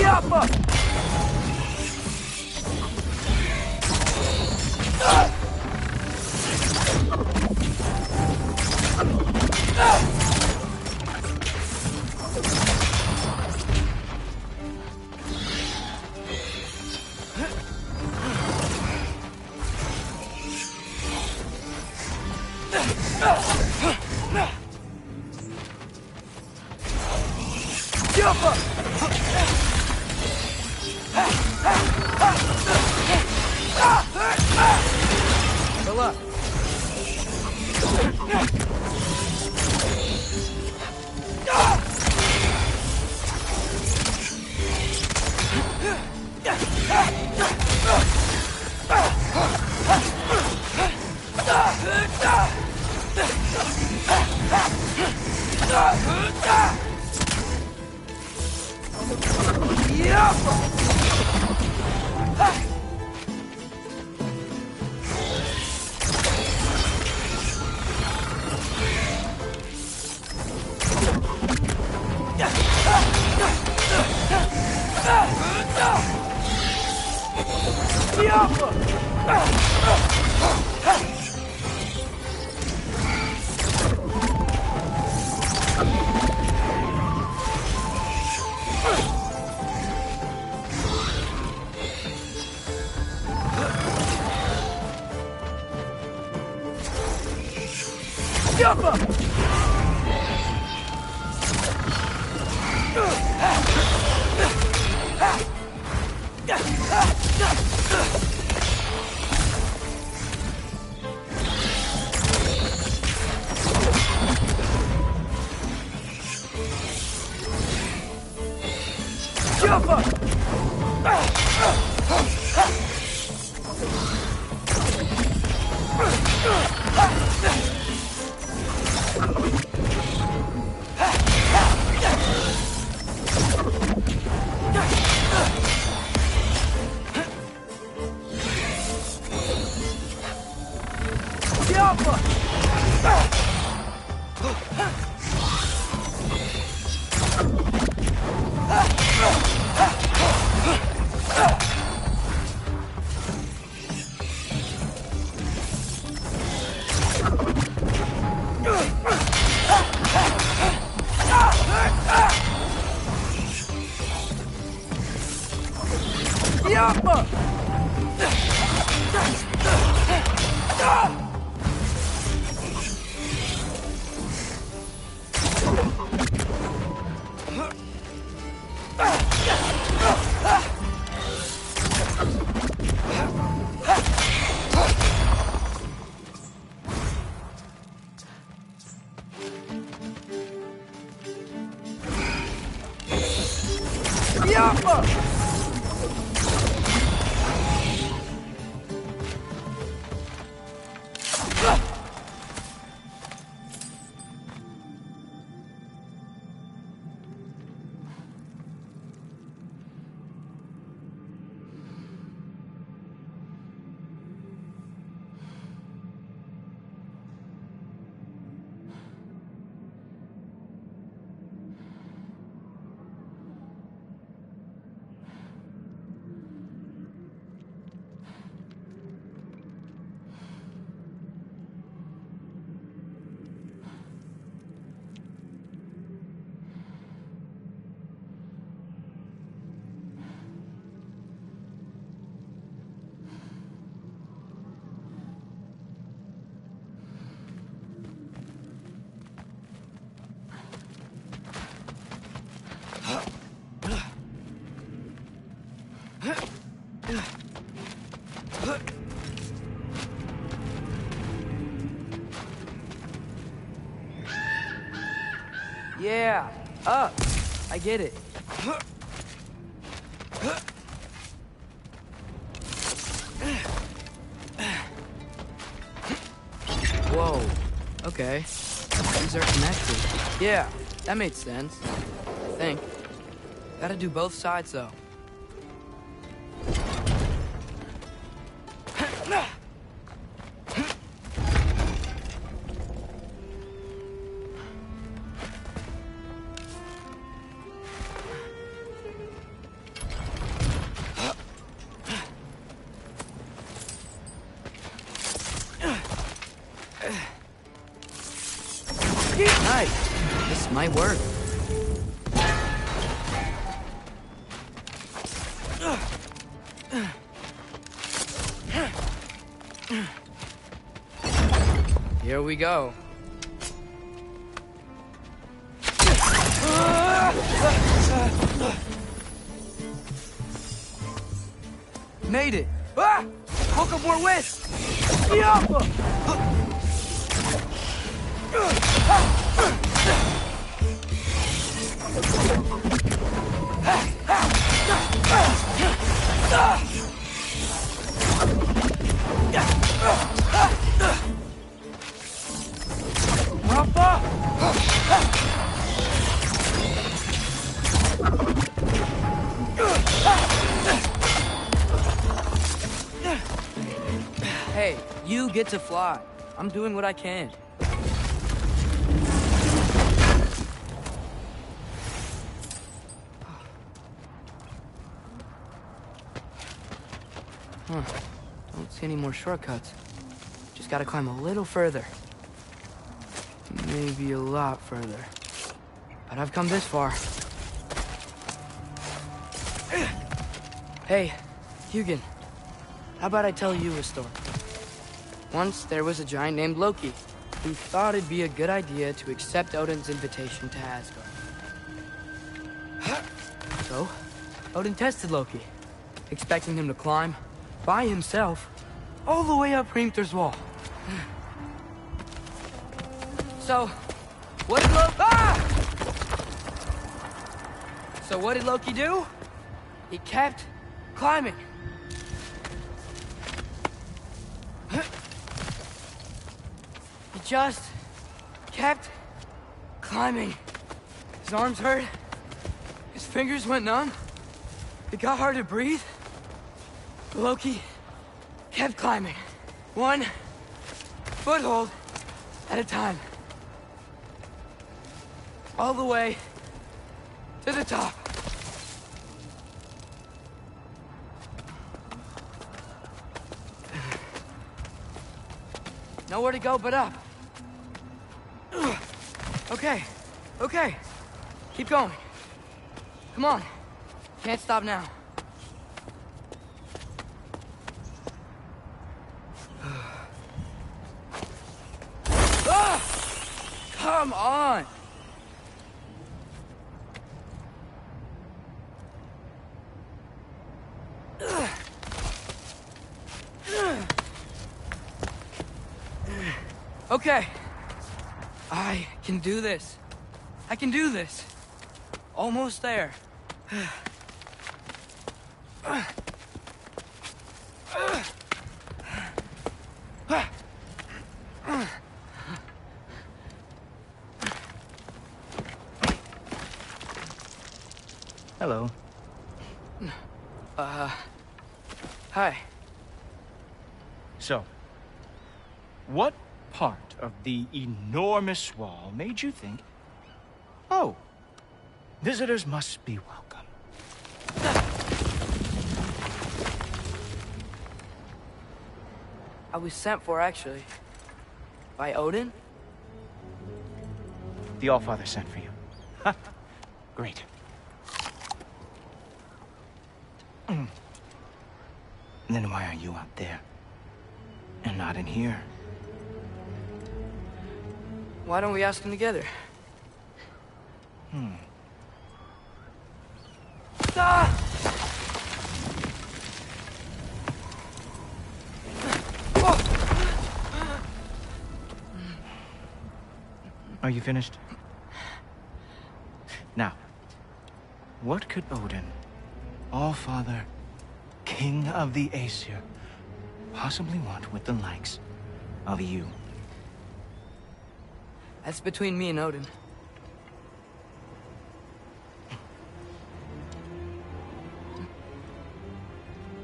[SPEAKER 16] Good luck. Yeah, up. I get it. Whoa. Okay. These are connected. Yeah, that made sense. I think. Gotta do both sides, though. Nice. This might work. Here we go. Made it! Ah! Hook up more west! Hey, you get to fly. I'm doing what I can. Huh. Don't see any more shortcuts. Just gotta climb a little further. Maybe a lot further. But I've come this far. Hey, Hugin. How about I tell you a story? Once there was a giant named Loki who thought it'd be a good idea to accept Odin's invitation to Asgard. So, Odin tested Loki, expecting him to climb by himself all the way up Hrimthur's wall. So, what did Loki do? He kept climbing. He just kept climbing. His arms hurt. His fingers went numb. It got hard to breathe. Loki kept climbing. One foothold at a time. All the way to the top. Nowhere to go but up. Okay. Keep going. Come on. Can't stop now. Come on! Okay. I can do this. I can do this. Almost there.
[SPEAKER 5] Hello.
[SPEAKER 16] Hi.
[SPEAKER 5] So, what part of the enormous wall made you think, oh, visitors must be welcome?
[SPEAKER 16] I was sent for, actually. By Odin?
[SPEAKER 5] The Allfather sent for you. Ha! Great. Then why are you out there? And not in here?
[SPEAKER 16] Why don't we ask them together? Ah!
[SPEAKER 5] Are you finished? Now, what could Odin, Allfather, King of the Aesir, possibly want with the likes of you?
[SPEAKER 16] That's between me and Odin.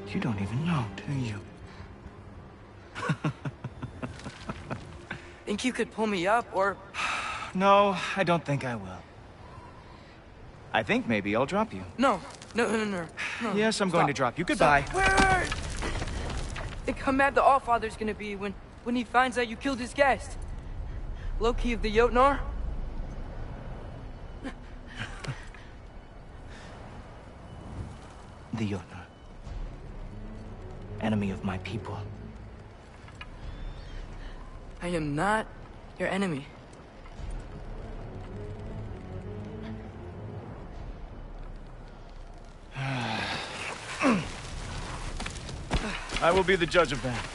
[SPEAKER 5] You don't even know, do you?
[SPEAKER 16] Think you could pull me up, or...
[SPEAKER 5] No, I don't think I will. I think maybe I'll drop you.
[SPEAKER 16] No.
[SPEAKER 5] Yes, I'm going to drop you. Goodbye.
[SPEAKER 16] Wait. Think how mad the Allfather's gonna be when he finds out you killed his guest. Loki of the Jotnar?
[SPEAKER 5] the Jotnar. Enemy of my people.
[SPEAKER 16] I am not your enemy.
[SPEAKER 18] I will be the judge of that.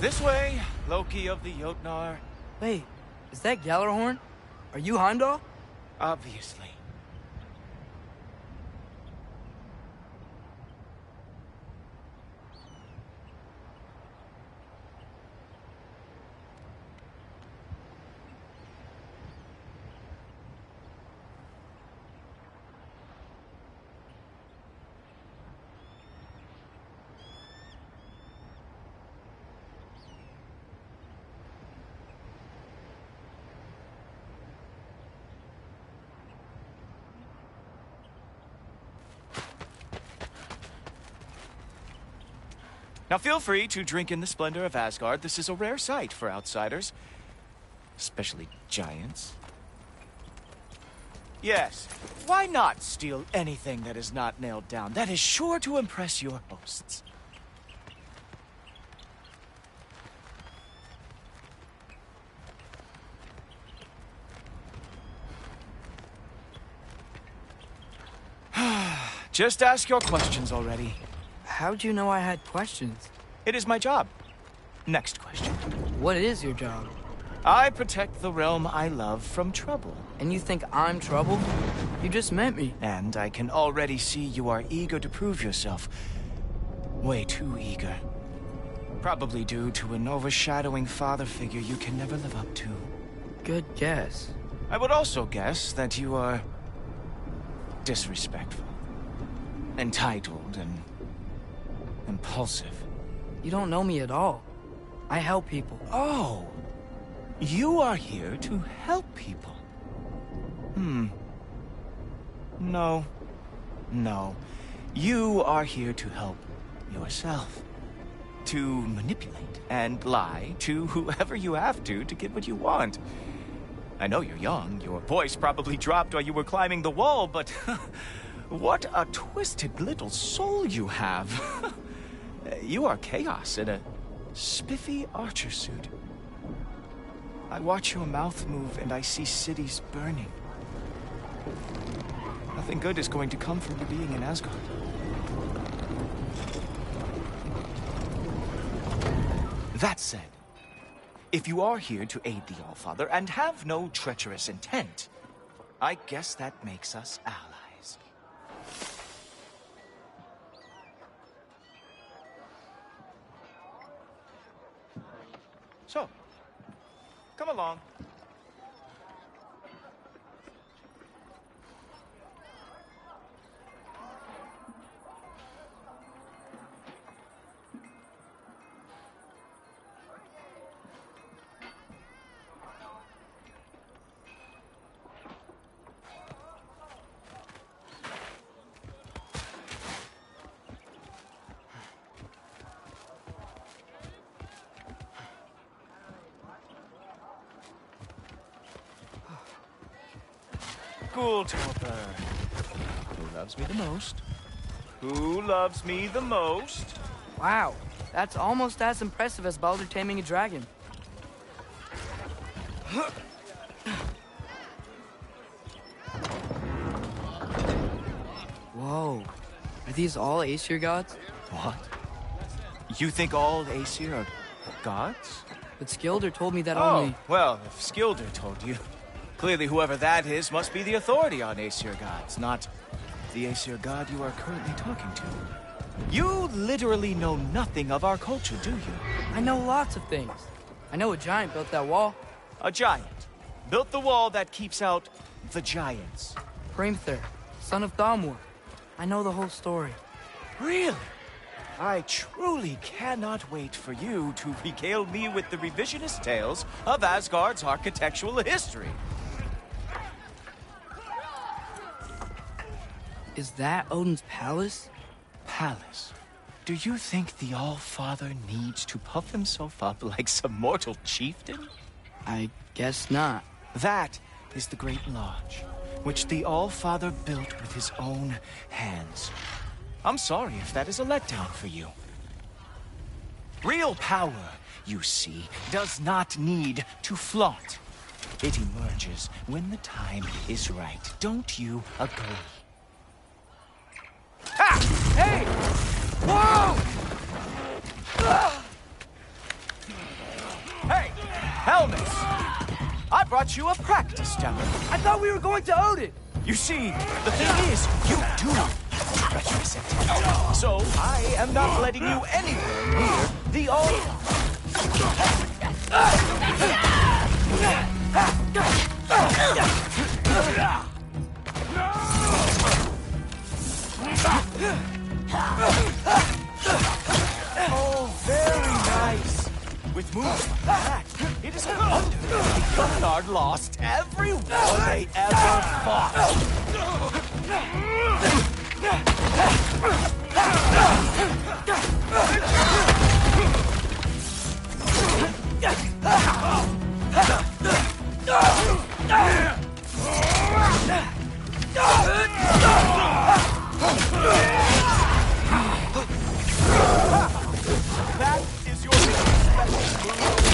[SPEAKER 18] This way, Loki of the Jotnar.
[SPEAKER 16] Wait, is that Gjallarhorn? Are you Heimdall?
[SPEAKER 18] Obviously. Now feel free to drink in the splendor of Asgard. This is a rare sight for outsiders. Especially giants. Yes, why not steal anything that is not nailed down? That is sure to impress your hosts. Just ask your questions already.
[SPEAKER 16] How'd you know I had questions?
[SPEAKER 18] It is my job. Next question.
[SPEAKER 16] What is your job?
[SPEAKER 18] I protect the realm I love from trouble.
[SPEAKER 16] And you think I'm trouble? You just met me.
[SPEAKER 18] And I can already see you are eager to prove yourself. Way too eager. Probably due to an overshadowing father figure you can never live up to.
[SPEAKER 16] Good guess.
[SPEAKER 18] I would also guess that you are disrespectful, entitled, and impulsive.
[SPEAKER 16] You don't know me at all. I help people.
[SPEAKER 18] Oh, you are here to help people. No. You are here to help yourself. To manipulate and lie to whoever you have to get what you want. I know you're young. Your voice probably dropped while you were climbing the wall, but what a twisted little soul you have. You are chaos in a spiffy archer suit. I watch your mouth move and I see cities burning. Nothing good is going to come from you being in Asgard. That said, if you are here to aid the Allfather and have no treacherous intent, I guess that makes us allies. So, come along. Gulltoppr. Who loves me the most? Who loves me the most?
[SPEAKER 16] Wow, that's almost as impressive as Baldur taming a dragon. Whoa, are these all Aesir gods?
[SPEAKER 18] What? You think all Aesir are gods?
[SPEAKER 16] But Skilder told me that
[SPEAKER 18] Oh,
[SPEAKER 16] only...
[SPEAKER 18] well, if Skilder told you, clearly whoever that is must be the authority on Aesir gods, not the Aesir god you are currently talking to. You literally know nothing of our culture, do you?
[SPEAKER 16] I know lots of things. I know a giant built that wall.
[SPEAKER 18] A giant built the wall that keeps out the giants.
[SPEAKER 16] Hrimthur, son of Thamur. I know the whole story.
[SPEAKER 18] Really? I truly cannot wait for you to regale me with the revisionist tales of Asgard's architectural history.
[SPEAKER 16] Is that Odin's palace?
[SPEAKER 18] Palace? Do you think the All-Father needs to puff himself up like some mortal chieftain?
[SPEAKER 16] I guess not.
[SPEAKER 18] That is the Great Lodge, which the All-Father built with his own hands. I'm sorry if that is a letdown for you. Real power, you see, does not need to flaunt. It emerges when the time is right. Don't you agree?
[SPEAKER 16] Ah! Hey! Whoa!
[SPEAKER 18] Hey, Helmus! I brought you a practice demo.
[SPEAKER 16] I thought we were going to Odin!
[SPEAKER 18] You see, the thing is, you do represent it. So I am not letting you anywhere near the Oh, very nice. With moves like that, it is a wonder that the Gunnar lost every war they ever fought. That is your special move.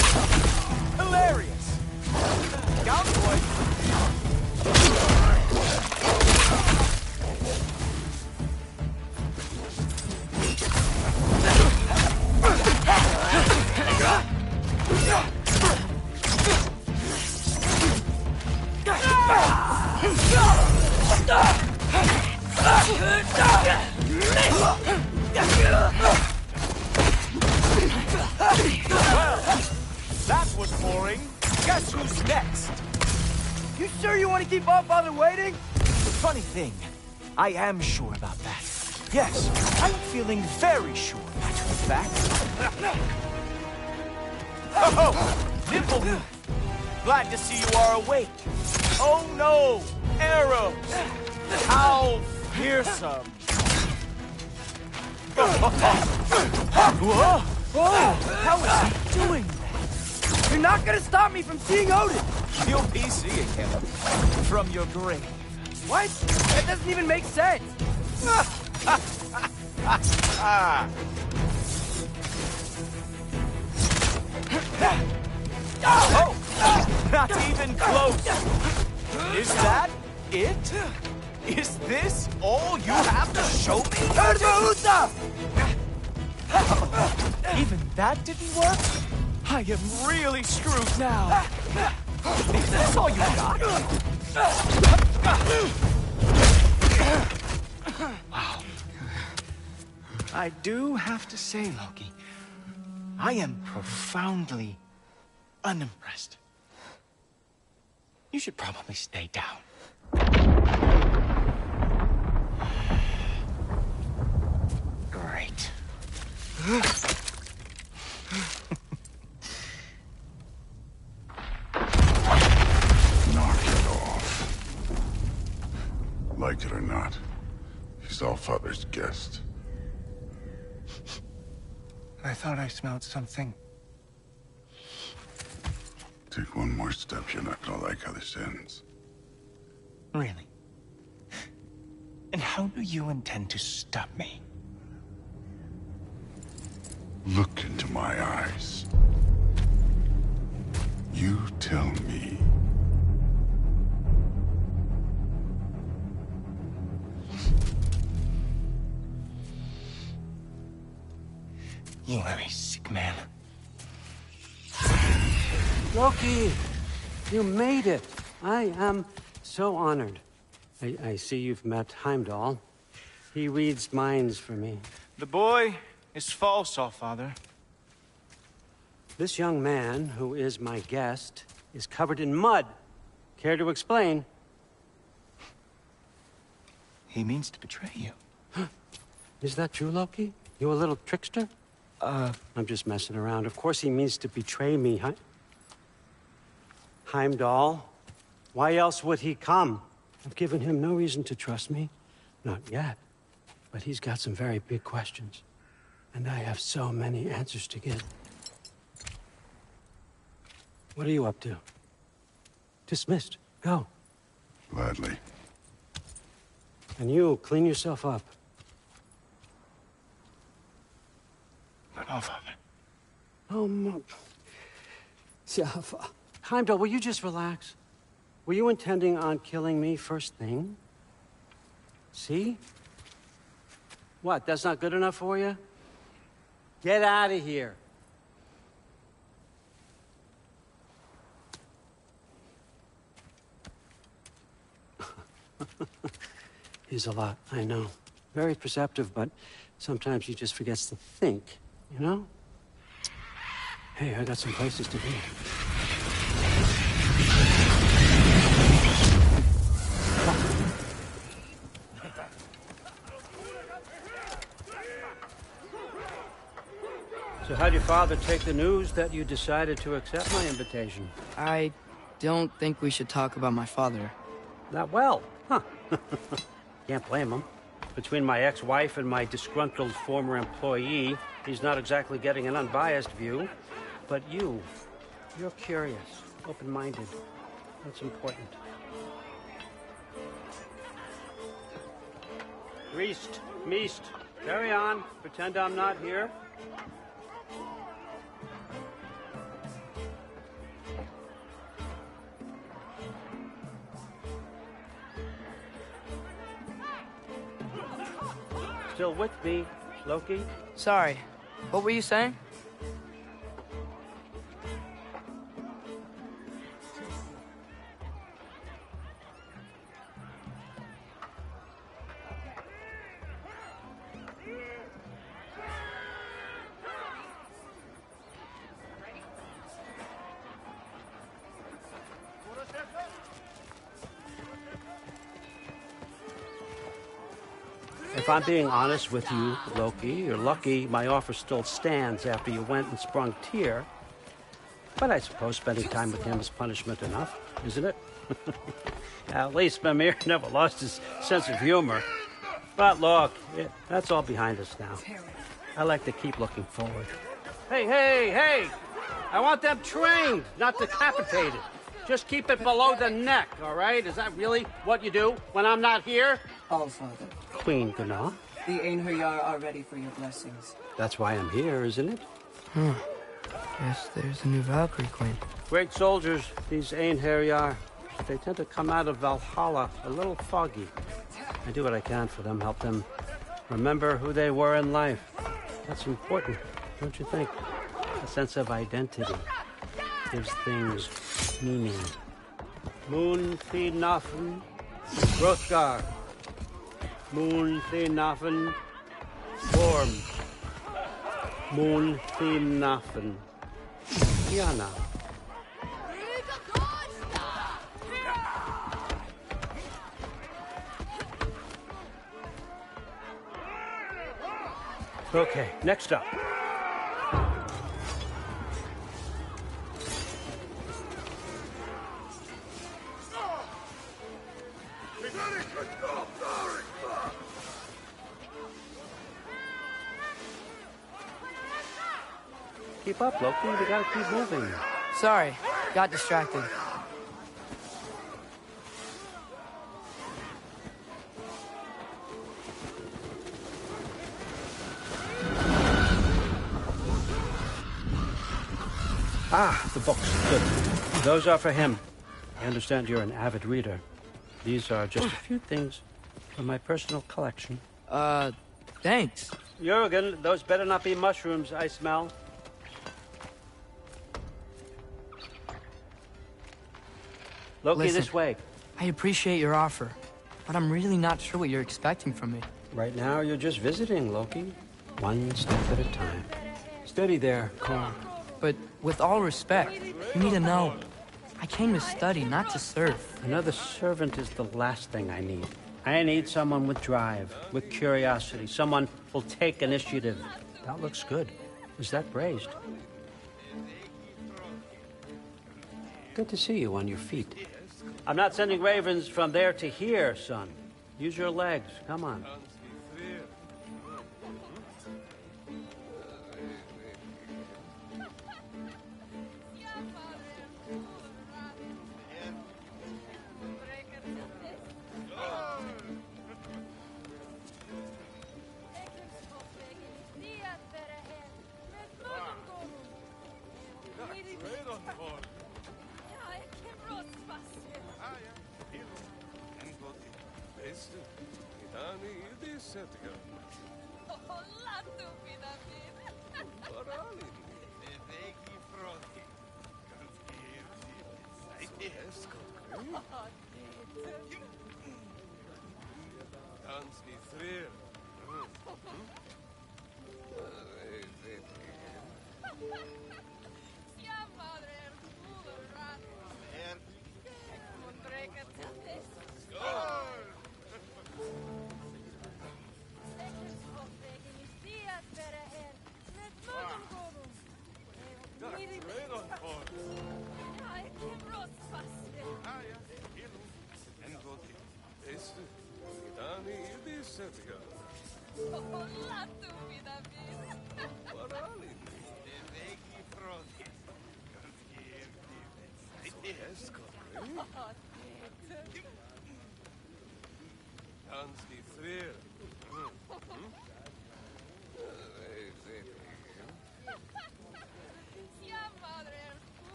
[SPEAKER 18] Hilarious. Down, boy. Well, that was boring. Guess who's next?
[SPEAKER 16] You sure you want to keep All-Father waiting?
[SPEAKER 18] Funny thing, I am sure about that. Yes, I'm feeling very sure, matter of fact. Oh, Nimble! Glad to see you are awake. Oh no, arrows! How fearsome!
[SPEAKER 16] Whoa! How is he doing that? You're not gonna stop me from seeing Odin!
[SPEAKER 18] You'll be seeing him from your grave.
[SPEAKER 16] What? That doesn't even make sense!
[SPEAKER 18] Oh! Not even close! Is that it? Is this all you have to show me? Even that didn't work? I am really screwed now. Is this all you got? Wow. I do have to say, Loki, I am profoundly unimpressed. You should probably stay down. Great.
[SPEAKER 2] Knock it off. Like it or not, he's All-Father's guest.
[SPEAKER 18] I thought I smelled something.
[SPEAKER 2] Take one more step, you're not gonna like how this ends.
[SPEAKER 18] Really? And how do you intend to stop me?
[SPEAKER 2] Look into my eyes. You tell me.
[SPEAKER 18] You are a sick man.
[SPEAKER 19] Loki, you made it. I am so honored. I see you've met Heimdall. He reads minds for me.
[SPEAKER 18] The boy is false, All-Father.
[SPEAKER 19] This young man, who is my guest, is covered in mud. Care to explain?
[SPEAKER 18] He means to betray you.
[SPEAKER 19] Is that true, Loki? You a little trickster? I'm just messing around. Of course he means to betray me, Heimdall? Why else would he come? I've given him no reason to trust me. Not yet. But he's got some very big questions. And I have so many answers to give. What are you up to? Dismissed. Go.
[SPEAKER 2] Gladly.
[SPEAKER 19] And you, clean yourself up. Oh, Jaffa. Heimdall, will you just relax? Were you intending on killing me first thing? See? What, that's not good enough for you? Get out of here. He's a lot, I know. Very perceptive, but sometimes he just forgets to think, you know? Hey, I got some places to be. So how'd your father take the news that you decided to accept my invitation?
[SPEAKER 16] I don't think we should talk about my father.
[SPEAKER 19] Not well, huh? Can't blame him. Between my ex-wife and my disgruntled former employee, he's not exactly getting an unbiased view. But you're curious, open-minded. That's important. Meest, carry on. Pretend I'm not here. Still with me, Loki?
[SPEAKER 16] Sorry, what were you saying?
[SPEAKER 19] If I'm being honest with you, Loki, you're lucky my offer still stands after you went and sprung Tyr. But I suppose spending time with him is punishment enough, isn't it? At least Mimir never lost his sense of humor. But look, that's all behind us now. I like to keep looking forward. Hey! I want them trained, not decapitated. Just keep it below the neck, all right? Is that really what you do when I'm not here?
[SPEAKER 20] All, Father.
[SPEAKER 19] Queen Gná.
[SPEAKER 20] The Einherjar are ready for your blessings.
[SPEAKER 19] That's why I'm here, isn't it?
[SPEAKER 16] Guess there's a new Valkyrie Queen.
[SPEAKER 19] Great soldiers, these Einherjar. They tend to come out of Valhalla a little foggy. I do what I can for them, help them remember who they were in life. That's important, don't you think? A sense of identity gives things meaning. Moon Thinafen, Hrothgar. Moon Thinafen, Form. Moon Thinafen, Yana. Okay, next up. Keep up, Loki. We gotta keep moving.
[SPEAKER 16] Sorry, got distracted.
[SPEAKER 19] Ah, the books. Good. Those are for him. I understand you're an avid reader. These are just a few things from my personal collection.
[SPEAKER 16] Thanks.
[SPEAKER 19] Jurgen, those better not be mushrooms I smell. Loki,
[SPEAKER 16] Listen,
[SPEAKER 19] this way.
[SPEAKER 16] I appreciate your offer, but I'm really not sure what you're expecting from me.
[SPEAKER 19] Right now, you're just visiting, Loki. One step at a time. Steady there, Carl.
[SPEAKER 16] But with all respect, you need to know, I came to study, not to serve.
[SPEAKER 19] Another servant is the last thing I need. I need someone with drive, with curiosity, someone who'll take initiative. That looks good. Is that braised? Good to see you on your feet. I'm not sending ravens from there to here, son. Use your legs. Come on.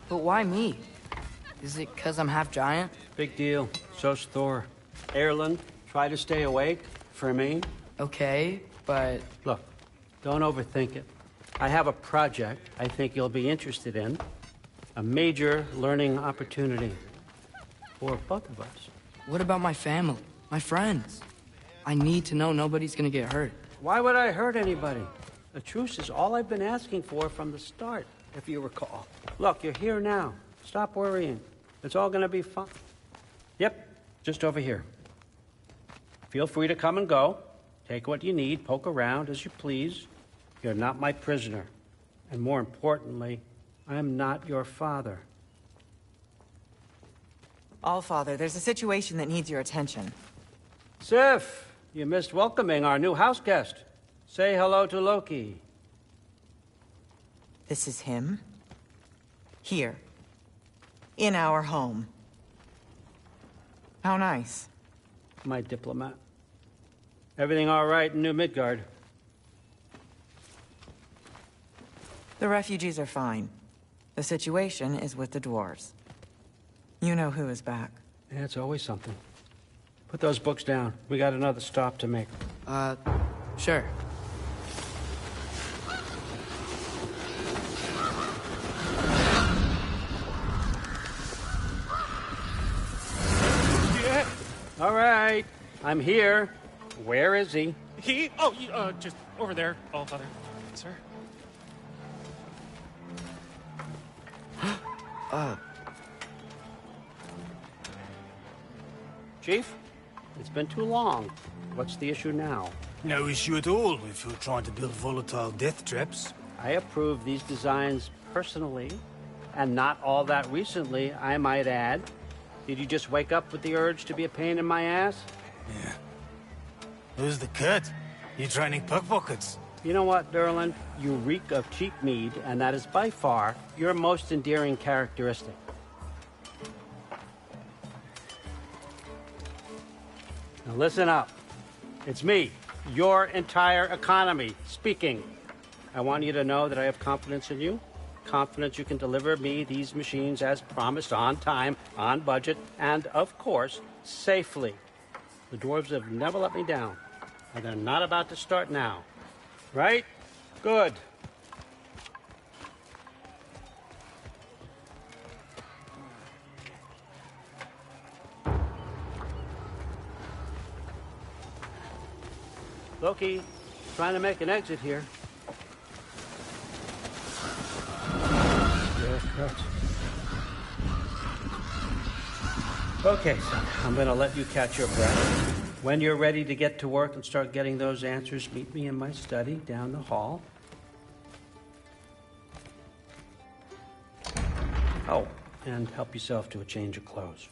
[SPEAKER 16] But why me? Is it because I'm half giant?
[SPEAKER 19] Big deal. So's Thor. Erland, try to stay awake for me.
[SPEAKER 16] Okay, but...
[SPEAKER 19] Look, don't overthink it. I have a project I think you'll be interested in. A major learning opportunity for both of us.
[SPEAKER 16] What about my family? My friends? I need to know nobody's gonna get hurt.
[SPEAKER 19] Why would I hurt anybody? A truce is all I've been asking for from the start, if you recall. Look, you're here now. Stop worrying. It's all gonna be fine. Yep, just over here. Feel free to come and go. Take what you need, poke around as you please. You're not my prisoner. And more importantly, I'm not your father.
[SPEAKER 21] Allfather, there's a situation that needs your attention.
[SPEAKER 19] Sif, you missed welcoming our new house guest. Say hello to Loki.
[SPEAKER 21] This is him? Here. In our home. How nice.
[SPEAKER 19] My diplomat. Everything all right in New Midgard?
[SPEAKER 21] The refugees are fine. The situation is with the dwarves. You know who is back.
[SPEAKER 19] Yeah, it's always something. Put those books down. We got another stop to make.
[SPEAKER 16] Sure.
[SPEAKER 19] Yeah. All right. I'm here. Where is he?
[SPEAKER 22] He? Oh, just over there, Allfather. Sir?
[SPEAKER 19] Chief? It's been too long. What's the issue now?
[SPEAKER 23] No issue at all if you're trying to build volatile death traps.
[SPEAKER 19] I approve these designs personally, and not all that recently, I might add. Did you just wake up with the urge to be a pain in my ass?
[SPEAKER 23] Yeah. Who's the cut? You training pickpockets?
[SPEAKER 19] You know what, Durland? You reek of cheap mead, and that is by far your most endearing characteristic. Now listen up. It's me, your entire economy, speaking. I want you to know that I have confidence in you. Confidence you can deliver me these machines as promised, on time, on budget, and, of course, safely. The dwarves have never let me down, and they're not about to start now. Right? Good. Loki, trying to make an exit here. Okay, son, I'm gonna let you catch your breath. When you're ready to get to work and start getting those answers, meet me in my study down the hall. Oh, and help yourself to a change of clothes.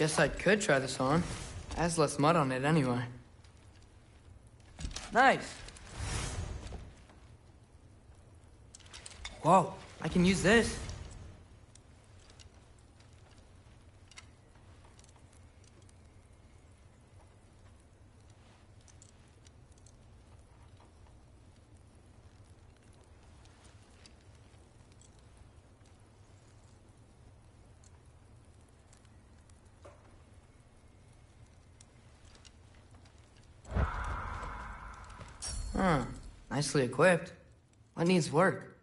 [SPEAKER 16] Guess I could try this on. Has less mud on it anyway. Nice. Whoa, I can use this. Huh. Nicely equipped. What needs work?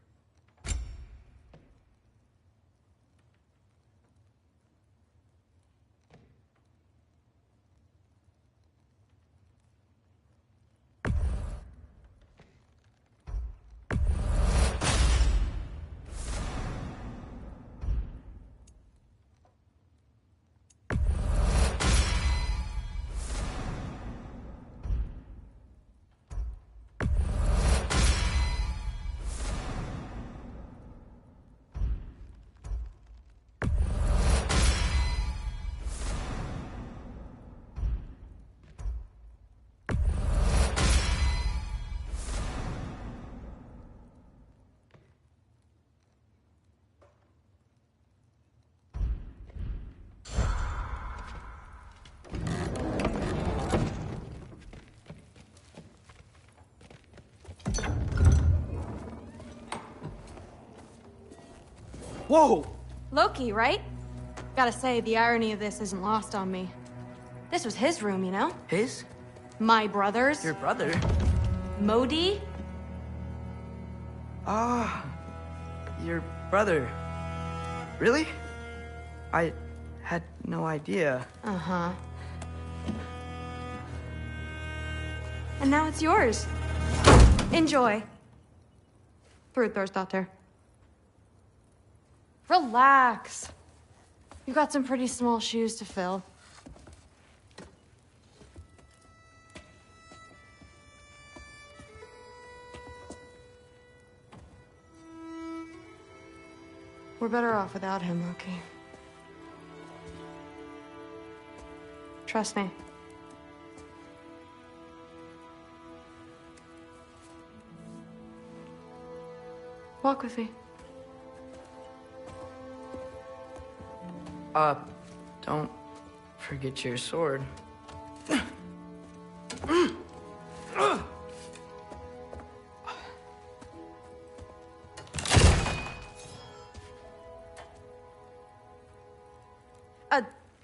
[SPEAKER 4] Whoa!
[SPEAKER 10] Loki, right? Gotta say, the irony of this isn't lost on me. This was his room, you know?
[SPEAKER 16] His?
[SPEAKER 10] My brother's.
[SPEAKER 16] Your brother?
[SPEAKER 10] Modi?
[SPEAKER 16] Ah, your brother. Really? I had no idea.
[SPEAKER 10] Uh-huh. And now it's yours. Enjoy. Thrudthor's. Relax. You've got some pretty small shoes to fill. We're better off without him, Loki. Trust me. Walk with me.
[SPEAKER 16] Don't forget your sword.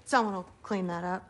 [SPEAKER 10] Someone will clean that up.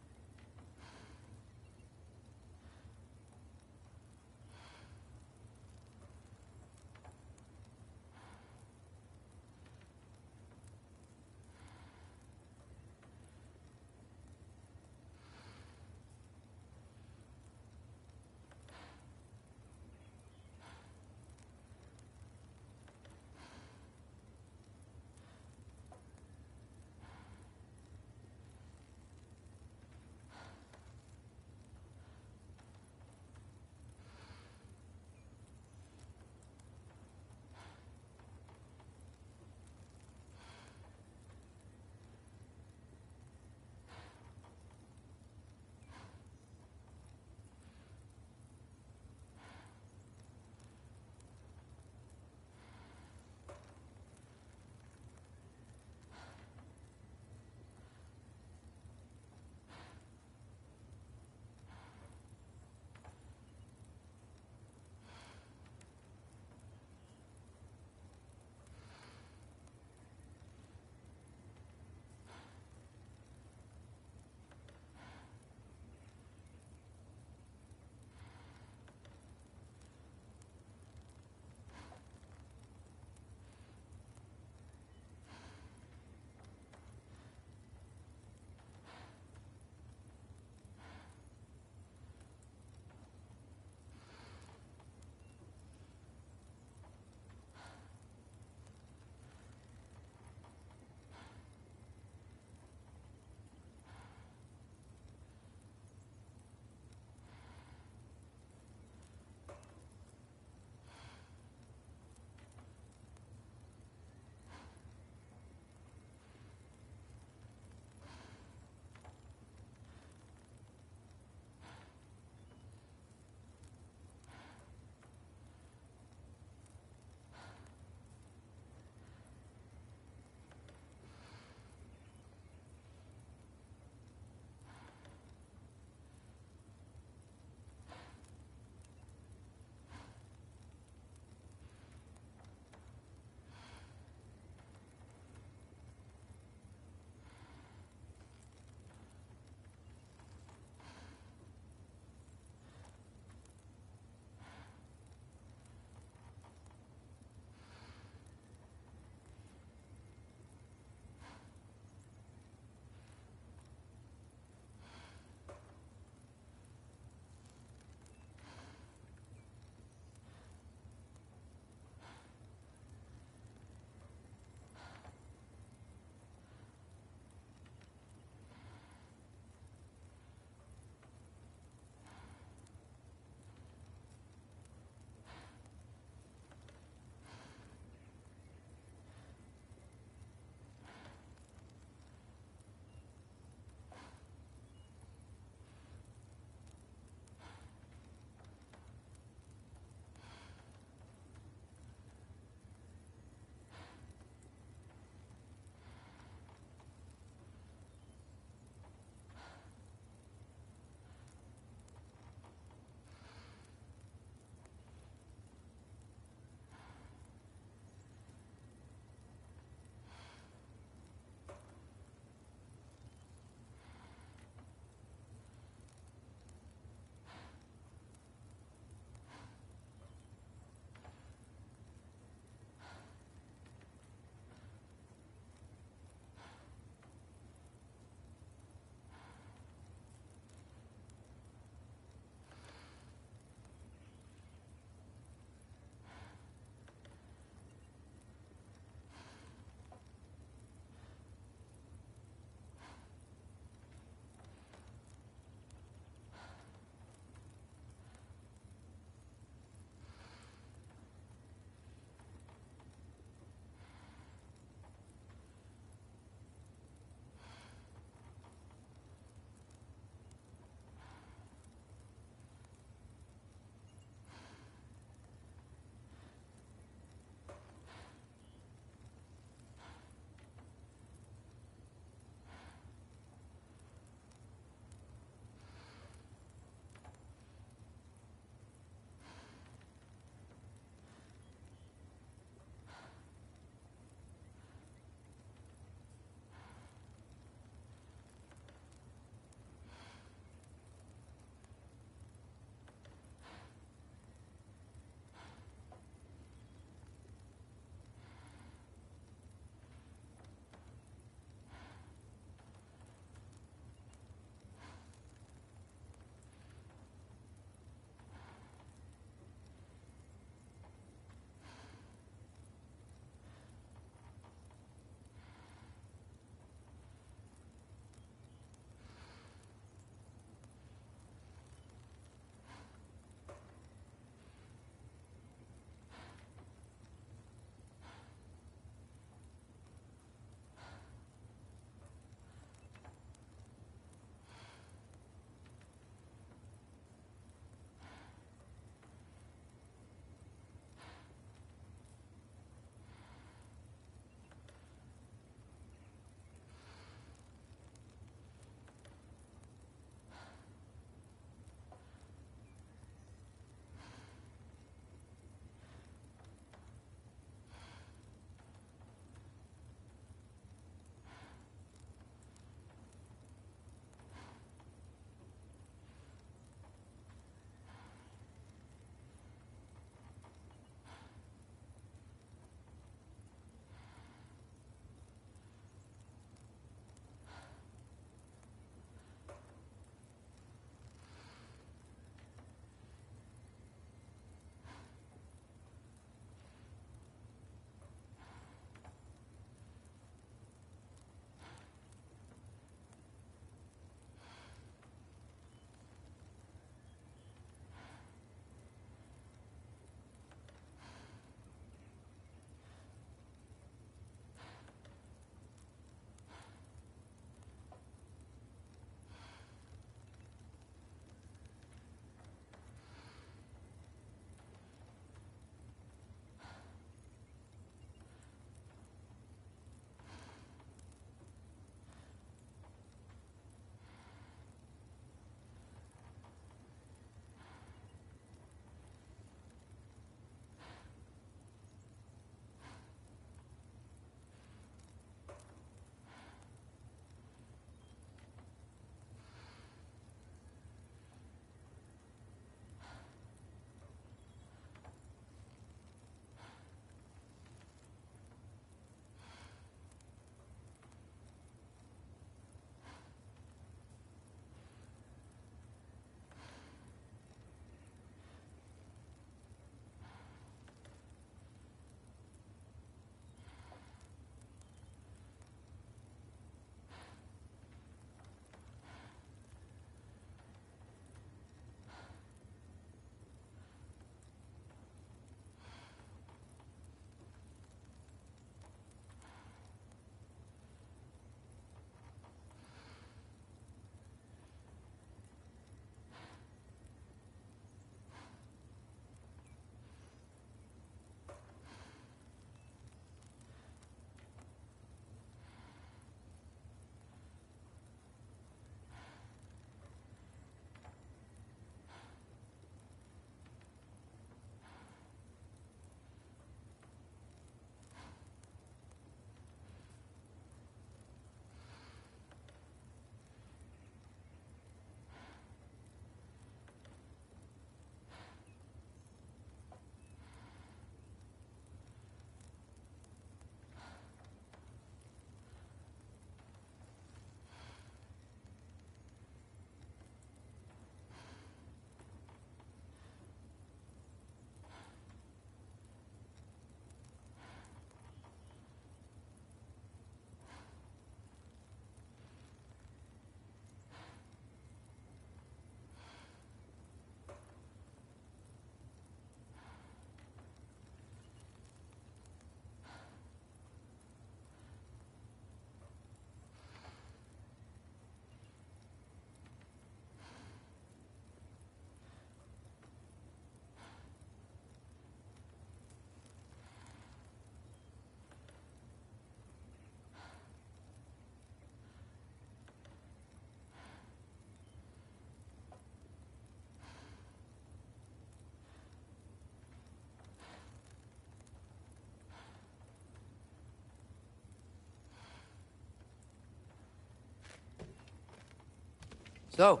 [SPEAKER 16] So,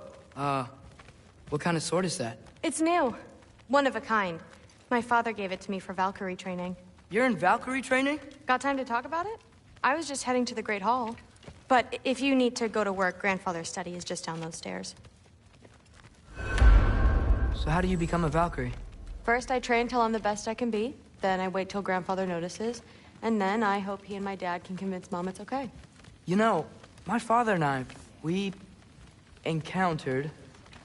[SPEAKER 16] what kind of sword is that?
[SPEAKER 10] It's new. One of a kind. My father gave it to me for Valkyrie training.
[SPEAKER 16] You're in Valkyrie training?
[SPEAKER 10] Got time to talk about it? I was just heading to the Great Hall. But if you need to go to work, Grandfather's study is just down those stairs.
[SPEAKER 16] So how do you become a Valkyrie?
[SPEAKER 10] First, I train till I'm the best I can be. Then I wait till Grandfather notices. And then I hope he and my dad can convince Mom it's okay.
[SPEAKER 16] You know, my father and I, we encountered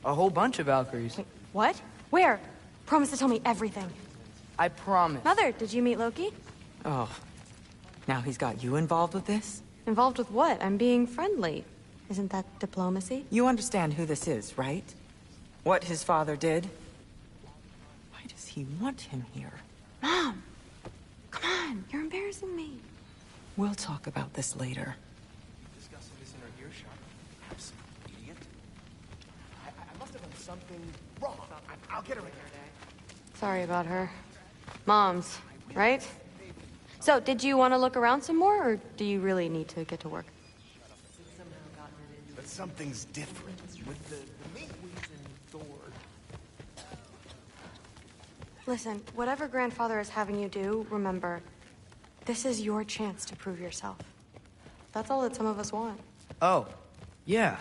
[SPEAKER 16] a whole bunch of Valkyries.
[SPEAKER 10] Wait, what? Where? Promise to tell me everything.
[SPEAKER 16] I promise.
[SPEAKER 10] Mother, did you meet Loki?
[SPEAKER 21] Oh. Now he's got you involved with this?
[SPEAKER 10] Involved with what? I'm being friendly. Isn't that diplomacy?
[SPEAKER 21] You understand who this is, right? What his father did? Why does he want him here?
[SPEAKER 10] Mom! Come on, you're embarrassing me.
[SPEAKER 21] We'll talk about this later.
[SPEAKER 18] Discussing this in our earshot. Absent idiot. I must have done something wrong. I'll get her in there.
[SPEAKER 10] Sorry about her. Mom's, right? So, did you want to look around some more, or do you really need to get to work?
[SPEAKER 18] But something's different with the meat and Thor.
[SPEAKER 10] Listen, whatever Grandfather is having you do, remember, this is your chance to prove yourself. That's all that some of us want.
[SPEAKER 16] Oh, yeah.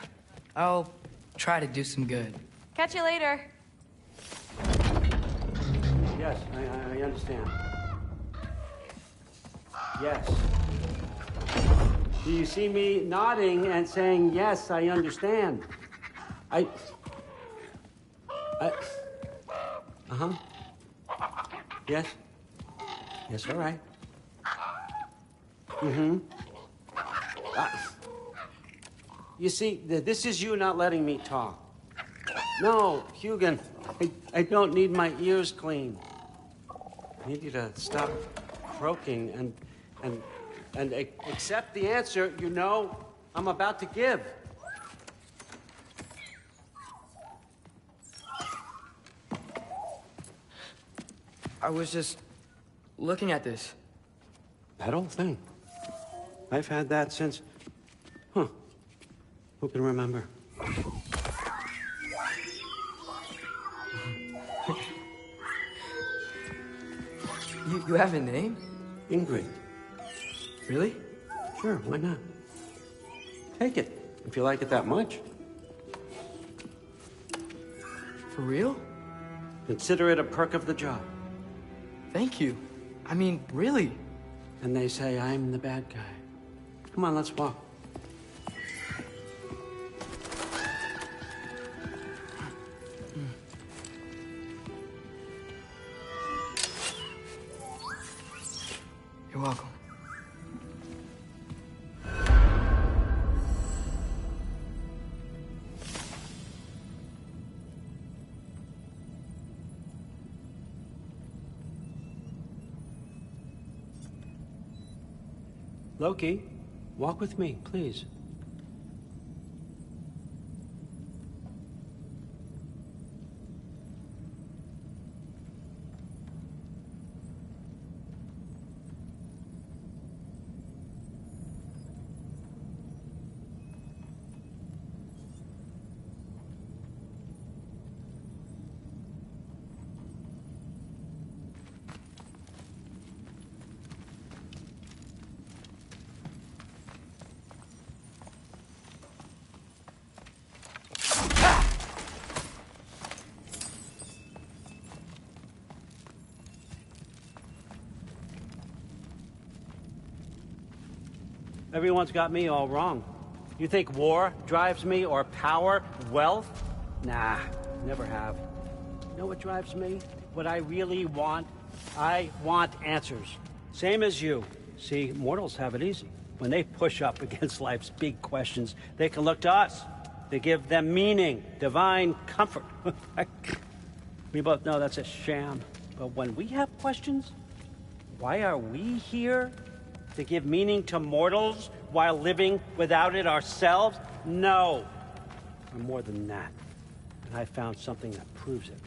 [SPEAKER 16] I'll try to do some good.
[SPEAKER 10] Catch you later.
[SPEAKER 19] Yes, I understand. Yes. Do you see me nodding and saying, yes, I understand? Uh-huh. Yes? Yes, all right. Mm-hmm. You see, this is you not letting me talk. No, Hugin, I don't need my ears cleaned. I need you to stop croaking and accept the answer you know I'm about to give.
[SPEAKER 16] I was just looking at this.
[SPEAKER 19] That old thing. I've had that since... Huh. Who can remember?
[SPEAKER 16] You have a name?
[SPEAKER 19] Ingrid.
[SPEAKER 16] Really?
[SPEAKER 19] Sure, why not? Take it, if you like it that much.
[SPEAKER 16] For real?
[SPEAKER 19] Consider it a perk of the job.
[SPEAKER 16] Thank you. I mean, really.
[SPEAKER 19] And they say I'm the bad guy. Come on, let's walk.
[SPEAKER 16] You're welcome.
[SPEAKER 19] Loki, walk with me, please. Everyone's got me all wrong. You think war drives me, or power, wealth? Nah, never have. You know what drives me? What I really want? I want answers. Same as you. See, mortals have it easy. When they push up against life's big questions, they can look to us. They give them meaning, divine comfort. We both know that's a sham. But when we have questions, why are we here? To give meaning to mortals while living without it ourselves? No. We're more than that. And I found something that proves it.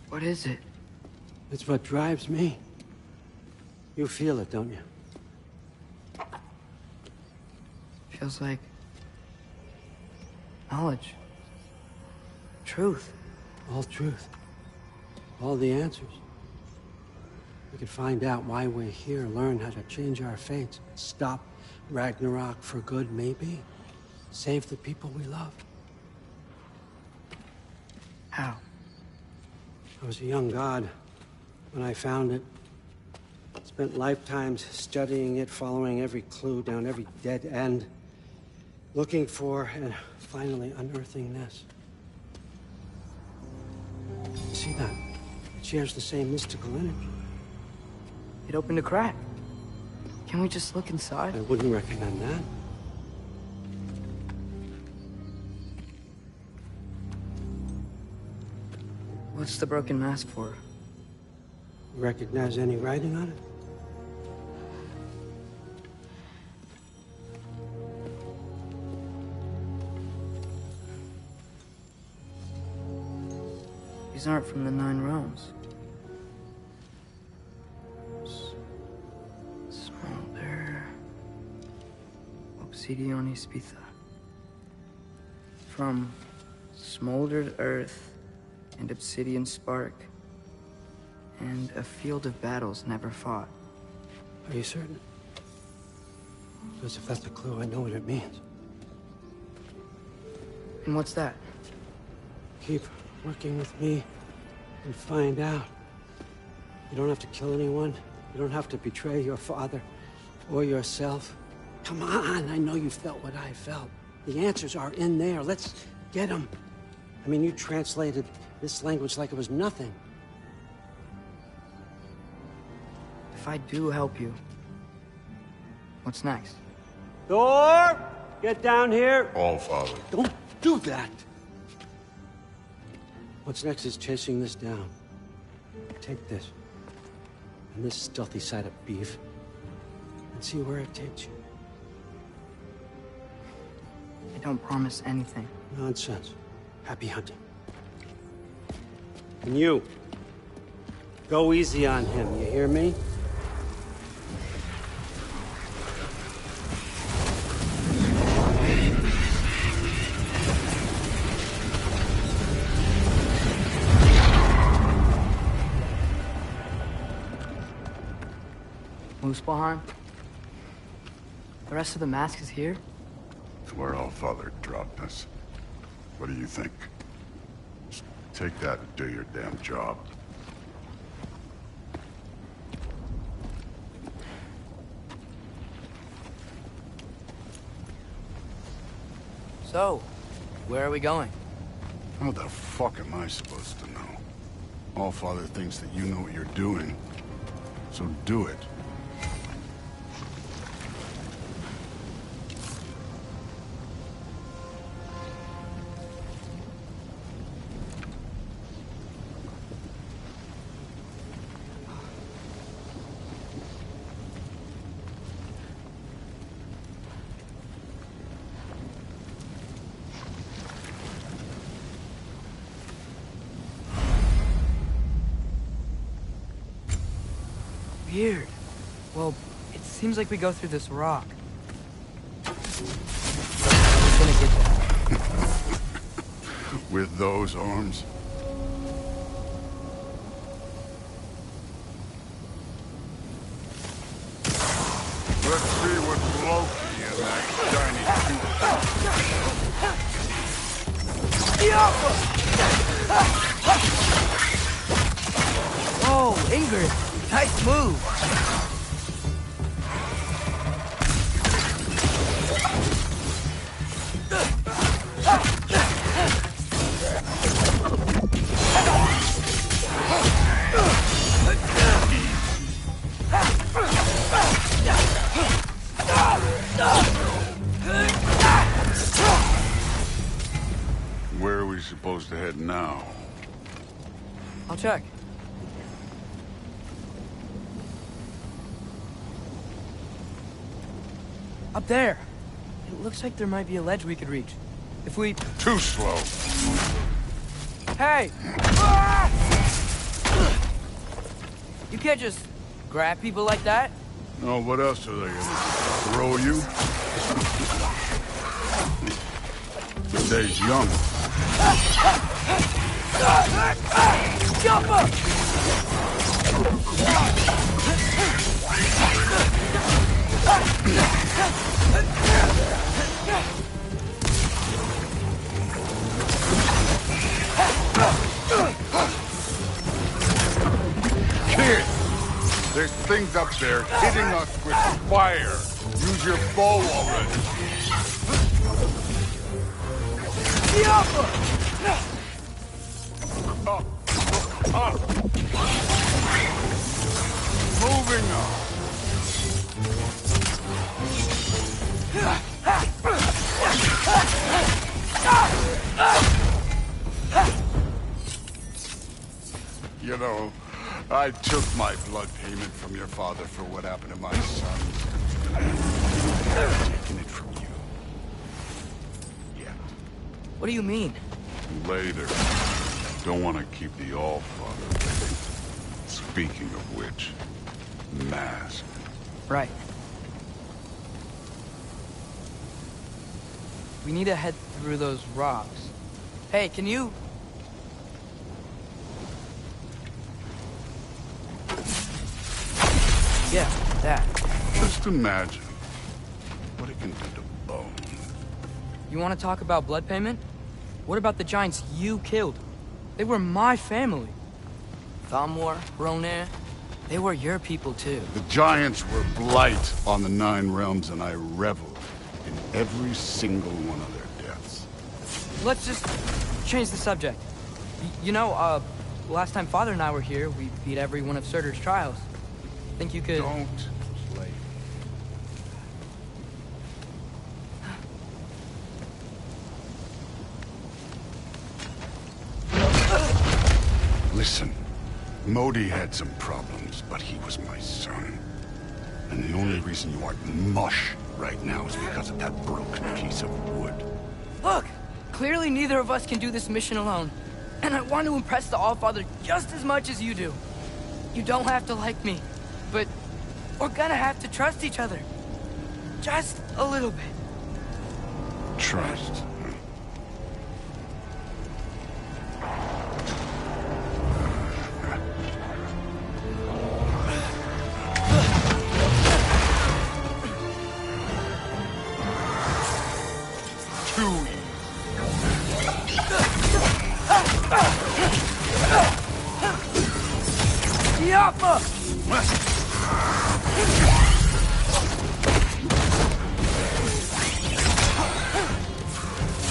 [SPEAKER 16] What is it?
[SPEAKER 19] It's what drives me. You feel it, don't you?
[SPEAKER 16] feels like knowledge. Truth.
[SPEAKER 19] All truth. All the answers. We could find out why we're here, learn how to change our fates, stop Ragnarok for good, maybe. Save the people we love.
[SPEAKER 16] How?
[SPEAKER 19] I was a young god when I found it. Spent lifetimes studying it, following every clue down every dead end, looking for and finally unearthing this. See that? It shares the same mystical energy.
[SPEAKER 16] It opened a crack. Can we just look inside?
[SPEAKER 19] I wouldn't recommend that.
[SPEAKER 16] What's the broken mask for?
[SPEAKER 19] You recognize any writing on it?
[SPEAKER 16] These aren't from the Nine Realms. Smolder... Obsidione Spitha. From smoldered earth and obsidian spark, and a field of battles never fought.
[SPEAKER 19] Are you certain? Because if that's a clue, I know what it means.
[SPEAKER 16] And what's that?
[SPEAKER 19] Keep working with me and find out. You don't have to kill anyone. You don't have to betray your father or yourself. Come on, I know you felt what I felt. The answers are in there. Let's get them. I mean, you translated this language like it was nothing.
[SPEAKER 16] If I do help you, what's next?
[SPEAKER 19] Thor! Get down here!
[SPEAKER 2] All Father.
[SPEAKER 19] Don't do that! What's next is chasing this down. Take this, and this stealthy side of beef, and see where it takes you.
[SPEAKER 16] I don't promise anything.
[SPEAKER 19] Nonsense. Happy hunting. And you, go easy on him, you hear me?
[SPEAKER 16] Muspelheim? The rest of the mask is here?
[SPEAKER 4] It's where Allfather dropped us. What do you think? Just take that and do your damn job.
[SPEAKER 16] So, where are we going?
[SPEAKER 4] What the fuck am I supposed to know? Allfather thinks that you know what you're doing, so do it.
[SPEAKER 16] Weird. Well, it seems like we go through this rock. We're gonna get there.
[SPEAKER 4] With those arms? Let's see what Loki and that shiny
[SPEAKER 16] Oh, Ingrid! Nice move!
[SPEAKER 4] Where are we supposed to head now?
[SPEAKER 16] I'll check. Up there. It looks like there might be a ledge we could reach. If we...
[SPEAKER 4] Too slow.
[SPEAKER 16] Hey! You can't just grab people like that.
[SPEAKER 4] Oh, what else are they gonna throw you? Stays young.
[SPEAKER 3] Jump up!
[SPEAKER 4] Kid! There's things up there hitting us with fire. Use your bow already. Moving on. You know, I took my blood payment from your father for what happened to my sons. I'm taking it from you.
[SPEAKER 16] What do you mean?
[SPEAKER 4] Later. Don't want to keep the All-Father waiting. Speaking of which, mask.
[SPEAKER 16] Right. We need to head through those rocks. Hey, can you... Yeah, that.
[SPEAKER 4] Just imagine what it can do to bone.
[SPEAKER 16] You want to talk about blood payment? What about the giants you killed? They were my family. Thamur, Ronair, they were your people too.
[SPEAKER 4] The giants were blight on the Nine Realms, and I reveled in every single one of their deaths.
[SPEAKER 16] Let's just change the subject. You know, last time Father and I were here, we beat every one of Surtur's trials. Think you could...
[SPEAKER 4] Don't play. Listen, Modi had some problems, but he was my son. And the only reason you aren't mush right now is because of that broken piece of wood.
[SPEAKER 16] Look! Clearly neither of us can do this mission alone. And I want to impress the All-Father just as much as you do. You don't have to like me, but we're gonna have to trust each other. Just a little bit.
[SPEAKER 4] Trust.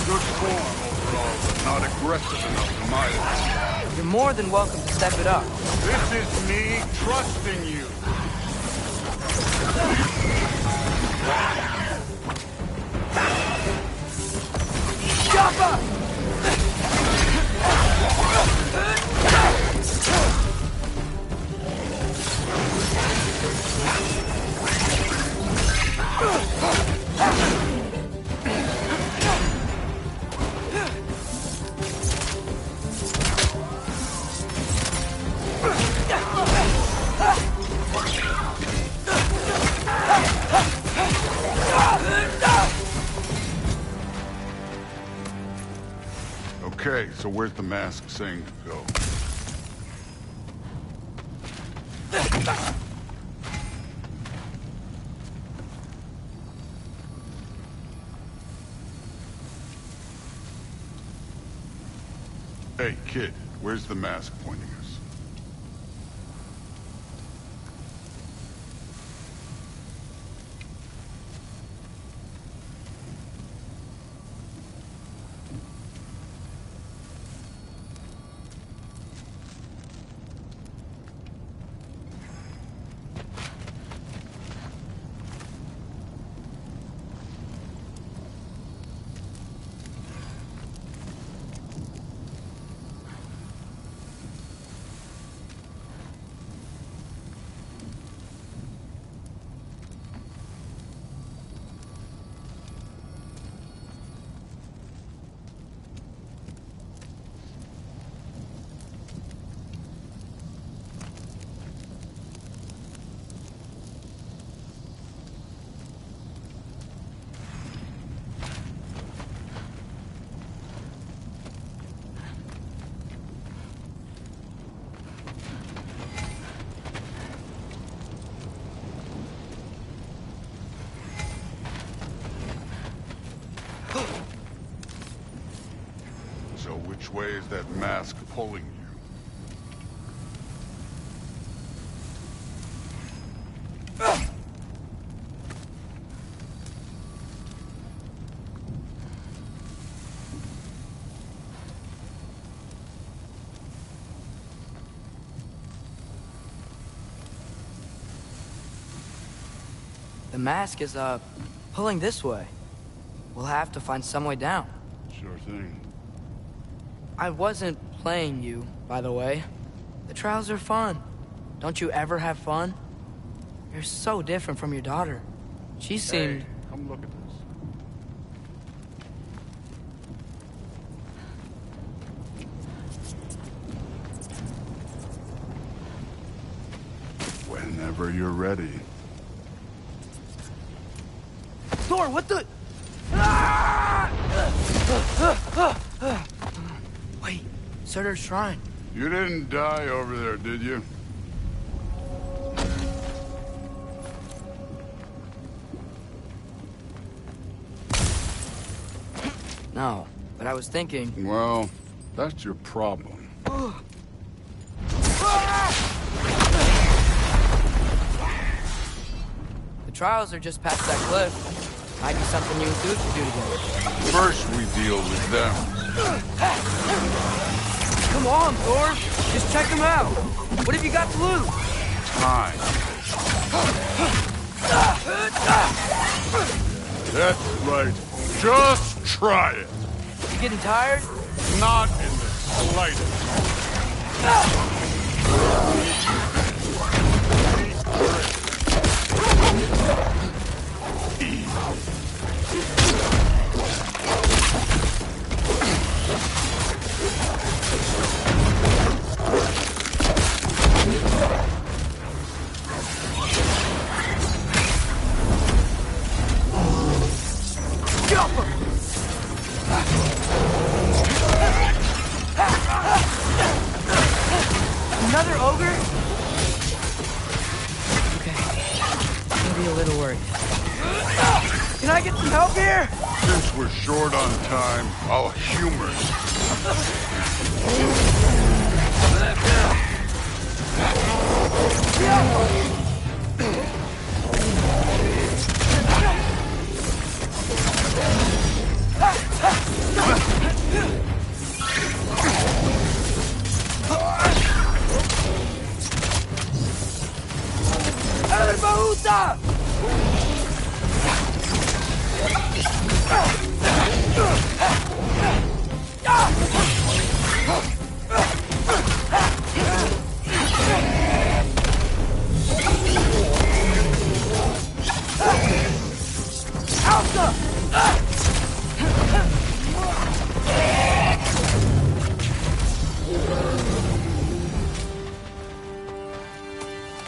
[SPEAKER 4] Good form overall, but not aggressive enough in my opinion.
[SPEAKER 16] You're more than welcome to step it up.
[SPEAKER 4] This is me trusting you.
[SPEAKER 3] Chopper!
[SPEAKER 4] Okay, so where's the mask saying to go? Hey, kid, where's the mask pointing us? Which way is that mask pulling you?
[SPEAKER 16] The mask is, pulling this way. We'll have to find some way down.
[SPEAKER 4] Sure thing.
[SPEAKER 16] I wasn't playing you, by the way. The trials are fun. Don't you ever have fun? You're so different from your daughter. She seemed...
[SPEAKER 4] Hey, come look at this. Whenever you're ready.
[SPEAKER 16] Thor, what the... Wait, Surtur's shrine.
[SPEAKER 4] You didn't die over there, did you?
[SPEAKER 16] No, but I was thinking...
[SPEAKER 4] Well, that's your problem.
[SPEAKER 16] The trials are just past that cliff. Might be something you and Duke could do together.
[SPEAKER 4] First we deal with them.
[SPEAKER 16] Come on, Thor! Just check them out! What have you got to lose?
[SPEAKER 4] Time. That's right. Just try it.
[SPEAKER 16] You getting tired?
[SPEAKER 4] Not in the slightest.
[SPEAKER 16] Another ogre? Okay. I'll be a little worried. Can I get some help here?
[SPEAKER 4] Since we're short on time, I'll humor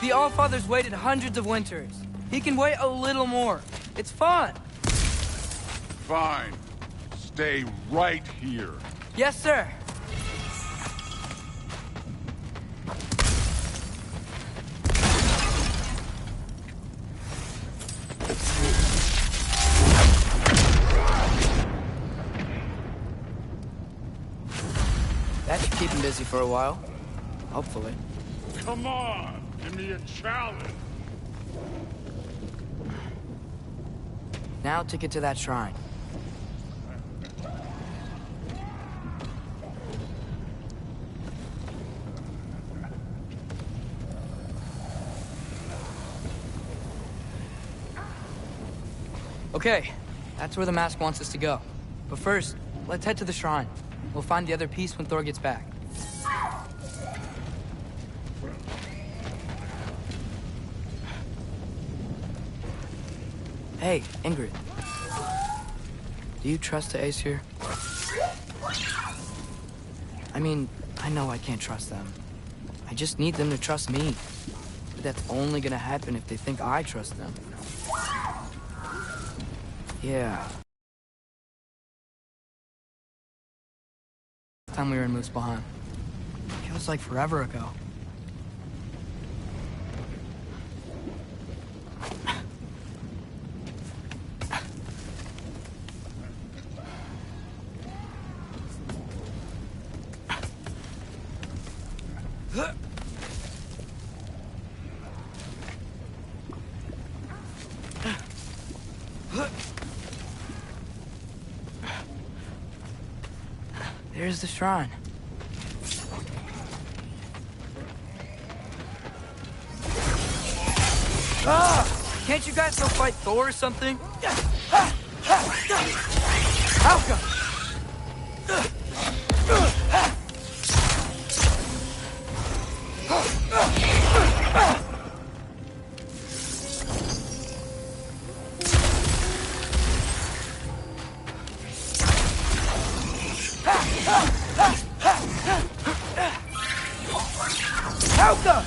[SPEAKER 16] The Allfather's waited hundreds of winters. He can wait a little more. It's fun.
[SPEAKER 4] Fine. Stay right here.
[SPEAKER 16] Yes, sir. That should keep him busy for a while. Hopefully.
[SPEAKER 4] Come on! Give me a challenge!
[SPEAKER 16] Now to get to that shrine. Okay, that's where the mask wants us to go. But first, let's head to the shrine. We'll find the other piece when Thor gets back. Hey, Ingrid. Do you trust the Aesir? I mean, I know I can't trust them. I just need them to trust me. But that's only gonna happen if they think I trust them. Yeah. Last time we were in Muspelheim. Feels like forever ago. There's the shrine. Ah! Can't you guys go fight Thor or something? Helga! Helga!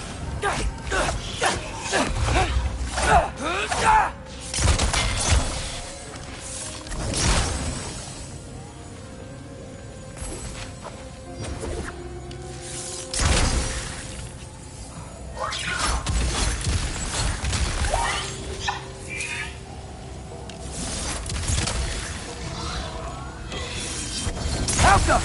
[SPEAKER 16] Helga!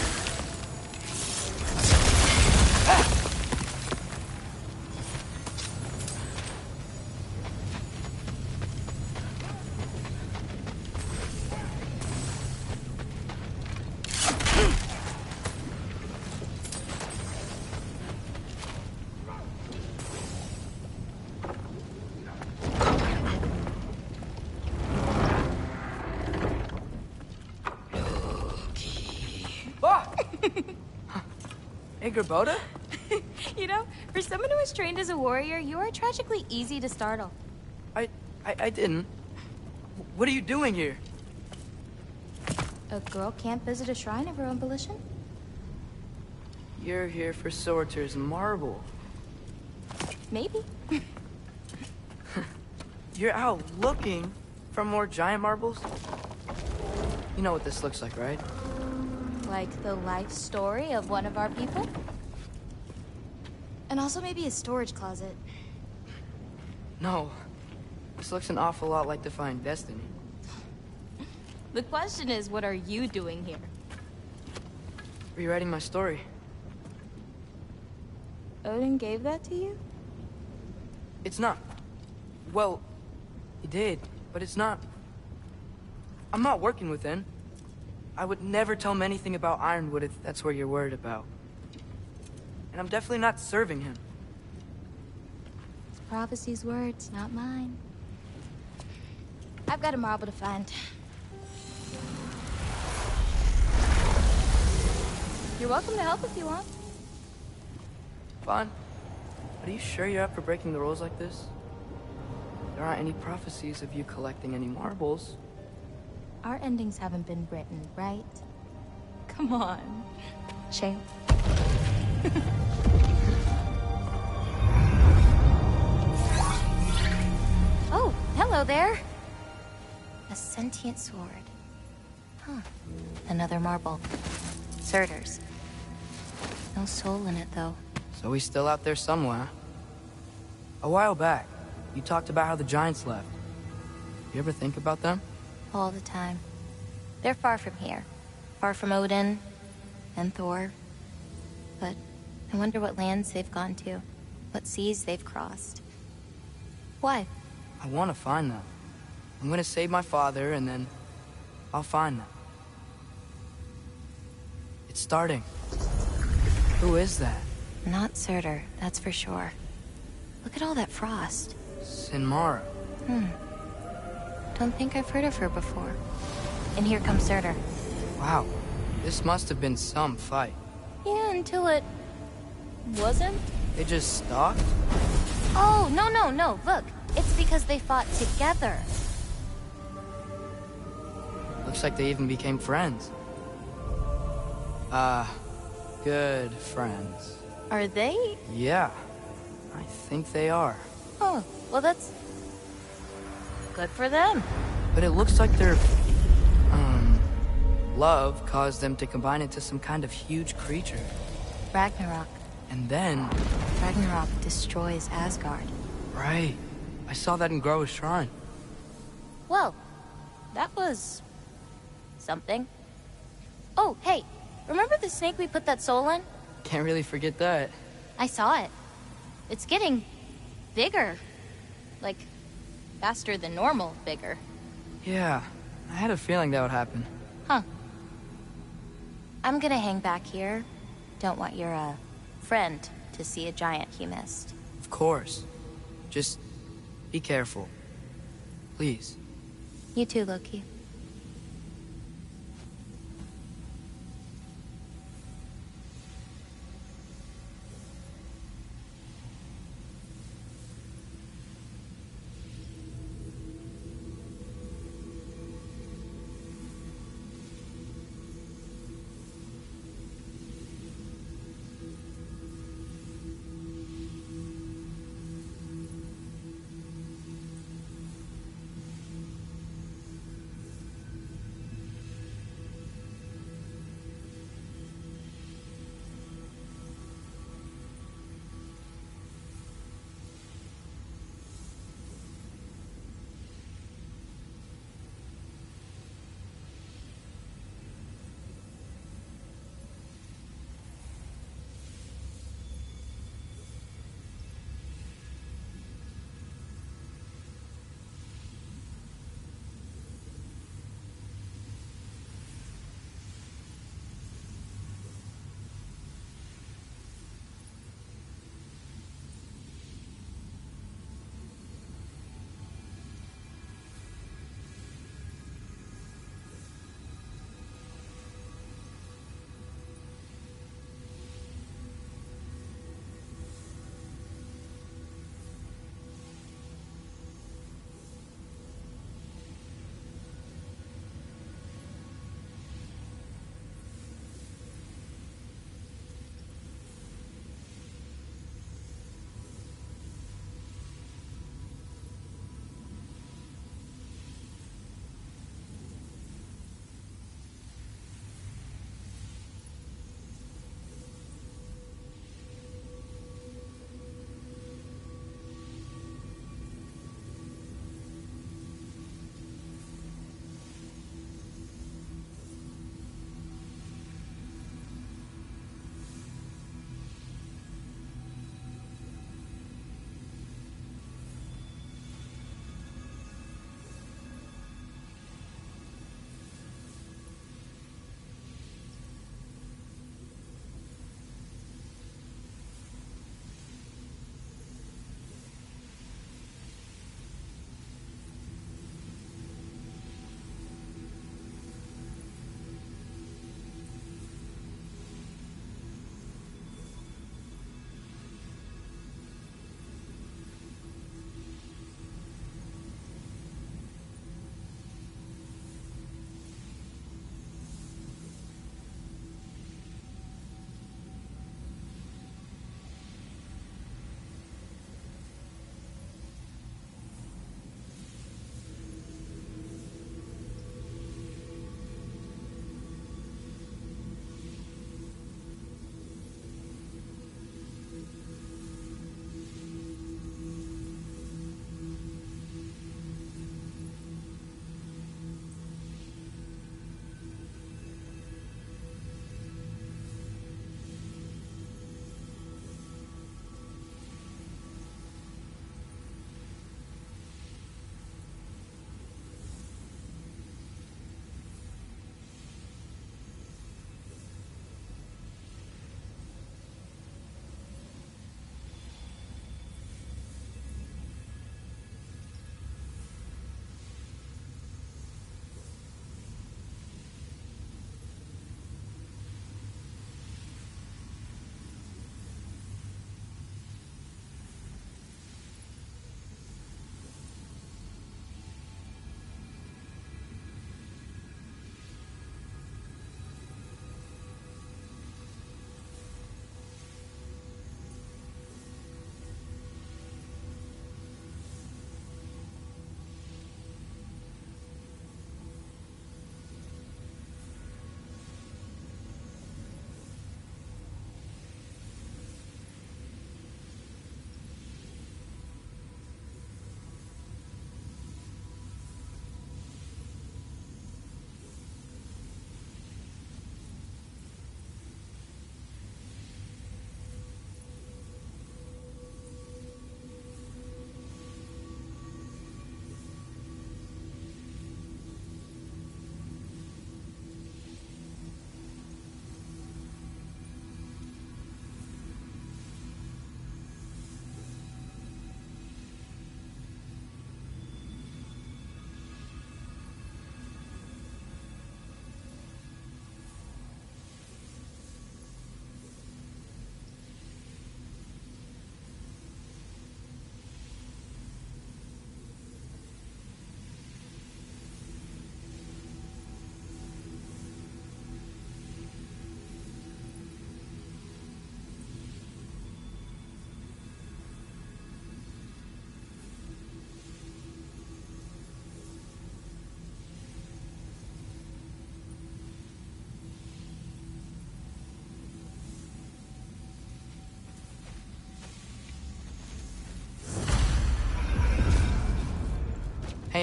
[SPEAKER 16] Hey, Gerboda?
[SPEAKER 11] You know, for someone who was trained as a warrior, you are tragically easy to startle.
[SPEAKER 16] I didn't. What are you doing here?
[SPEAKER 11] A girl can't visit a shrine of her own volition?
[SPEAKER 16] You're here for Surtur's marble.
[SPEAKER 11] Maybe.
[SPEAKER 16] You're out looking for more giant marbles? You know what this looks like, right?
[SPEAKER 11] Like the life story of one of our people? And also maybe a storage closet.
[SPEAKER 16] No. This looks an awful lot like Defying Destiny.
[SPEAKER 11] The question is, what are you doing here?
[SPEAKER 16] Rewriting my story.
[SPEAKER 11] Odin gave that to you?
[SPEAKER 16] It's not. Well, he did, but it's not. I'm not working with him. I would never tell him anything about Ironwood if that's what you're worried about. And I'm definitely not serving him.
[SPEAKER 11] It's prophecy's words, not mine. I've got a marble to find. You're welcome to help if you want.
[SPEAKER 16] Fine. But are you sure you're up for breaking the rules like this? There aren't any prophecies of you collecting any marbles.
[SPEAKER 11] Our endings haven't been written, right? Come on. Shame. Oh, hello there. A sentient sword. Huh. Another marble. Surtur's. No soul in it, though.
[SPEAKER 16] So he's still out there somewhere. A while back, you talked about how the Giants left. You ever think about them?
[SPEAKER 11] All the time. They're far from here. Far from Odin and Thor. But I wonder what lands they've gone to. What seas they've crossed. Why?
[SPEAKER 16] I want to find them. I'm gonna save my father, and then I'll find them. It's starting. Who is that?
[SPEAKER 11] Not Surtur, that's for sure. Look at all that frost.
[SPEAKER 16] Sinmara.
[SPEAKER 11] Don't think I've heard of her before. And here comes Surtur.
[SPEAKER 16] Wow. This must have been some fight.
[SPEAKER 11] Yeah, until it... wasn't?
[SPEAKER 16] They just stalked?
[SPEAKER 11] Oh, no. Look, it's because they fought together.
[SPEAKER 16] Looks like they even became friends. Good friends.
[SPEAKER 11] Are they?
[SPEAKER 16] Yeah, I think they are.
[SPEAKER 11] Oh, well that's... good for them.
[SPEAKER 16] But it looks like their... love caused them to combine into some kind of huge creature.
[SPEAKER 11] Ragnarok.
[SPEAKER 16] And then...
[SPEAKER 11] Ragnarok destroys Asgard.
[SPEAKER 16] Right. I saw that in Groa's shrine.
[SPEAKER 11] Well, that was... something. Oh, hey, remember the snake we put that soul in?
[SPEAKER 16] Can't really forget that.
[SPEAKER 11] I saw it. It's getting... bigger. Like, faster than normal bigger.
[SPEAKER 16] Yeah, I had a feeling that would happen.
[SPEAKER 11] Huh. I'm gonna hang back here. Don't want your, friend to see a giant he missed.
[SPEAKER 16] Of course. Just be careful. Please.
[SPEAKER 11] You too, Loki.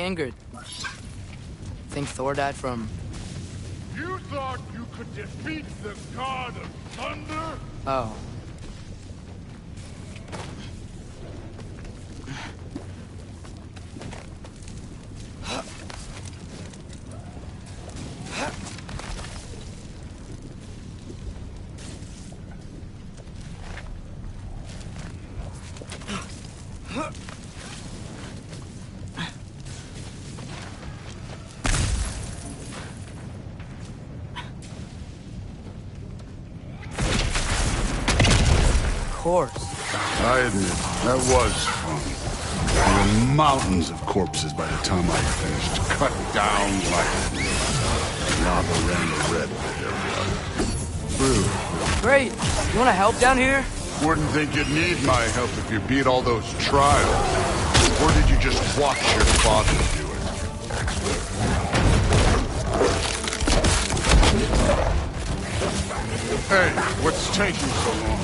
[SPEAKER 16] angered. Think Thor died from...
[SPEAKER 4] You thought you could defeat the god of thunder?
[SPEAKER 16] Oh.
[SPEAKER 4] I admit, that was fun. There were mountains of corpses by the time I finished, cut down like lava ran the red area.
[SPEAKER 16] Great. You want to help down here?
[SPEAKER 4] Wouldn't think you'd need my help if you beat all those trials. Or did you just watch your father do it? Hey, what's taking so long?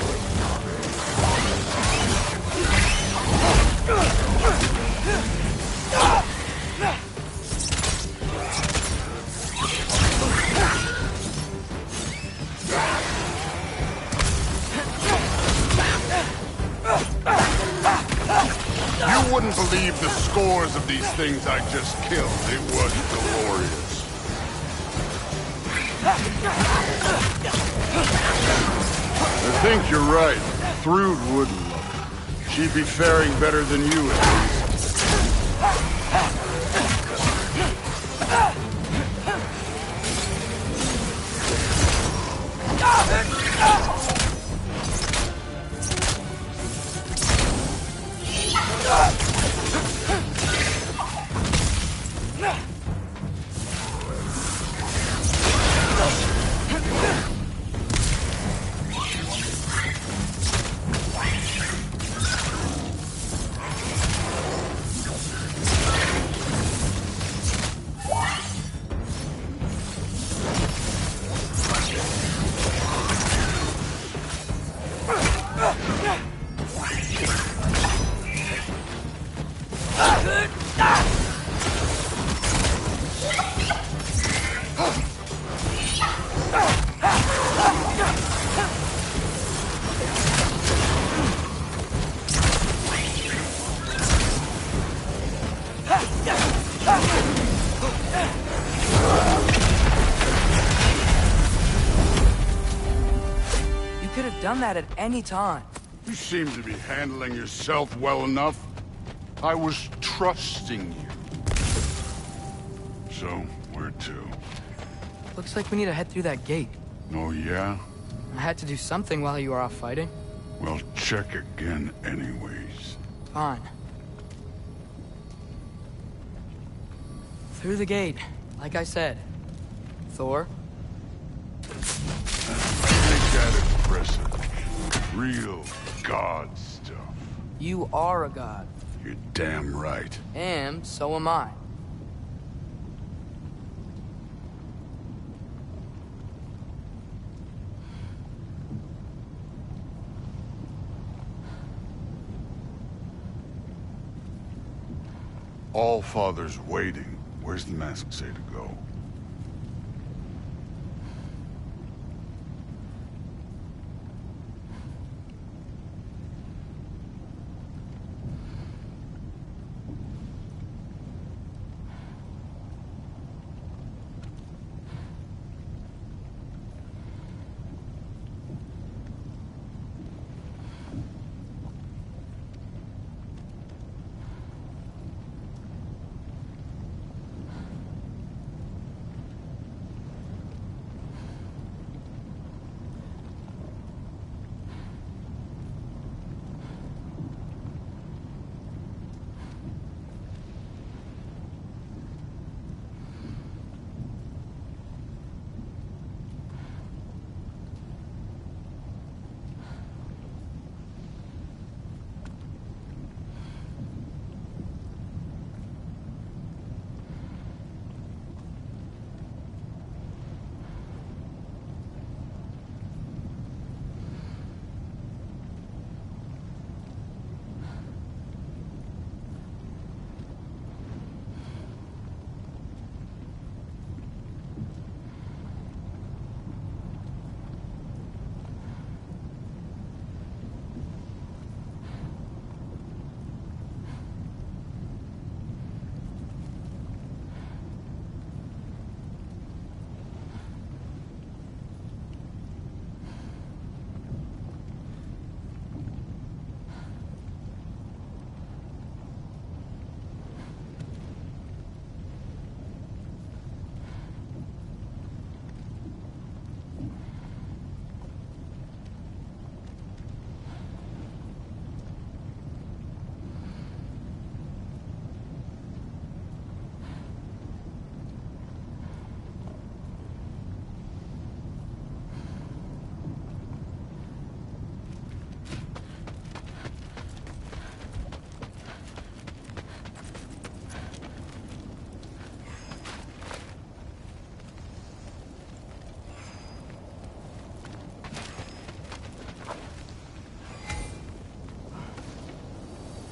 [SPEAKER 4] You wouldn't believe the scores of these things I just killed. It was glorious. I think you're right. Thrud wouldn't love her. She'd be faring better than you, at least.
[SPEAKER 16] Done that at any time.
[SPEAKER 4] You seem to be handling yourself well enough. I was trusting you. So, where to?
[SPEAKER 16] Looks like we need to head through that gate.
[SPEAKER 4] Oh, yeah?
[SPEAKER 16] I had to do something while you were off fighting.
[SPEAKER 4] Well, check again anyways.
[SPEAKER 16] Fine. Through the gate, like I said. Thor?
[SPEAKER 4] Ain't that impressive? Real god stuff.
[SPEAKER 16] You are a god.
[SPEAKER 4] You're damn right.
[SPEAKER 16] And so am I.
[SPEAKER 4] Allfather's waiting. Where's the mask say to go?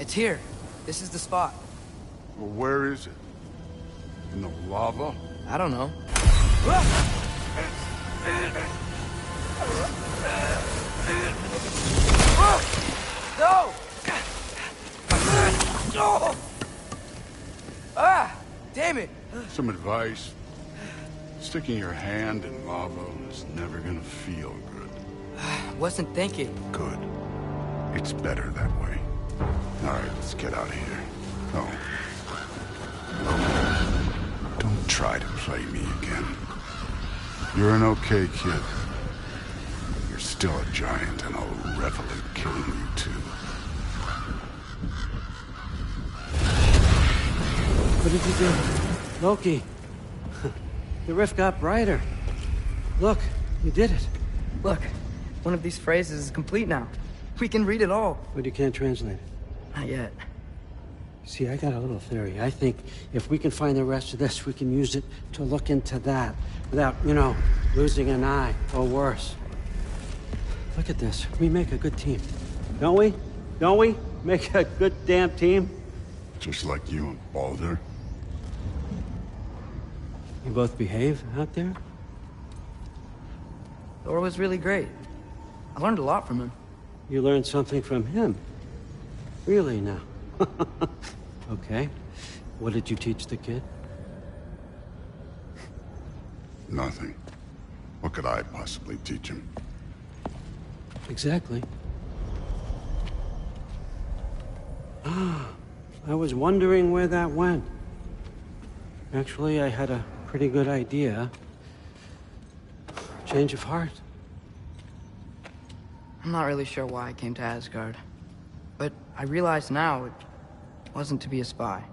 [SPEAKER 16] It's here. This is the spot.
[SPEAKER 4] Well, where is it? In the lava?
[SPEAKER 16] I don't know. No! No! Ah! Damn it!
[SPEAKER 4] Some advice. Sticking your hand in lava is never gonna feel good.
[SPEAKER 16] Wasn't thinking.
[SPEAKER 4] Good. It's better that way. All right, let's get out of here. Oh. Don't try to play me again. You're an okay kid. You're still a giant, and I'll revel in killing you too.
[SPEAKER 19] What did you do? Loki. The rift got brighter. Look, you did it.
[SPEAKER 16] Look, one of these phrases is complete now. We can read it all.
[SPEAKER 19] But you can't translate it.
[SPEAKER 16] Not yet.
[SPEAKER 19] See, I got a little theory. I think if we can find the rest of this, we can use it to look into that without, you know, losing an eye or worse. Look at this. We make a good team. Don't we? Don't we? Make a good damn team?
[SPEAKER 4] Just like you and Baldur.
[SPEAKER 19] You both behave out there?
[SPEAKER 16] Thor was really great. I learned a lot from him.
[SPEAKER 19] You learned something from him? Really now? Okay. What did you teach the kid?
[SPEAKER 4] Nothing. What could I possibly teach him?
[SPEAKER 19] Exactly. I was wondering where that went. Actually, I had a pretty good idea. Change of heart.
[SPEAKER 16] I'm not really sure why I came to Asgard. But I realize now it wasn't to be a spy.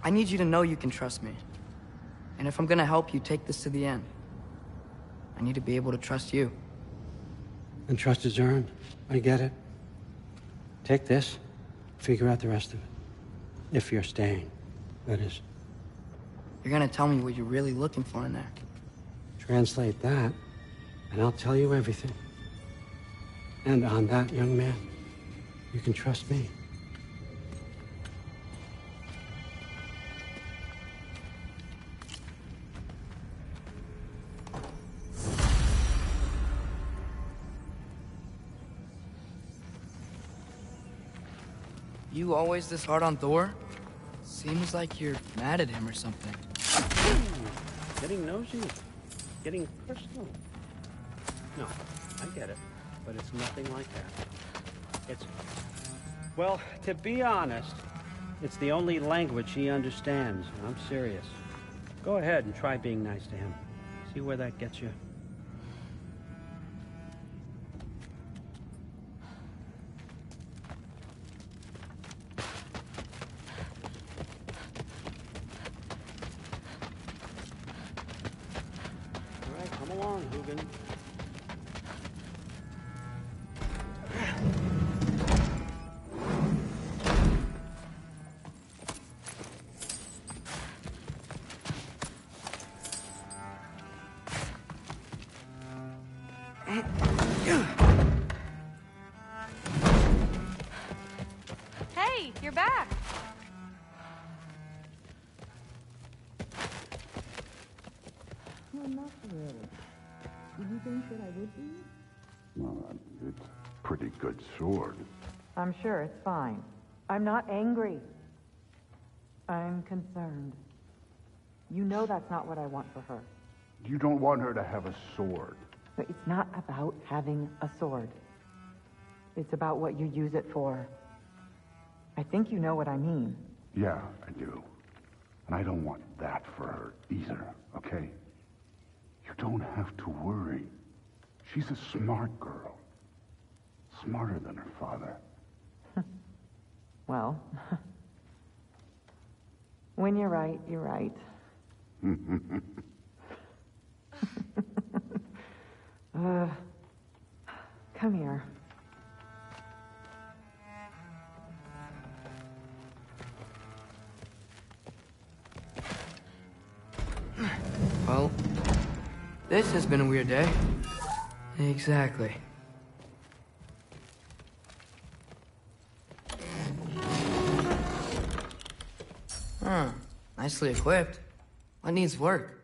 [SPEAKER 16] I need you to know you can trust me. And if I'm gonna help you take this to the end, I need to be able to trust you.
[SPEAKER 19] And trust is earned. I get it. Take this, figure out the rest of it. If you're staying, that is.
[SPEAKER 16] You're gonna tell me what you're really looking for in there.
[SPEAKER 19] Translate that, and I'll tell you everything. And on that, young man, you can trust me.
[SPEAKER 16] You always this hard on Thor? Seems like you're mad at him or something.
[SPEAKER 19] Getting nosy. Getting personal. No, I get it. But it's nothing like that. It's... Well, to be honest, it's the only language he understands. And I'm serious. Go ahead and try being nice to him. See where that gets you. All right, come along, Hugin.
[SPEAKER 3] Hey, you're back.
[SPEAKER 21] Well, not really. Did you think that I would be?
[SPEAKER 4] Well, it's a pretty good sword.
[SPEAKER 21] I'm sure it's fine. I'm not angry. I'm concerned. You know that's not what I want for her.
[SPEAKER 4] You don't want her to have a sword.
[SPEAKER 21] But it's not about having a sword. It's about what you use it for. I think you know what I mean.
[SPEAKER 4] Yeah, I do. And I don't want that for her either, okay? You don't have to worry. She's a smart girl. Smarter than her father.
[SPEAKER 21] Well, when you're right, you're right. Come here.
[SPEAKER 16] Well, this has been a weird day. Exactly. Nicely equipped. What needs work?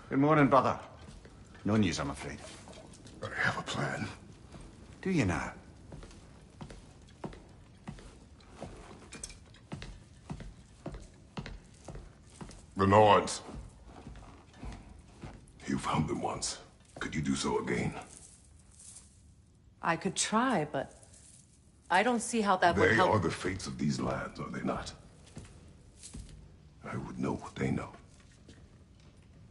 [SPEAKER 8] Good morning, brother. No news, I'm afraid.
[SPEAKER 2] I have a plan.
[SPEAKER 8] Do you now?
[SPEAKER 2] The Norns. You found them once. Could you do so again?
[SPEAKER 1] I could try, but I don't see how that would help.
[SPEAKER 2] They are the fates of these lands, are they not? I would know what they know.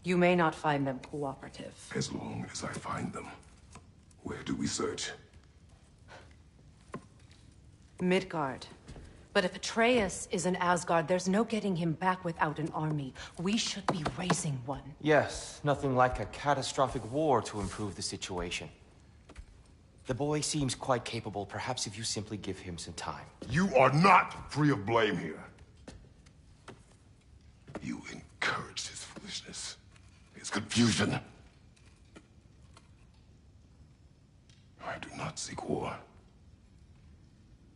[SPEAKER 1] You may not find them cooperative.
[SPEAKER 2] As long as I find them. Where do we search?
[SPEAKER 1] Midgard. But if Atreus is in Asgard, there's no getting him back without an army. We should be raising one.
[SPEAKER 12] Yes, nothing like a catastrophic war to improve the situation. The boy seems quite capable. Perhaps if you simply give him some time.
[SPEAKER 2] You are not free of blame here. You encouraged his foolishness, his confusion. I do not seek war.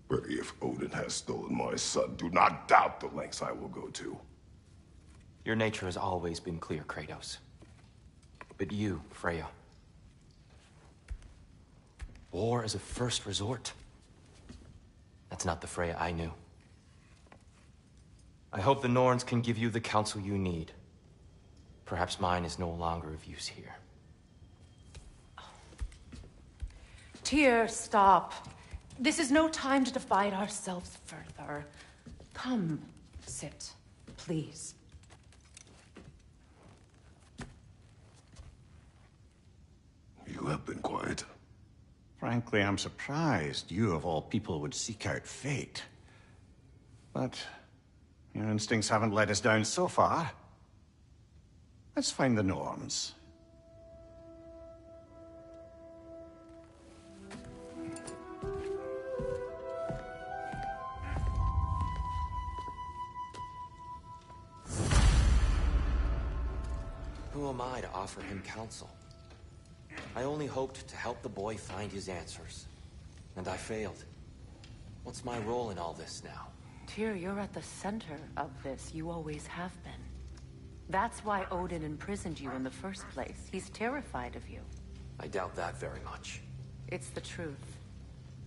[SPEAKER 2] But if Odin has stolen my son, do not doubt the lengths I will go to.
[SPEAKER 12] Your nature has always been clear, Kratos. But you, Freya. War is a first resort. That's not the Freya I knew. I hope the Norns can give you the counsel you need. Perhaps mine is no longer of use here.
[SPEAKER 1] Tyr, stop. This is no time to divide ourselves further. Come, sit, please.
[SPEAKER 2] You have been quiet.
[SPEAKER 8] Frankly, I'm surprised you, of all people, would seek out fate. But your instincts haven't let us down so far. Let's find the Norns.
[SPEAKER 12] Who am I to offer him counsel? I only hoped to help the boy find his answers. And I failed. What's my role in all this now?
[SPEAKER 1] Tyr, you're at the center of this. You always have been. That's why Odin imprisoned you in the first place. He's terrified of you.
[SPEAKER 12] I doubt that very much.
[SPEAKER 1] It's the truth.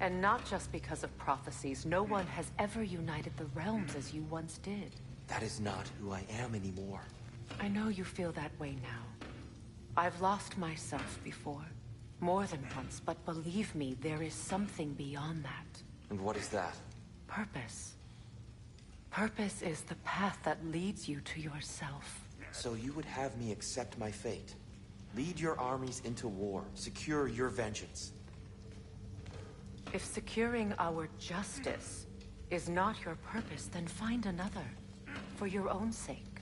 [SPEAKER 1] And not just because of prophecies. No one has ever united the realms as you once did.
[SPEAKER 12] That is not who I am anymore.
[SPEAKER 1] I know you feel that way now. I've lost myself before. More than once, but believe me, there is something beyond that.
[SPEAKER 12] And what is that?
[SPEAKER 1] Purpose. Purpose is the path that leads you to yourself.
[SPEAKER 12] So you would have me accept my fate? Lead your armies into war, secure your vengeance.
[SPEAKER 1] If securing our justice is not your purpose, then find another. For your own sake.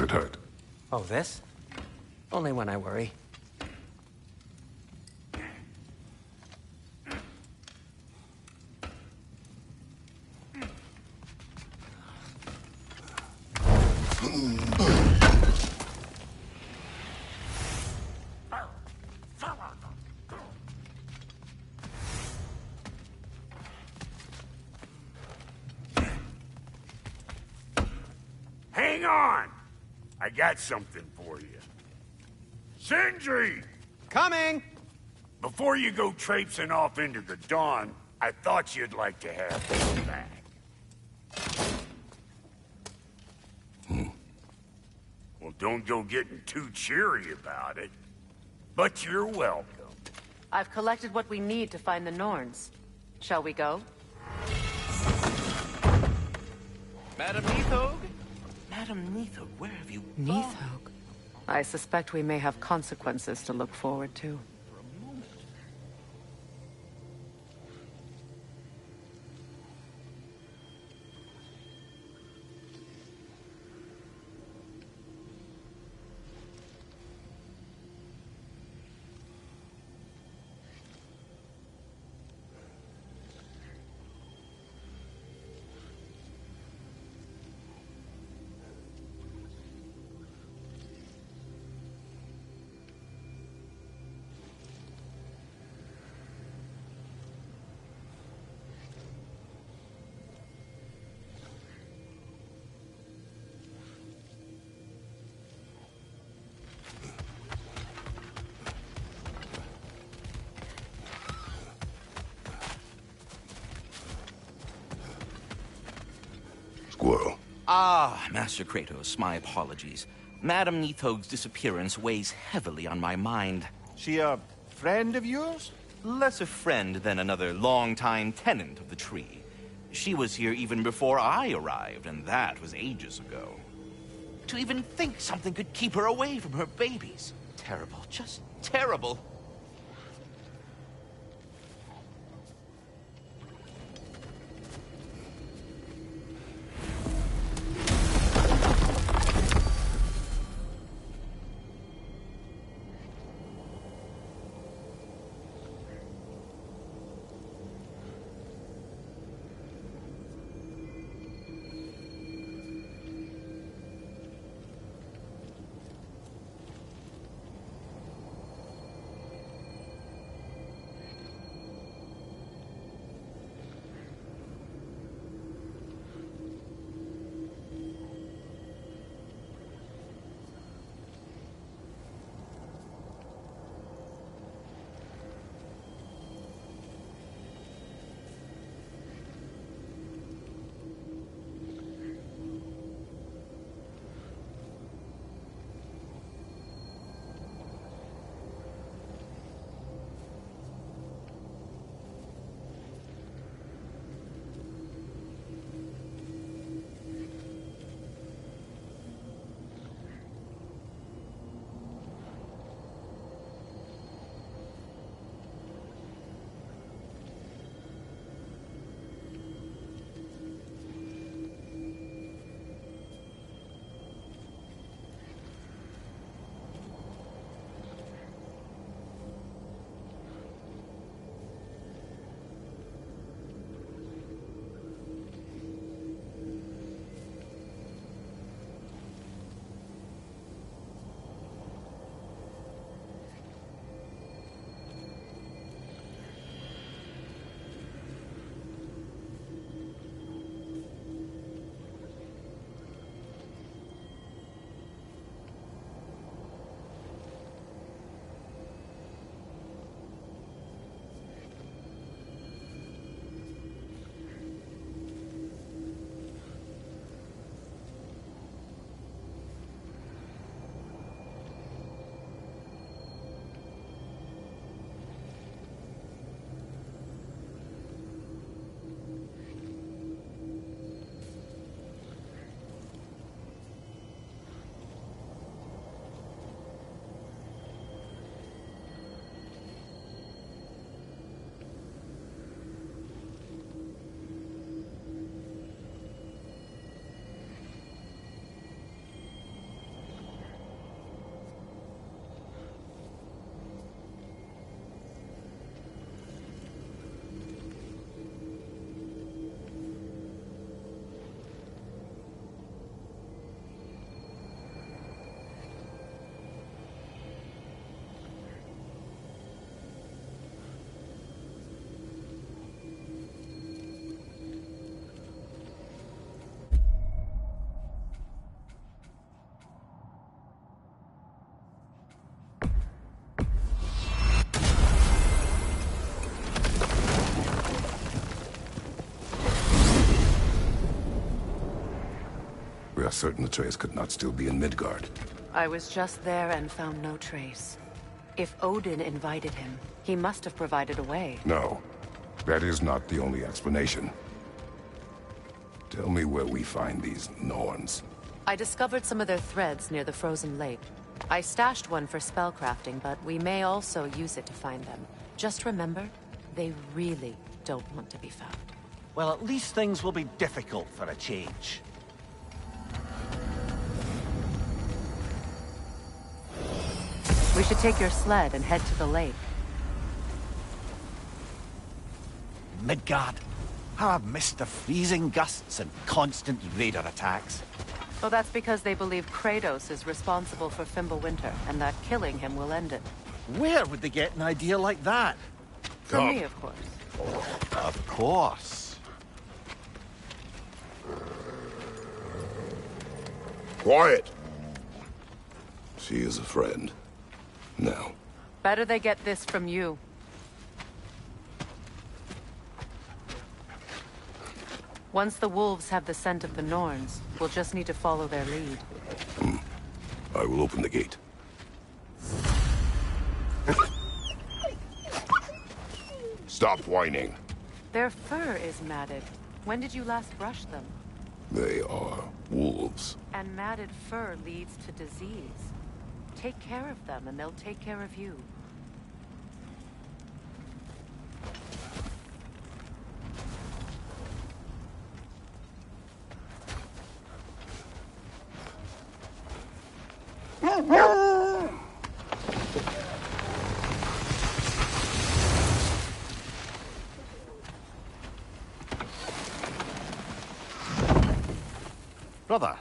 [SPEAKER 2] it hurt?
[SPEAKER 15] Oh, this? Only when I worry.
[SPEAKER 7] Hang on! I got something for you. Sindri!
[SPEAKER 8] Coming!
[SPEAKER 7] Before you go traipsing off into the dawn, I thought you'd like to have this back. Well, don't go getting too cheery about it. But you're welcome.
[SPEAKER 1] I've collected what we need to find the Norns. Shall we go?
[SPEAKER 18] Madam Neathog? Madam Neathog, where have you gone?
[SPEAKER 1] Neathog? I suspect we may have consequences to look forward to.
[SPEAKER 2] Squirrel.
[SPEAKER 18] Ah, Master Kratos, my apologies. Madam Neathog's disappearance weighs heavily on my mind.
[SPEAKER 8] She a friend of yours?
[SPEAKER 18] Less a friend than another longtime tenant of the tree. She was here even before I arrived, and that was ages ago. To even think something could keep her away from her babies. Terrible, just terrible.
[SPEAKER 2] certain Atreus could not still be in Midgard.
[SPEAKER 1] I was just there and found no trace. If Odin invited him, he must have provided a way.
[SPEAKER 2] No, that is not the only explanation. Tell me where we find these Norns.
[SPEAKER 1] I discovered some of their threads near the frozen lake. I stashed one for spellcrafting, but we may also use it to find them. Just remember, they really don't want to be found.
[SPEAKER 8] Well, at least things will be difficult for a change.
[SPEAKER 1] We should take your sled and head to the lake.
[SPEAKER 8] Midgard. How I've missed the freezing gusts and constant raider attacks.
[SPEAKER 1] Well, that's because they believe Kratos is responsible for Fimbulwinter, and that killing him will end it.
[SPEAKER 8] Where would they get an idea like that?
[SPEAKER 1] From me, of course.
[SPEAKER 8] Of course.
[SPEAKER 2] Quiet! She is a friend. Now.
[SPEAKER 1] Better they get this from you. Once the wolves have the scent of the Norns, we'll just need to follow their lead.
[SPEAKER 2] I will open the gate. Stop whining.
[SPEAKER 1] Their fur is matted. When did you last brush them?
[SPEAKER 2] They are wolves.
[SPEAKER 1] And matted fur leads to disease. Take care of them, and they'll take care of you.
[SPEAKER 8] Brother,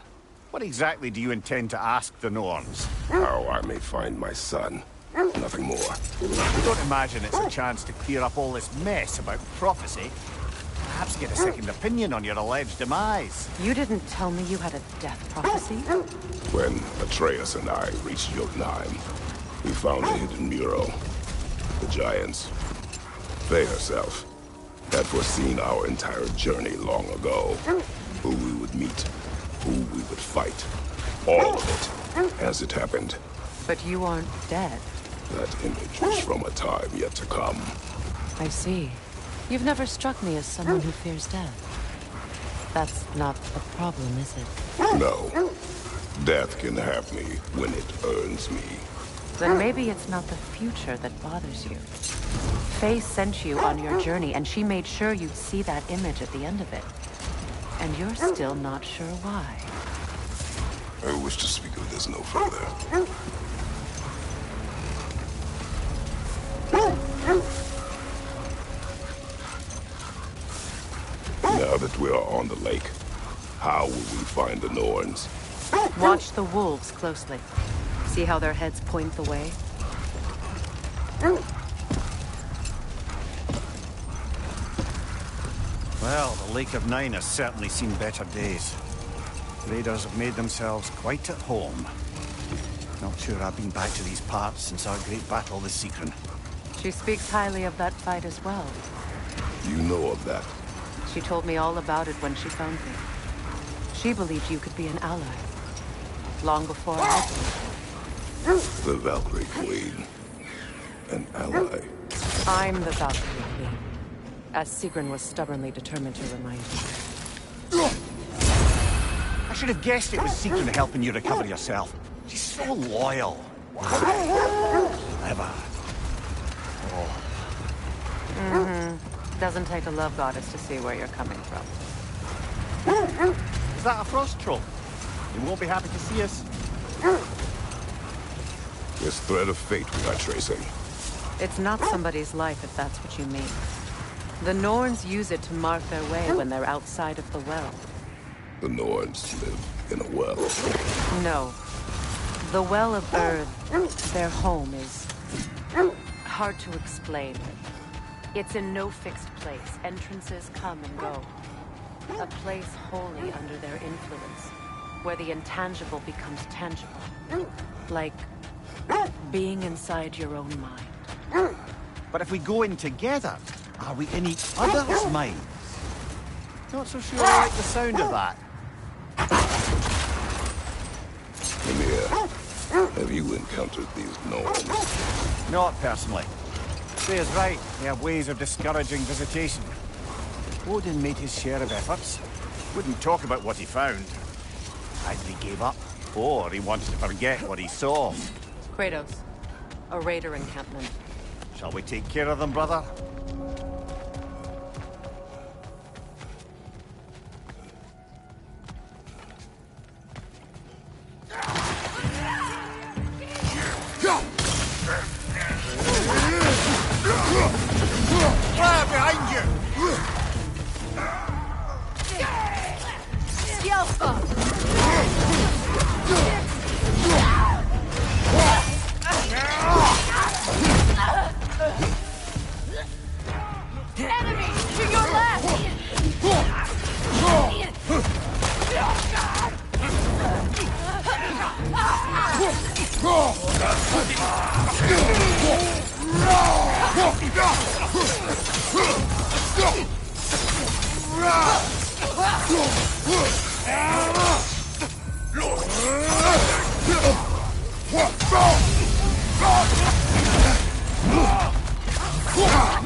[SPEAKER 8] what exactly do you intend to ask the Norns?
[SPEAKER 2] How I may find my son. Nothing more.
[SPEAKER 8] I don't imagine it's a chance to clear up all this mess about prophecy. Perhaps get a second opinion on your alleged demise.
[SPEAKER 1] You didn't tell me you had a death prophecy?
[SPEAKER 2] When Atreus and I reached Jotunheim, we found a hidden mural. The Giants, Faye herself, had foreseen our entire journey long ago. Who we would meet, who we would fight. All of it, as it happened.
[SPEAKER 1] But you aren't dead.
[SPEAKER 2] That image was from a time yet to come.
[SPEAKER 1] I see. You've never struck me as someone who fears death. That's not a problem, is it?
[SPEAKER 2] No. Death can have me when it earns me.
[SPEAKER 1] Then maybe it's not the future that bothers you. Faye sent you on your journey, and she made sure you'd see that image at the end of it. And you're still not sure why.
[SPEAKER 2] I wish to speak of this no further. Now that we are on the lake, how will we find the Norns?
[SPEAKER 1] Watch the wolves closely. See how their heads point the way?
[SPEAKER 8] Well, the Lake of Nine has certainly seen better days. Raiders have made themselves quite at home. Not sure I've been back to these parts since our great battle with Sigrun.
[SPEAKER 1] She speaks highly of that fight as well.
[SPEAKER 2] You know of that?
[SPEAKER 1] She told me all about it when she found me. She believed you could be an ally. Long before I did.
[SPEAKER 2] The Valkyrie Queen. An ally.
[SPEAKER 1] I'm the Valkyrie Queen. As Sigrun was stubbornly determined to remind you.
[SPEAKER 8] I should have guessed it was Sigrun helping you recover yourself. She's so loyal. Clever. Oh.
[SPEAKER 1] Mm-hmm. Doesn't take a love goddess to see where you're coming from.
[SPEAKER 8] Is that a frost troll? You won't be happy to see us.
[SPEAKER 2] This thread of fate we are tracing.
[SPEAKER 1] It's not somebody's life, if that's what you mean. The Norns use it to mark their way when they're outside of the well.
[SPEAKER 2] The Norns live in a well.
[SPEAKER 1] No. The Well of Earth, their home, is hard to explain. It's in no fixed place. Entrances come and go. A place wholly under their influence, where the intangible becomes tangible. Like being inside your own mind.
[SPEAKER 8] But if we go in together, are we in each other's minds? Not so sure I like the sound of that.
[SPEAKER 2] Ymir, have you encountered these Norns?
[SPEAKER 8] Not personally. Freya's right. They have ways of discouraging visitation. Odin made his share of efforts. Wouldn't talk about what he found. Either he gave up, or he wanted to forget what he saw.
[SPEAKER 1] Kratos, a raider encampment.
[SPEAKER 8] Shall we take care of them, brother?
[SPEAKER 23] Fire behind you!
[SPEAKER 3] Enemy to your left!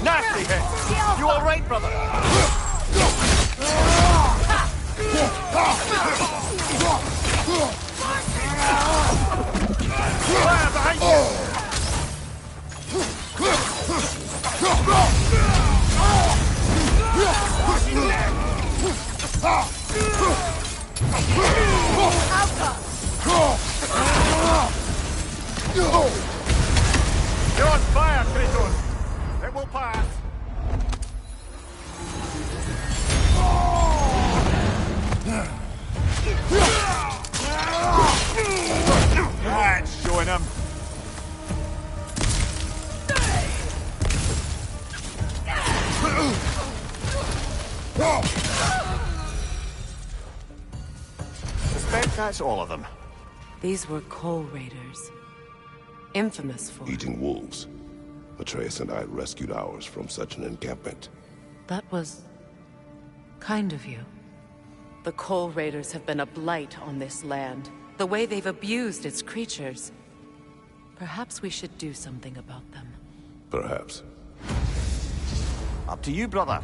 [SPEAKER 8] Nasty hit! You all right, brother? Fire behind you! You're on fire, Kratos! It will pass! That's showing him! Suspect that's all of them.
[SPEAKER 1] These were Coal Raiders. Infamous for...
[SPEAKER 2] Eating wolves. Atreus and I rescued ours from such an encampment.
[SPEAKER 1] That was... kind of you. The Coal Raiders have been a blight on this land. The way they've abused its creatures. Perhaps we should do something about them.
[SPEAKER 2] Perhaps.
[SPEAKER 8] Up to you, brother.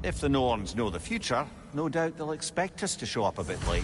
[SPEAKER 8] If the Norns know the future, no doubt they'll expect us to show up a bit late.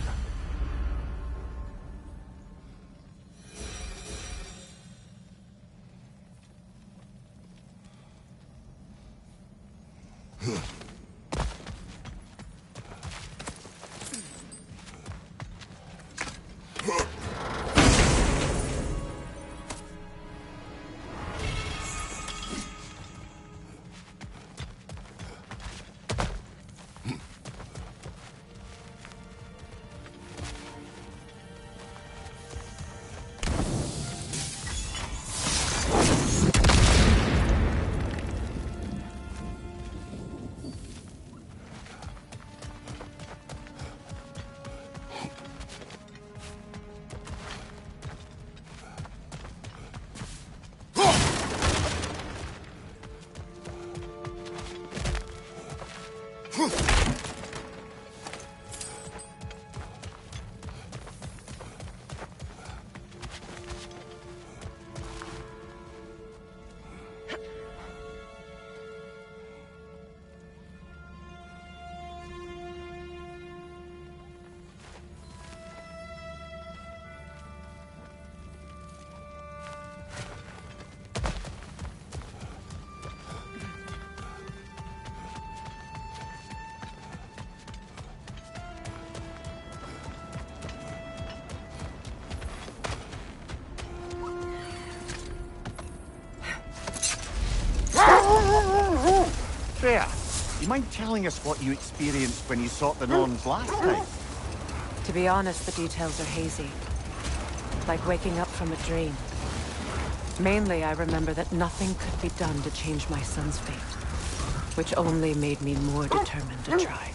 [SPEAKER 8] Freya, you mind telling us what you experienced when you sought the Norns last time?
[SPEAKER 1] To be honest, the details are hazy. Like waking up from a dream. Mainly, I remember that nothing could be done to change my son's fate. Which only made me more determined to try.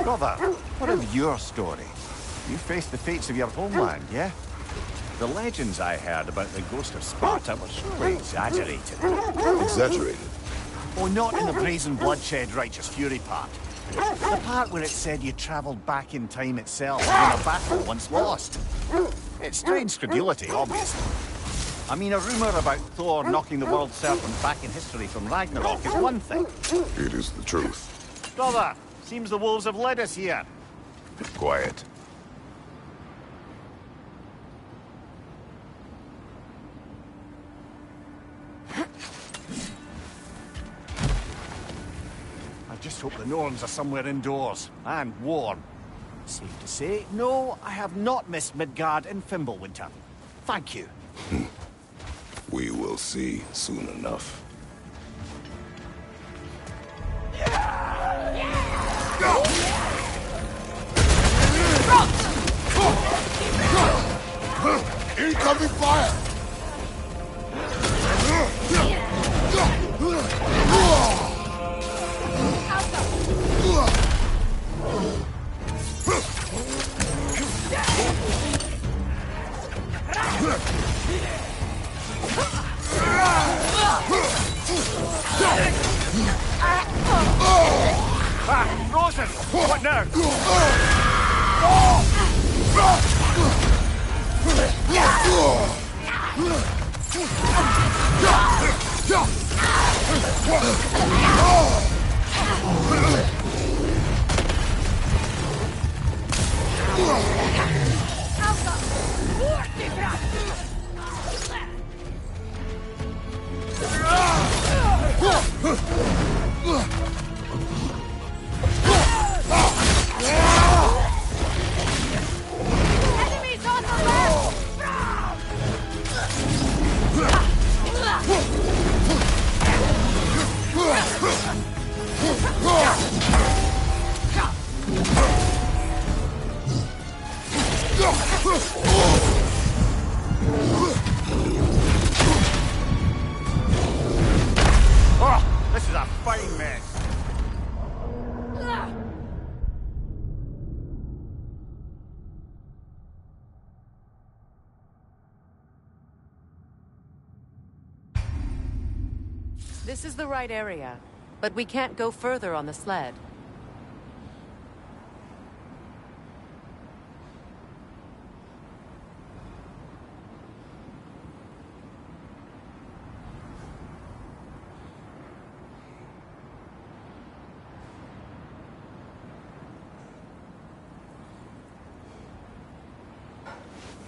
[SPEAKER 8] Brother, what of your story? You faced the fates of your homeland, yeah? The legends I heard about the ghost of Sparta were surely exaggerated.
[SPEAKER 2] Exaggerated?
[SPEAKER 8] Oh, not in the brazen bloodshed righteous fury part. The part where it said you travelled back in time itself in a battle once lost. It's strange credulity, obviously. I mean, a rumour about Thor knocking the world serpent back in history from Ragnarok is one thing.
[SPEAKER 2] It is the truth.
[SPEAKER 8] Brother, seems the wolves have led us here.
[SPEAKER 2] Quiet.
[SPEAKER 8] I just hope the Norns are somewhere indoors, and warm. Safe to say, no, I have not missed Midgard and Fimbulwinter. Thank you.
[SPEAKER 2] We will see soon enough.
[SPEAKER 9] Incoming fire!
[SPEAKER 8] Rosen! What now?
[SPEAKER 3] Enemies on the left!
[SPEAKER 8] Oh, this is a fine mess.
[SPEAKER 1] This is the right area, but we can't go further on the sled.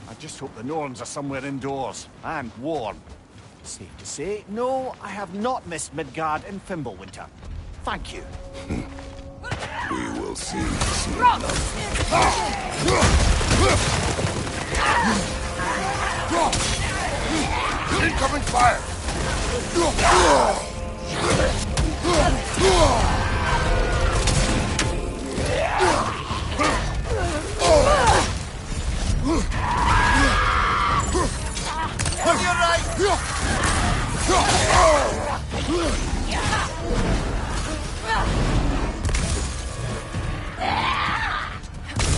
[SPEAKER 8] I just hope the Norns are somewhere indoors, and warm. Safe to say, no, I have not missed Midgard and Fimbulwinter. Thank you.
[SPEAKER 2] We will see soon enough.
[SPEAKER 9] Incoming fire!
[SPEAKER 8] On your right!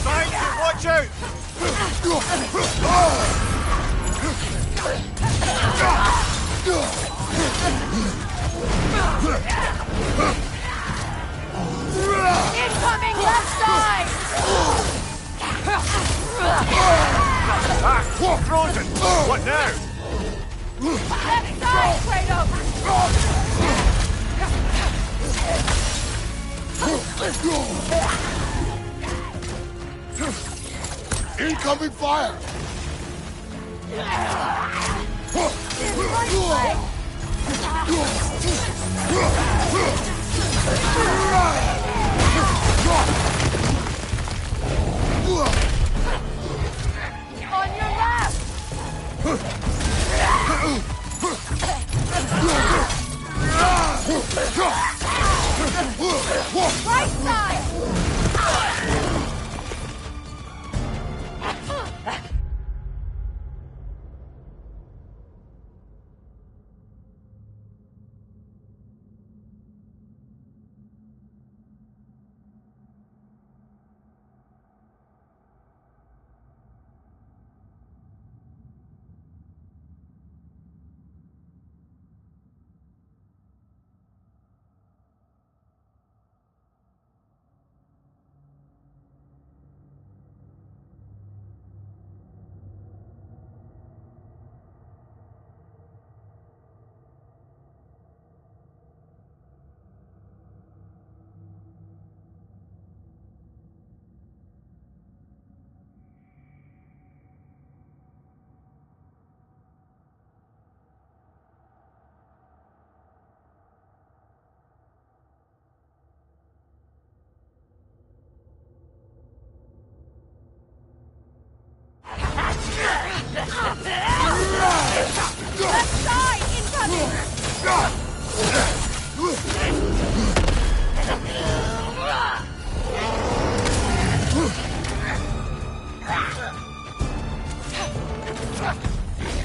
[SPEAKER 8] Thank you, watch out!
[SPEAKER 3] Incoming left side!
[SPEAKER 8] Ah, frozen! What now?
[SPEAKER 3] Left side, Kratos!
[SPEAKER 9] Incoming fire!
[SPEAKER 3] On your left! Right side!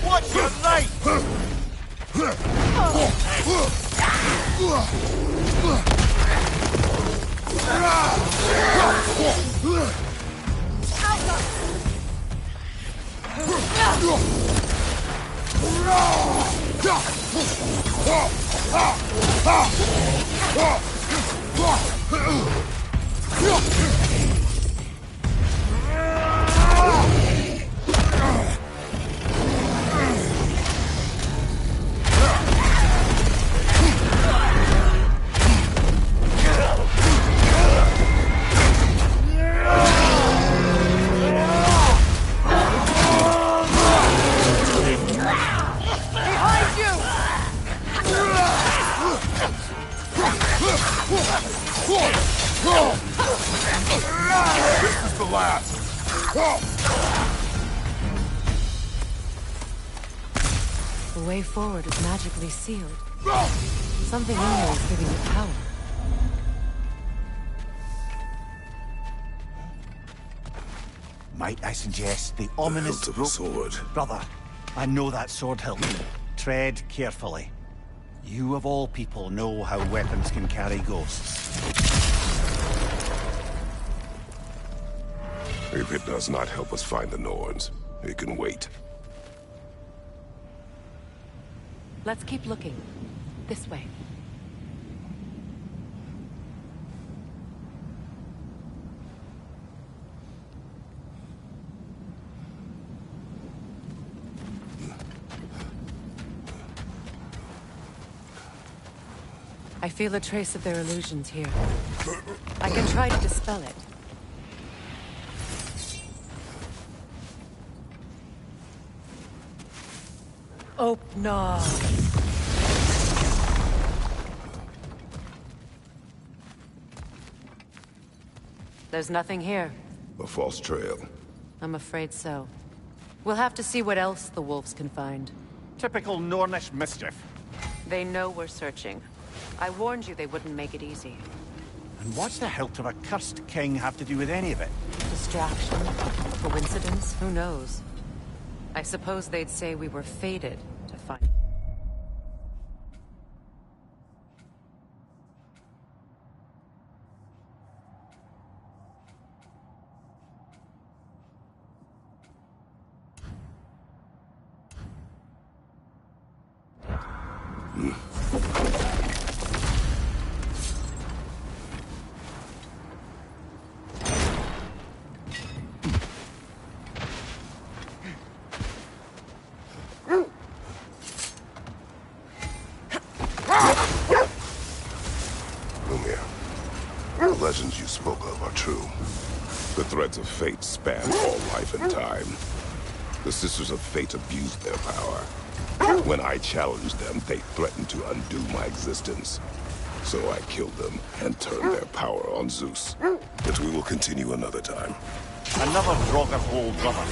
[SPEAKER 8] What's your name?
[SPEAKER 9] This is the last.
[SPEAKER 1] The way forward is magically sealed. Something in there is giving you power.
[SPEAKER 8] Might I suggest the ominous
[SPEAKER 2] hilt of a sword.
[SPEAKER 8] Brother, I know that sword hilt. Tread carefully. You of all people know how weapons can carry ghosts.
[SPEAKER 2] If it does not help us find the Norns, it can wait.
[SPEAKER 1] Let's keep looking. This way. I feel a trace of their illusions here. I can try to dispel it. Opnar. There's nothing here.
[SPEAKER 2] A false trail.
[SPEAKER 1] I'm afraid so. We'll have to see what else the wolves can find.
[SPEAKER 8] Typical Nornish mischief.
[SPEAKER 1] They know we're searching. I warned you they wouldn't make it easy.
[SPEAKER 8] And what's the hilt of a cursed king have to do with any of it?
[SPEAKER 1] Distraction? Coincidence? Who knows? I suppose they'd say we were fated to find...
[SPEAKER 2] The legends you spoke of are true. The threads of fate span all life and time. The Sisters of Fate abused their power. When I challenged them, they threatened to undo my existence. So I killed them and turned their power on Zeus. But we will continue another time.
[SPEAKER 8] Another Draugr hole, brother.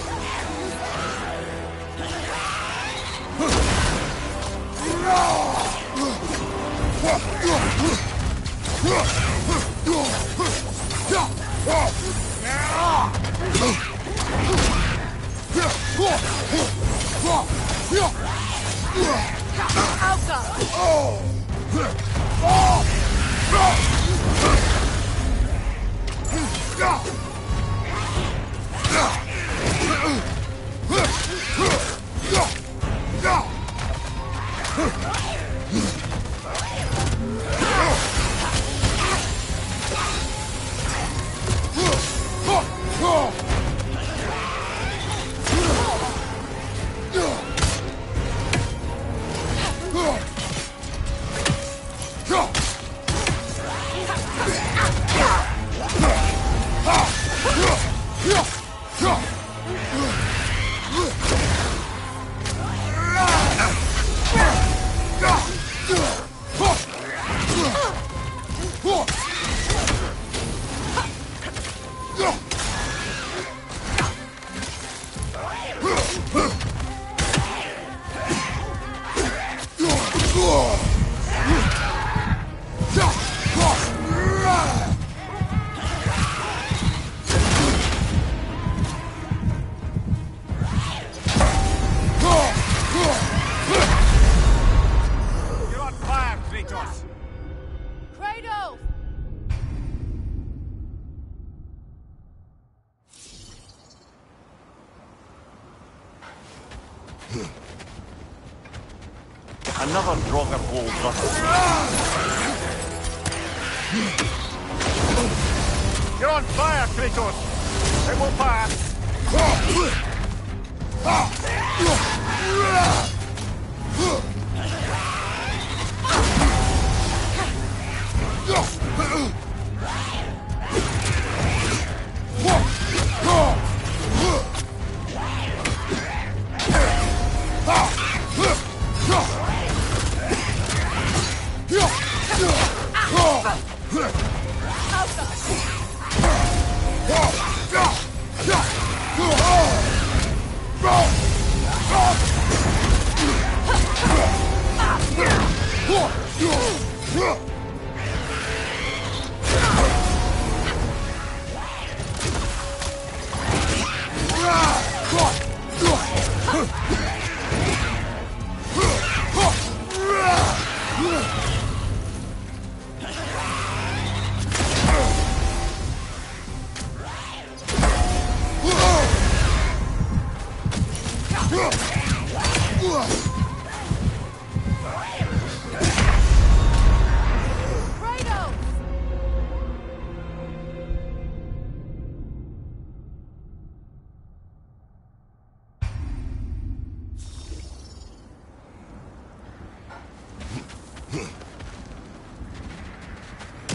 [SPEAKER 8] Another Draugr hold button. You're on fire, Kratos! It will pass!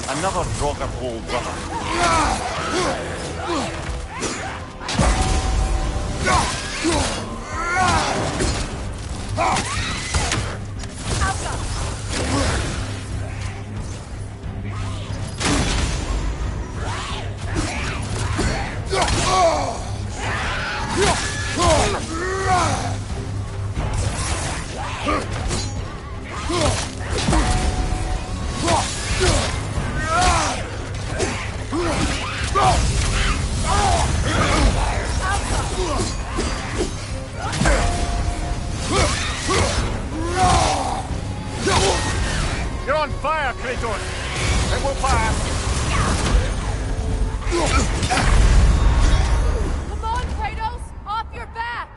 [SPEAKER 8] Another Draugr hold button. You're on fire, Kratos! It will pass!
[SPEAKER 3] Come on, Kratos! Off your back!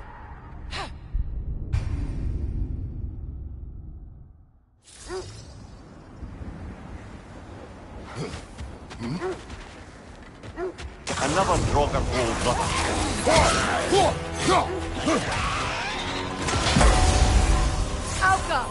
[SPEAKER 8] Another Draugr hold button.
[SPEAKER 3] Alka!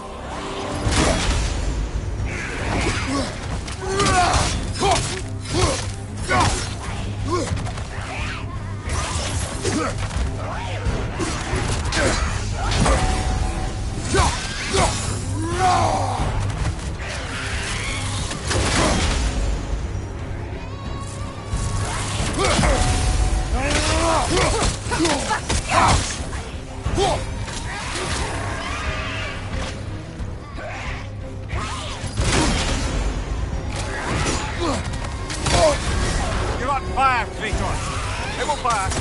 [SPEAKER 8] You're on fire, Kratos! It will pass!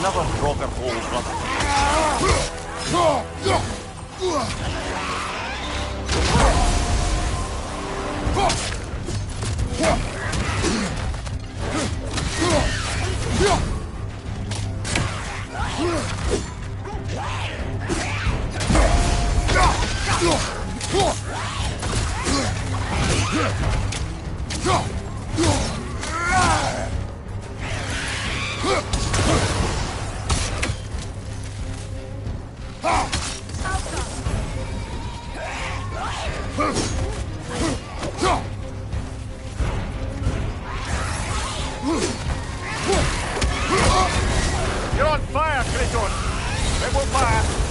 [SPEAKER 8] Another grogger hole, You're on fire, Kratos! It will fire!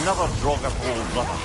[SPEAKER 8] another Draugr hole, brother.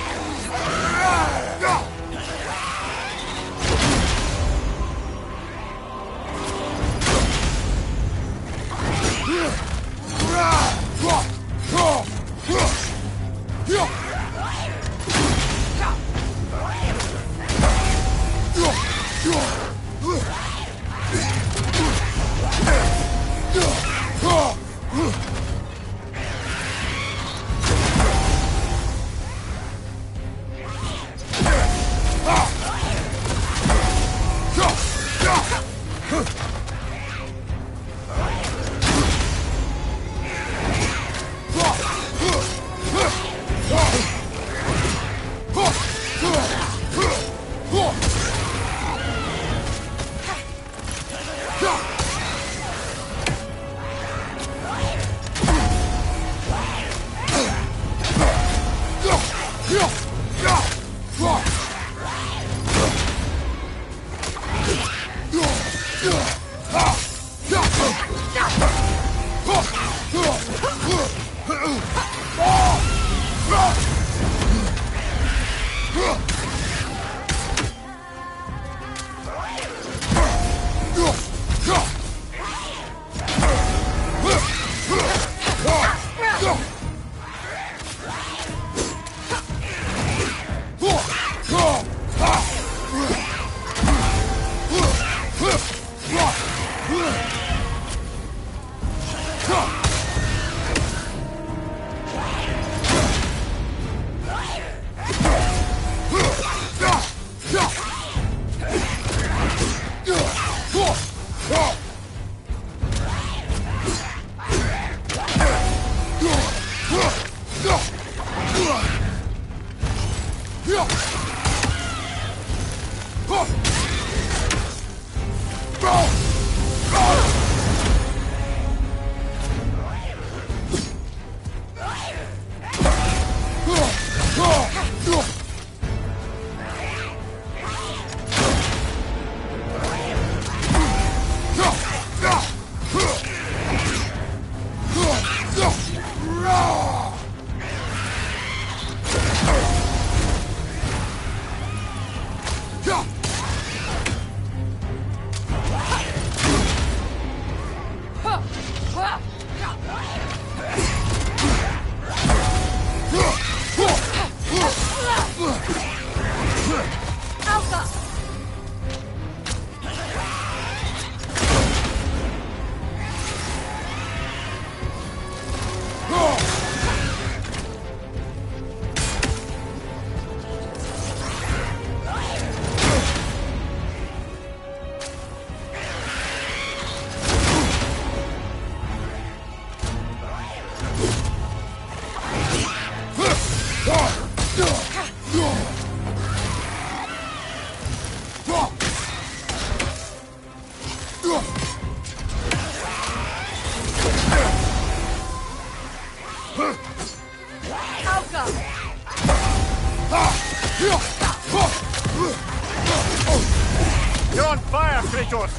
[SPEAKER 8] You're on fire, Kratos!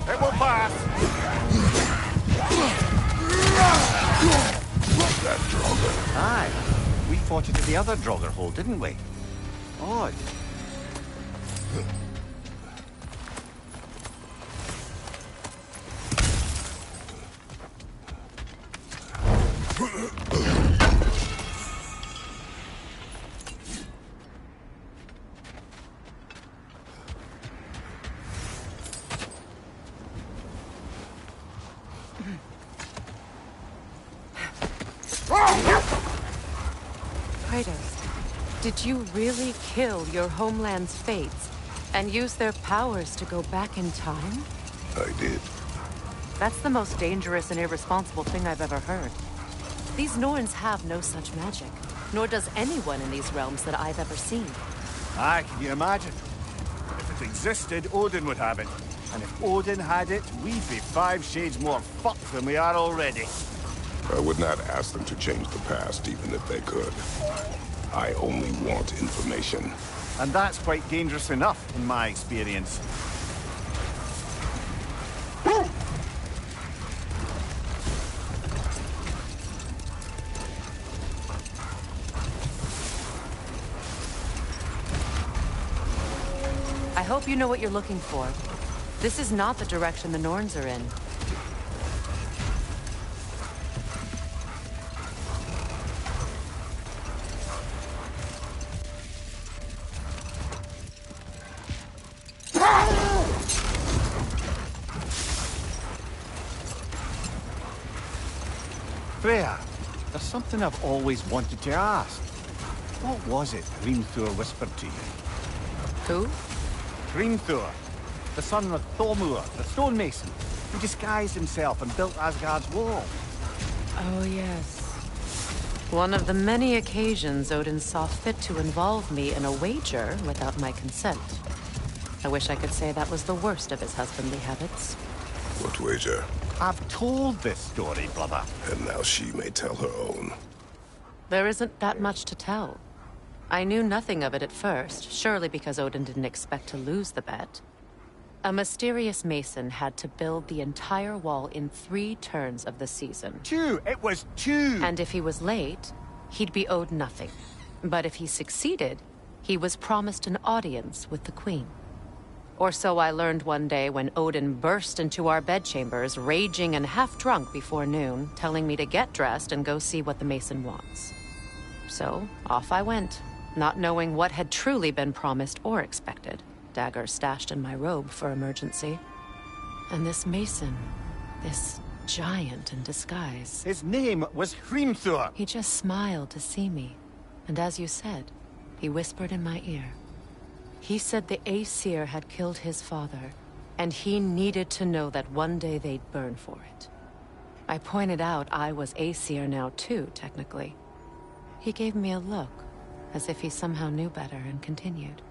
[SPEAKER 8] It will pass!
[SPEAKER 2] That Draugr.
[SPEAKER 8] Aye. We fought it at the other Draugr hole, didn't we? Odd.
[SPEAKER 1] Kratos, did you really kill your homeland's fates and use their powers to go back in time?
[SPEAKER 2] I did.
[SPEAKER 1] That's the most dangerous and irresponsible thing I've ever heard. These Norns have no such magic, nor does anyone in these realms that I've ever seen.
[SPEAKER 8] Aye, can you imagine? If it existed, Odin would have it. And if Odin had it, we'd be 5 shades more fucked than we are already.
[SPEAKER 2] I would not ask them to change the past, even if they could. I only want information.
[SPEAKER 8] And that's quite dangerous enough, in my experience.
[SPEAKER 1] I hope you know what you're looking for. This is not the direction the Norns are in.
[SPEAKER 8] Freya, there's something I've always wanted to ask. What was it Hrimthur whispered to you?
[SPEAKER 1] Who?
[SPEAKER 8] Hrimthur, the son of Thormur, the stonemason, who disguised himself and built Asgard's wall.
[SPEAKER 1] Oh, yes. One of the many occasions Odin saw fit to involve me in a wager without my consent. I wish I could say that was the worst of his husbandly habits.
[SPEAKER 2] What wager?
[SPEAKER 8] I've told this story, brother.
[SPEAKER 2] And now she may tell her own.
[SPEAKER 1] There isn't that much to tell. I knew nothing of it at first, surely because Odin didn't expect to lose the bet. A mysterious mason had to build the entire wall in 3 turns of the season.
[SPEAKER 8] 2! It was 2!
[SPEAKER 1] And if he was late, he'd be owed nothing. But if he succeeded, he was promised an audience with the queen. Or so I learned one day when Odin burst into our bedchambers, raging and half-drunk before noon, telling me to get dressed and go see what the mason wants. So, off I went, not knowing what had truly been promised or expected, dagger stashed in my robe for emergency. And this mason, this giant in disguise...
[SPEAKER 8] His name was Hrimthur!
[SPEAKER 1] He just smiled to see me, and as you said, he whispered in my ear. He said the Aesir had killed his father, and he needed to know that one day they'd burn for it. I pointed out I was Aesir now too, technically. He gave me a look, as if he somehow knew better, and continued.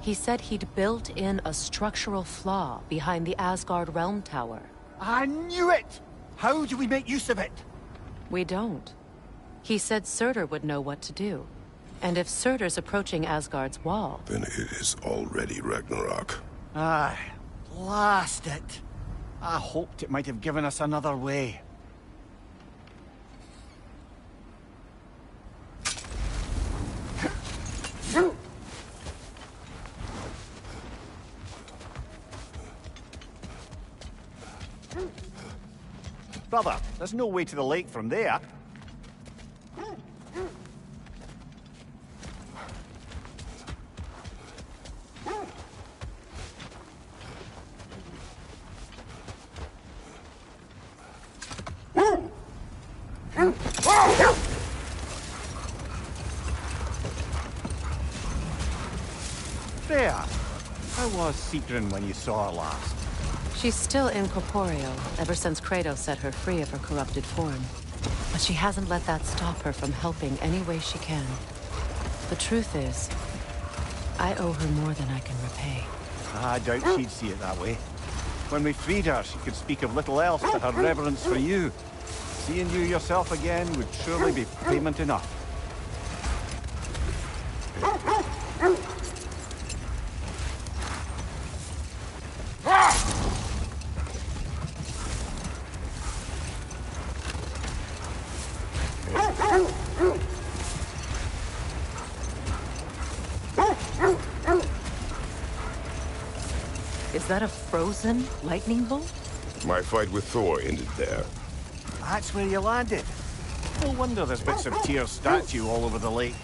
[SPEAKER 1] He said he'd built in a structural flaw behind the Asgard Realm Tower.
[SPEAKER 8] I knew it! How do we make use of it?
[SPEAKER 1] We don't. He said Surtur would know what to do. And if Surtur's approaching Asgard's wall...
[SPEAKER 2] Then it is already Ragnarok.
[SPEAKER 8] Aye. Blast it. I hoped it might have given us another way. Brother, there's no way to the lake from there. Freya, how was Sigrun when you saw her last?
[SPEAKER 1] She's still incorporeal, ever since Kratos set her free of her corrupted form. But she hasn't let that stop her from helping any way she can. The truth is, I owe her more than I can repay.
[SPEAKER 8] I doubt she'd see it that way. When we freed her, she could speak of little else but her reverence for you. Seeing you yourself again would surely be payment enough.
[SPEAKER 1] Is that a frozen lightning bolt?
[SPEAKER 2] My fight with Thor ended there.
[SPEAKER 8] That's where you landed. No wonder there's bits of Tyr's statue all over the lake.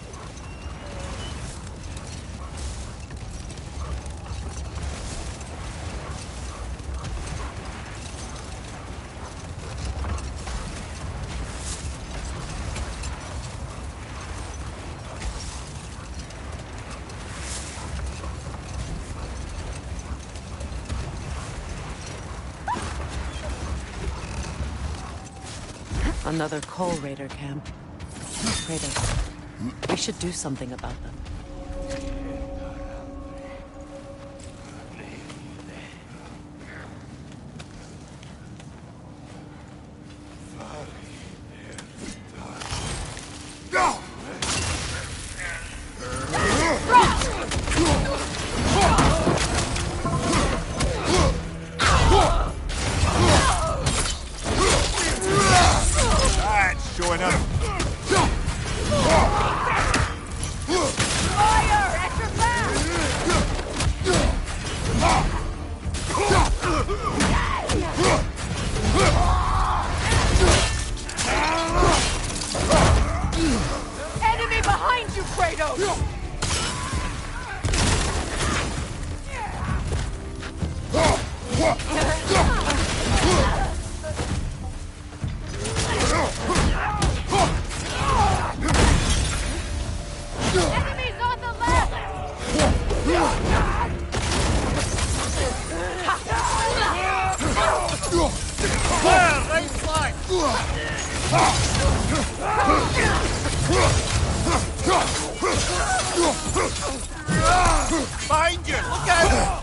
[SPEAKER 1] Another Coal Raider camp. Kratos, we should do something about them.
[SPEAKER 8] That's showing up. Behind you! Look out!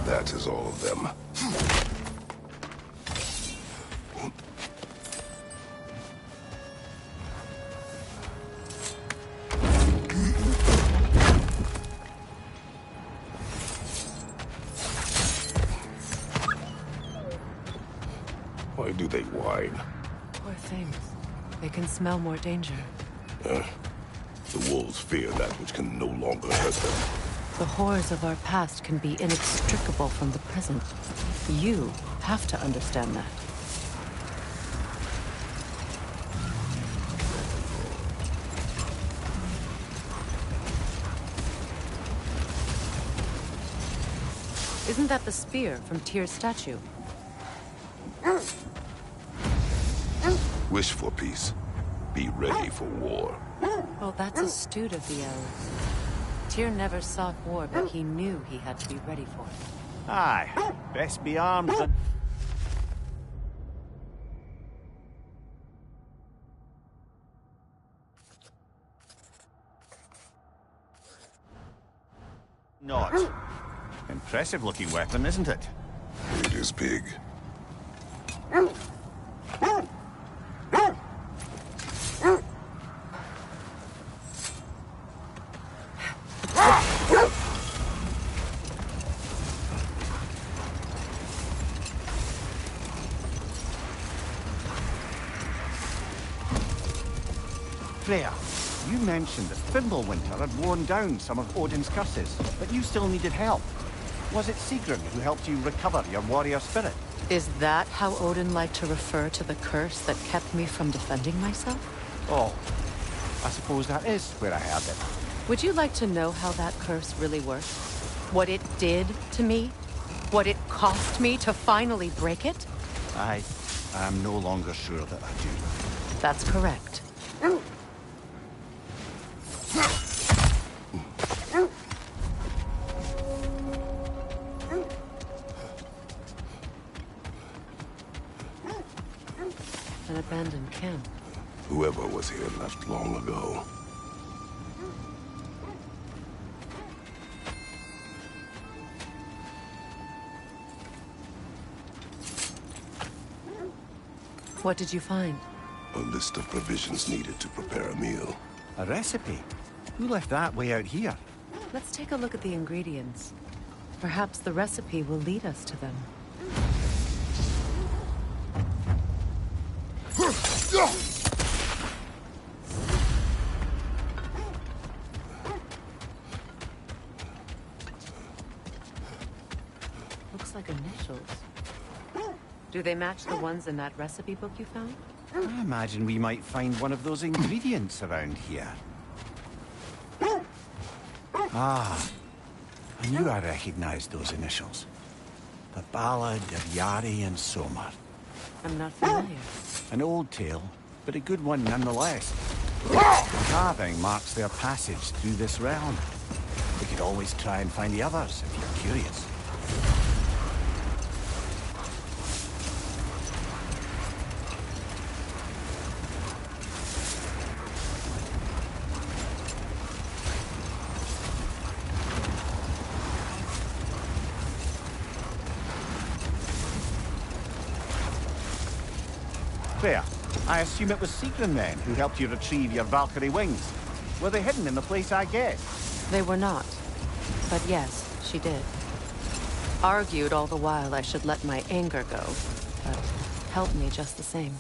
[SPEAKER 2] That is all of them. Why do they whine?
[SPEAKER 1] Poor things. They can smell more danger.
[SPEAKER 2] The wolves fear that which can no longer hurt them.
[SPEAKER 1] The horrors of our past can be inextricable from the present. You have to understand that. Isn't that the spear from Tyr's statue?
[SPEAKER 2] Wish for peace. Be ready for war.
[SPEAKER 1] Well, that's astute of the elves. Tyr never sought war, but he knew he had to be ready for it.
[SPEAKER 8] Aye, best be armed than... Not. Impressive looking weapon, isn't it?
[SPEAKER 2] It is big.
[SPEAKER 8] Freya, you mentioned that Fimbulwinter had worn down some of Odin's curses, but you still needed help. Was it Sigrun who helped you recover your warrior spirit?
[SPEAKER 1] Is that how Odin liked to refer to the curse that kept me from defending myself?
[SPEAKER 8] Oh, I suppose that is where I heard it.
[SPEAKER 1] Would you like to know how that curse really worked? What it did to me? What it cost me to finally break it?
[SPEAKER 8] I am no longer sure that I do.
[SPEAKER 1] That's correct. An abandoned camp.
[SPEAKER 2] Whoever was here left long ago.
[SPEAKER 1] What did you find?
[SPEAKER 2] A list of provisions needed to prepare a meal.
[SPEAKER 8] A recipe? Who left that way out here?
[SPEAKER 1] Let's take a look at the ingredients. Perhaps the recipe will lead us to them. Looks like initials. Do they match the ones in that recipe book you found?
[SPEAKER 8] I imagine we might find one of those ingredients around here. Ah, I knew I recognized those initials. The Ballad of Yari and Somar.
[SPEAKER 1] I'm not familiar.
[SPEAKER 8] An old tale, but a good one nonetheless. The carving marks their passage through this realm. We could always try and find the others if you're curious. There. I assume it was Sigrun then who helped you retrieve your Valkyrie wings. Were they hidden in the place I guessed?
[SPEAKER 1] They were not. But yes, she did. Argued all the while I should let my anger go, but helped me just the same.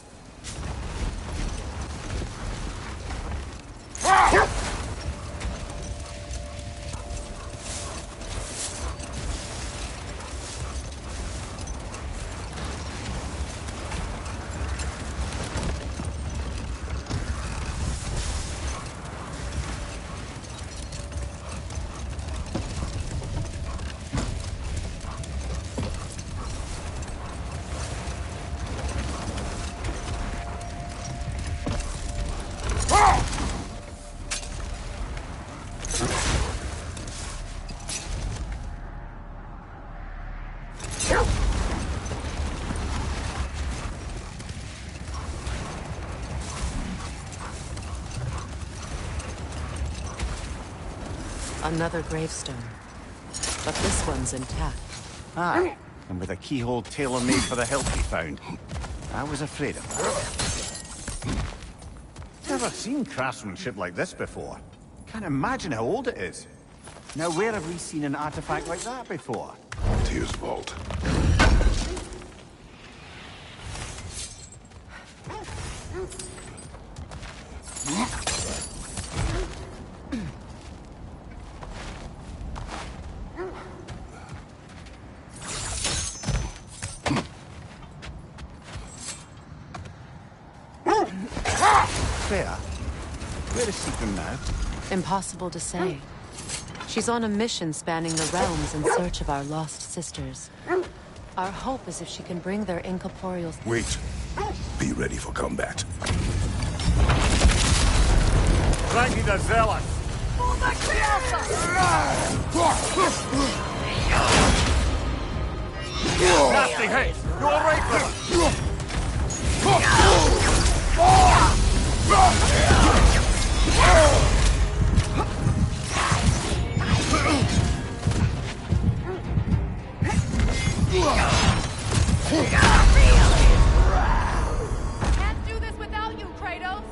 [SPEAKER 1] Another gravestone. But this one's intact.
[SPEAKER 8] Aye, and with a keyhole tailor-made for the hilt we found. I was afraid of that. Never seen craftsmanship like this before. Can't imagine how old it is. Now, where have we seen an artifact like that before?
[SPEAKER 2] Tyr's vault.
[SPEAKER 8] Freya, where is Sigrun now?
[SPEAKER 1] Impossible to say. She's on a mission spanning the realms in search of our lost sisters. Our hope is if she can bring their incorporeal...
[SPEAKER 2] Wait. Be ready for combat.
[SPEAKER 8] Ragni the Zealous! Nasty hit! You alright, brother?
[SPEAKER 3] Can't do this without you, Kratos!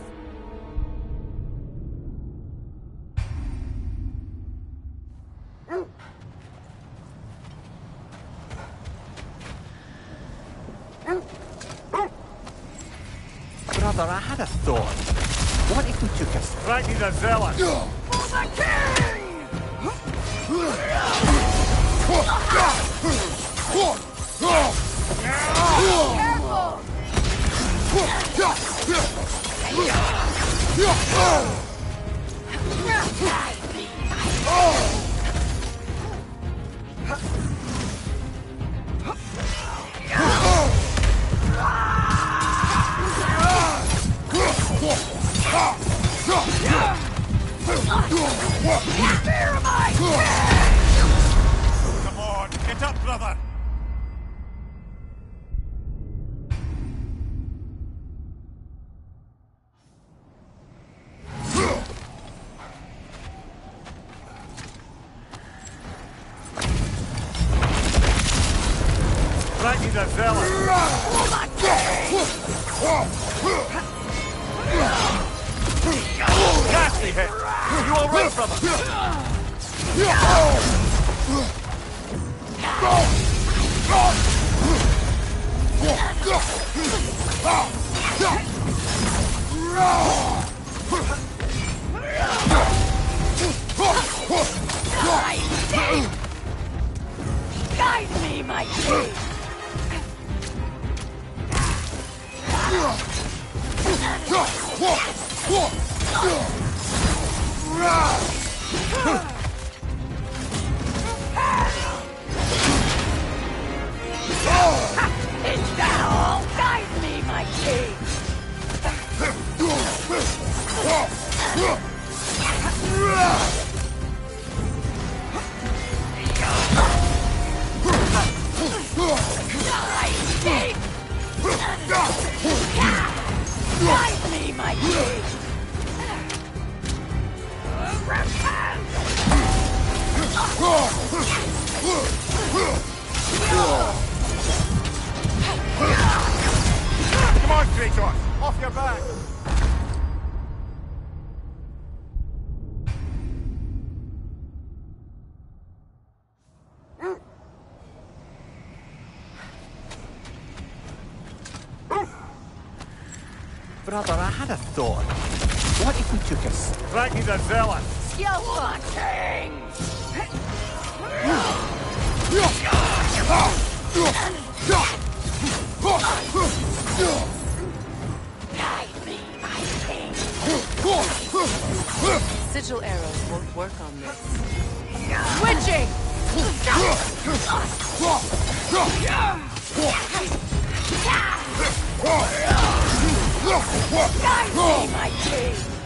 [SPEAKER 8] Brother, I had a thought. What if we took a Ragni the Zealous?
[SPEAKER 3] For the king!
[SPEAKER 8] Come on, get up, brother! Ragni the Zealous! Nasty hit! You alright, brother?
[SPEAKER 3] Guide me, my king! Is that all? Guide me, my king! Guide me, my king!
[SPEAKER 8] Come on, Kratos! Off your back! Brother, I had a thought. What if we took a Ragni the Zealous?
[SPEAKER 3] Skillful king! Guide me, my king!
[SPEAKER 1] Sigil arrows won't work on this.
[SPEAKER 3] Switching! Guide me, my king!